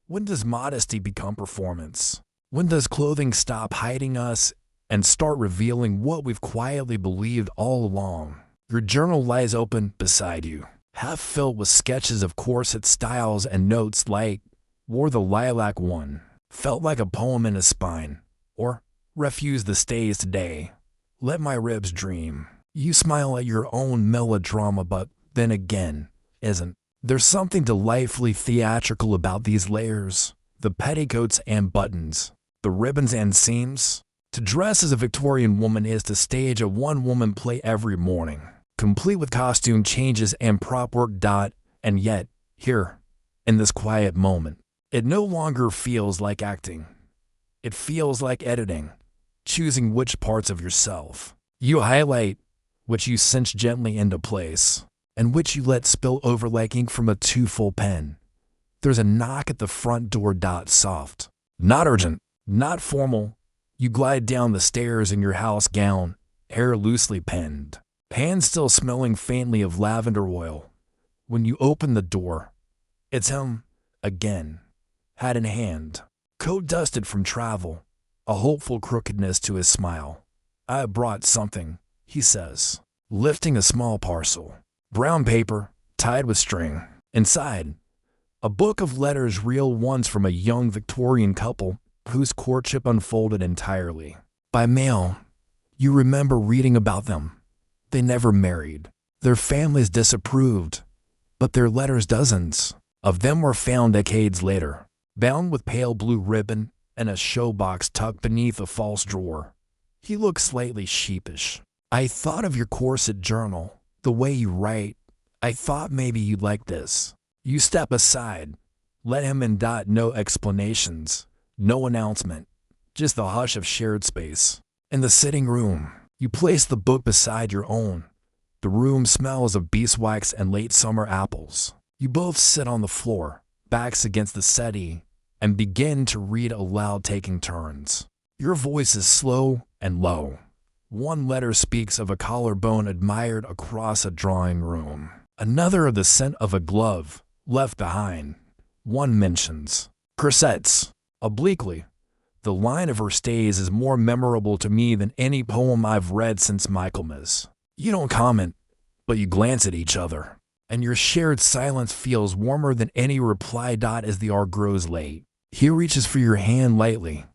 When does modesty become performance? When does clothing stop hiding us and start revealing what we've quietly believed all along? Your journal lies open beside you, half filled with sketches of corset styles and notes like, "Wore the lilac one, felt like a poem in a spine," or "Refuse the stays today, let my ribs dream." You smile at your own melodrama, but then again, isn't there something delightfully theatrical about these layers? The petticoats and buttons, the ribbons and seams. To dress as a Victorian woman is to stage a one-woman play every morning, complete with costume changes and prop work. And yet, here, in this quiet moment, it no longer feels like acting. It feels like editing, choosing which parts of yourself you highlight, which you cinch gently into place, and which you let spill over like ink from a too-full pen. There's a knock at the front door. Soft. Not urgent, not formal. You glide down the stairs in your house gown, hair loosely pinned, hands still smelling faintly of lavender oil. When you open the door, it's him, again, hat in hand, coat dusted from travel, a hopeful crookedness to his smile. "I brought something," he says, lifting a small parcel. Brown paper, tied with string. Inside, a book of letters, real ones from a young Victorian couple whose courtship unfolded entirely by mail. You remember reading about them. They never married. Their families disapproved, but their letters, dozens of them, were found decades later, bound with pale blue ribbon and a showbox tucked beneath a false drawer. He looked slightly sheepish. "I thought of your Corset journal, the way you write. I thought maybe you'd like this." You step aside, let him in. No explanations, no announcement, just the hush of shared space. In the sitting room, you place the book beside your own. The room smells of beeswax and late summer apples. You both sit on the floor, backs against the settee, and begin to read aloud, taking turns. Your voice is slow and low. One letter speaks of a collarbone admired across a drawing room. Another of the scent of a glove left behind. One mentions corsets. Obliquely, the line of her stays is more memorable to me than any poem I've read since Michaelmas. You don't comment, but you glance at each other, and your shared silence feels warmer than any reply. As the hour grows late, he reaches for your hand lightly,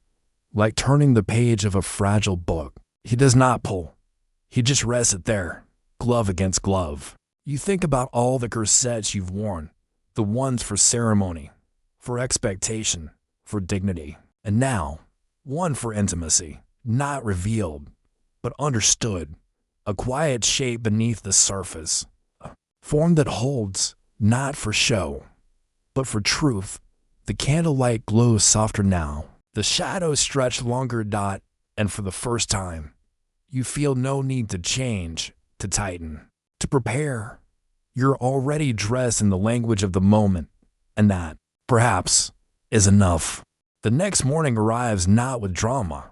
like turning the page of a fragile book. He does not pull. He just rests it there, glove against glove. You think about all the corsets you've worn, the ones for ceremony, for expectation, for dignity, and now, one for intimacy, not revealed, but understood, a quiet shape beneath the surface, a form that holds, not for show, but for truth. The candlelight glows softer now. The shadows stretch longer. And for the first time, you feel no need to change, to tighten, to prepare. You're already dressed in the language of the moment, and that, perhaps, is enough. The next morning arrives not with drama,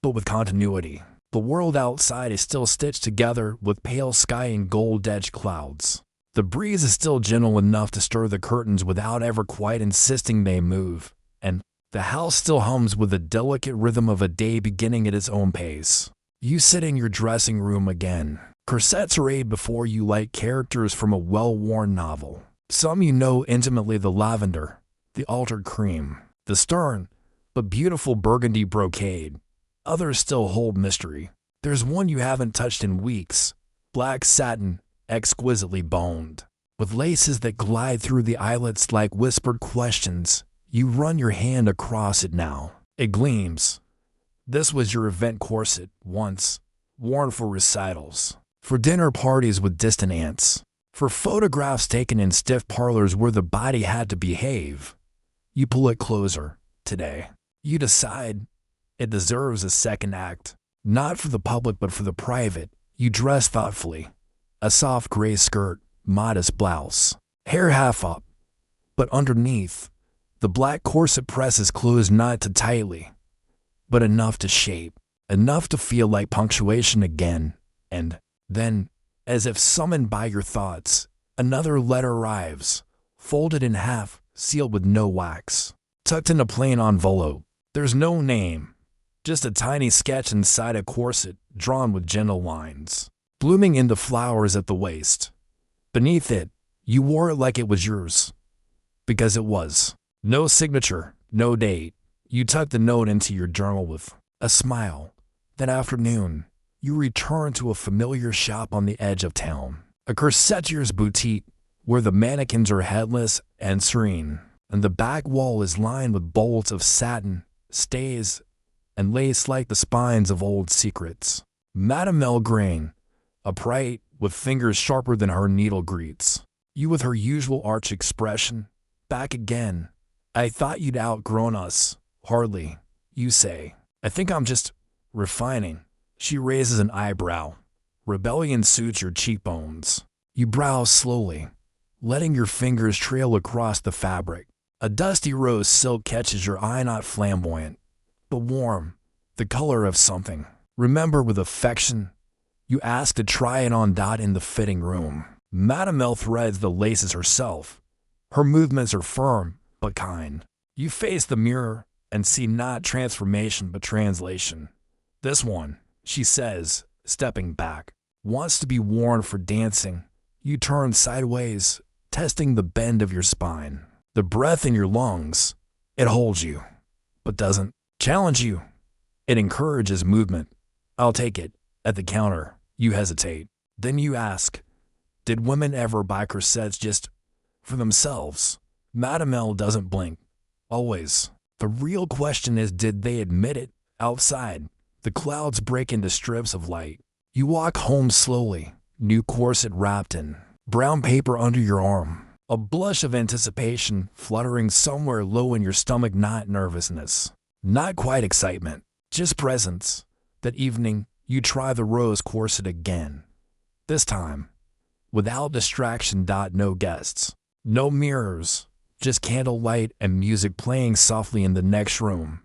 but with continuity. The world outside is still stitched together with pale sky and gold-edged clouds. The breeze is still gentle enough to stir the curtains without ever quite insisting they move, and the house still hums with the delicate rhythm of a day beginning at its own pace. You sit in your dressing room again. Corsets arrayed before you like characters from a well-worn novel. Some you know intimately: the lavender, the altered cream, the stern but beautiful burgundy brocade. Others still hold mystery. There's one you haven't touched in weeks, black satin, exquisitely boned, with laces that glide through the eyelets like whispered questions. You run your hand across it now. It gleams. This was your event corset, once, worn for recitals, for dinner parties with distant aunts, for photographs taken in stiff parlors where the body had to behave. You pull it closer, today. You decide it deserves a second act, not for the public but for the private. You dress thoughtfully. A soft gray skirt, modest blouse, hair half up, but underneath, the black corset presses closed not too tightly, but enough to shape, enough to feel like punctuation again. And then, as if summoned by your thoughts, another letter arrives, folded in half, sealed with no wax, tucked in a plain envelope. There's no name, just a tiny sketch inside a corset drawn with gentle lines, blooming into flowers at the waist. Beneath it, you wore it like it was yours, because it was. No signature, no date. You tucked the note into your journal with a smile. That afternoon, you return to a familiar shop on the edge of town, a corsetier's boutique where the mannequins are headless and serene, and the back wall is lined with bolts of satin, stays, and lace like the spines of old secrets. Madame Melgrain, upright, with fingers sharper than her needle, greets you with her usual arch expression. Back again. I thought you'd outgrown us. Hardly, you say. I think I'm just refining. She raises an eyebrow. Rebellion suits your cheekbones. You browse slowly, letting your fingers trail across the fabric. A dusty rose silk catches your eye, not flamboyant, but warm, the color of something. Remember with affection, you ask to try it on. In the fitting room. Madame L threads the laces herself. Her movements are firm, but kind. You face the mirror and see not transformation but translation. This one, she says, stepping back, wants to be worn for dancing. You turn sideways, testing the bend of your spine. The breath in your lungs, it holds you, but doesn't challenge you. It encourages movement. I'll take it. At the counter, you hesitate. Then you ask, did women ever buy corsets just for themselves? Madame L doesn't blink. Always. The real question is, did they admit it? Outside, the clouds break into strips of light. You walk home slowly, new corset wrapped in brown paper under your arm. A blush of anticipation fluttering somewhere low in your stomach, not nervousness, not quite excitement, just presence. That evening, you try the rose corset again. This time, without distraction. No guests, no mirrors, just candlelight and music playing softly in the next room.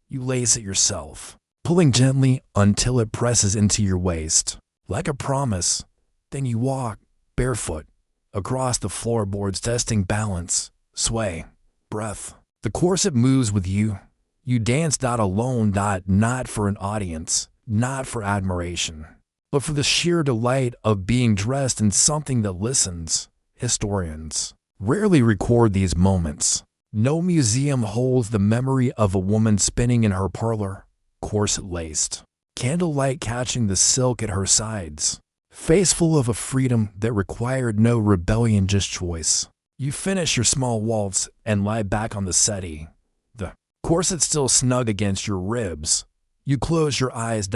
You lace it yourself, pulling gently until it presses into your waist, like a promise. Then you walk, barefoot, across the floorboards, testing balance, sway, breath. The corset moves with you. You dance. Alone. Not for an audience, not for admiration, but for the sheer delight of being dressed in something that listens. Historians rarely record these moments. No museum holds the memory of a woman spinning in her parlor, corset laced, candlelight catching the silk at her sides, face full of a freedom that required no rebellion, just choice. You finish your small waltz and lie back on the settee, the corset still snug against your ribs. You close your eyes.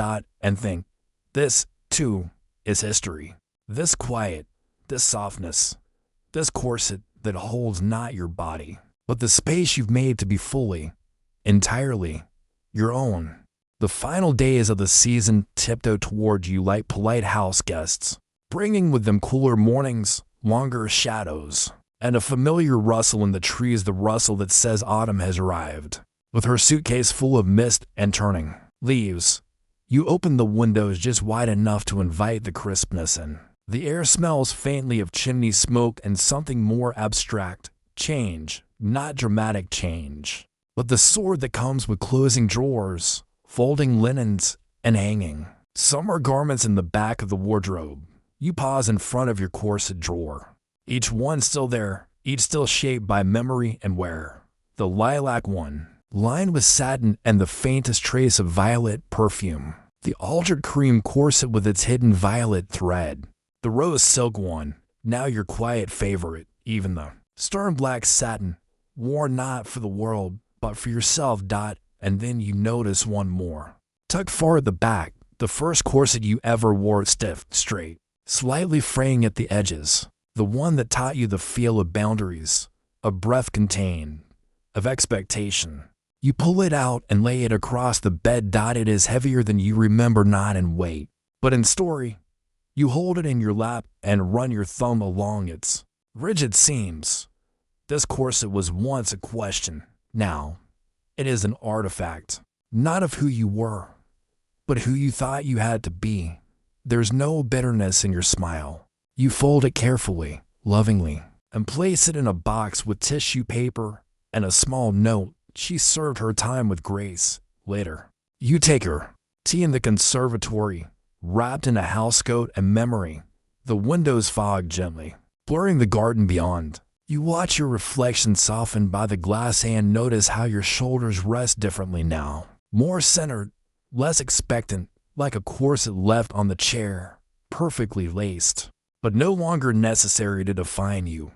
And think, this, too, is history. This quiet, this softness, this corset that holds not your body, but the space you've made to be fully, entirely, your own. The final days of the season tiptoe toward you like polite house guests, bringing with them cooler mornings, longer shadows, and a familiar rustle in the trees, the rustle that says autumn has arrived. With her suitcase full of mist and turning leaves, you open the windows just wide enough to invite the crispness in. The air smells faintly of chimney smoke and something more abstract, change, not dramatic change, but the sword that comes with closing drawers, folding linens, and hanging summer garments in the back of the wardrobe. You pause in front of your corset drawer, each one still there, each still shaped by memory and wear. The lilac one, lined with satin and the faintest trace of violet perfume. The altered cream corset with its hidden violet thread. The rose silk one, now your quiet favorite. Even the stern black satin, worn not for the world, but for yourself. And then you notice one more. Tucked far at the back, the first corset you ever wore, stiff, straight, slightly fraying at the edges. The one that taught you the feel of boundaries, of breath contained, of expectation. You pull it out and lay it across the bed. It is heavier than you remember, not in weight, but in story. You hold it in your lap and run your thumb along its rigid seams. This corset was once a question. Now, it is an artifact, not of who you were, but who you thought you had to be. There's no bitterness in your smile. You fold it carefully, lovingly, and place it in a box with tissue paper and a small note. She served her time with grace. Later, you take her tea in the conservatory, wrapped in a housecoat and memory. The windows fog gently, blurring the garden beyond. You watch your reflection soften by the glass and notice how your shoulders rest differently now. More centered, less expectant, like a corset left on the chair, perfectly laced, but no longer necessary to define you.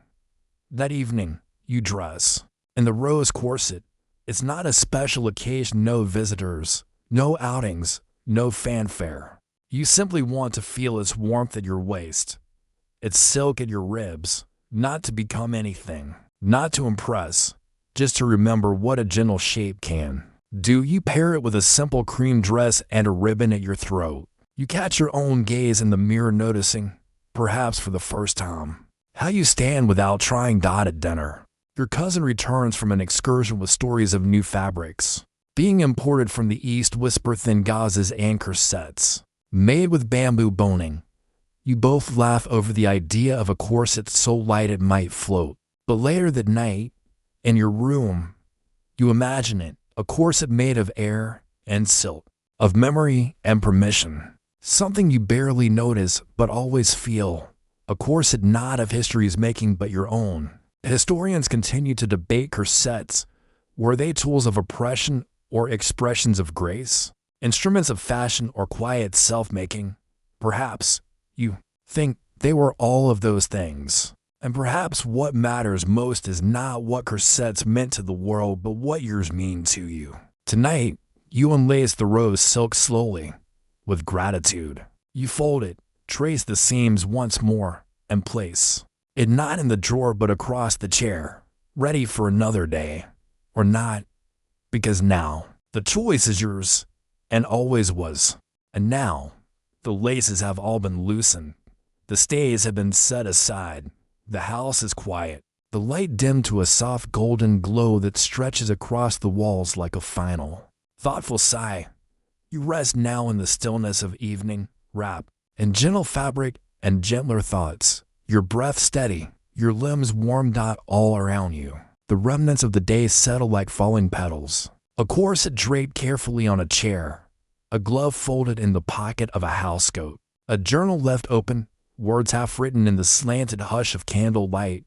That evening, you dress in the rose corset. It's not a special occasion, no visitors, no outings, no fanfare. You simply want to feel its warmth at your waist, its silk at your ribs, not to become anything, not to impress, just to remember what a gentle shape can do. You pair it with a simple cream dress and a ribbon at your throat. You catch your own gaze in the mirror, noticing, perhaps for the first time, how you stand without trying at dinner. Your cousin returns from an excursion with stories of new fabrics being imported from the East, whisper thin gauzes and corsets made with bamboo boning. You both laugh over the idea of a corset so light it might float. But later that night, in your room, you imagine it, a corset made of air and silk, of memory and permission. Something you barely notice but always feel. A corset not of history's making but your own. Historians continue to debate corsets. Were they tools of oppression or expressions of grace? Instruments of fashion or quiet self-making? Perhaps you think they were all of those things. And perhaps what matters most is not what corsets meant to the world, but what yours mean to you. Tonight, you unlace the rose silk slowly, with gratitude. You fold it, trace the seams once more, and place it not in the drawer but across the chair, ready for another day. Or not, because now the choice is yours, and always was. And now, the laces have all been loosened. The stays have been set aside. The house is quiet. The light dimmed to a soft golden glow that stretches across the walls like a final, thoughtful sigh. You rest now in the stillness of evening, wrapped in gentle fabric and gentler thoughts. Your breath steady, your limbs warm. All around you, the remnants of the day settle like falling petals. A corset draped carefully on a chair, a glove folded in the pocket of a housecoat, a journal left open, words half written in the slanted hush of candle light.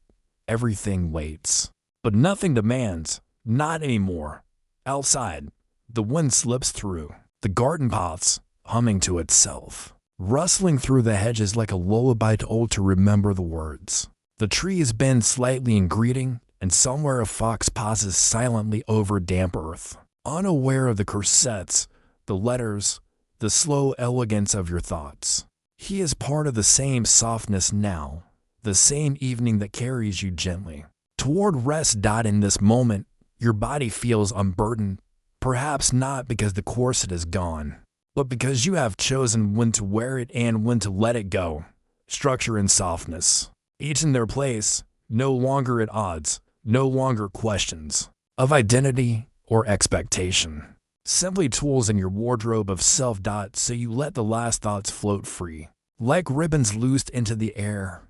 Everything waits. But nothing demands, not anymore. Outside, the wind slips through, the garden pots humming to itself, rustling through the hedges like a lullaby told to remember the words. The trees bend slightly in greeting, and somewhere a fox pauses silently over damp earth, unaware of the corsets, the letters, the slow elegance of your thoughts. He is part of the same softness now, the same evening that carries you gently toward rest. In this moment, your body feels unburdened, perhaps not because the corset is gone, but because you have chosen when to wear it and when to let it go. Structure and softness, each in their place, no longer at odds, no longer questions of identity or expectation. Simply tools in your wardrobe of self. So you let the last thoughts float free, like ribbons loosed into the air.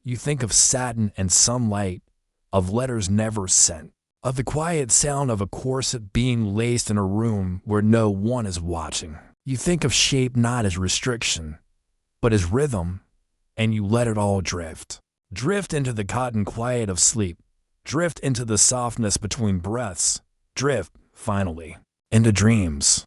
You think of satin and sunlight, of letters never sent, of the quiet sound of a corset being laced in a room where no one is watching. You think of shape not as restriction, but as rhythm, and you let it all drift. Drift into the cotton quiet of sleep, drift into the softness between breaths, drift, finally, into dreams.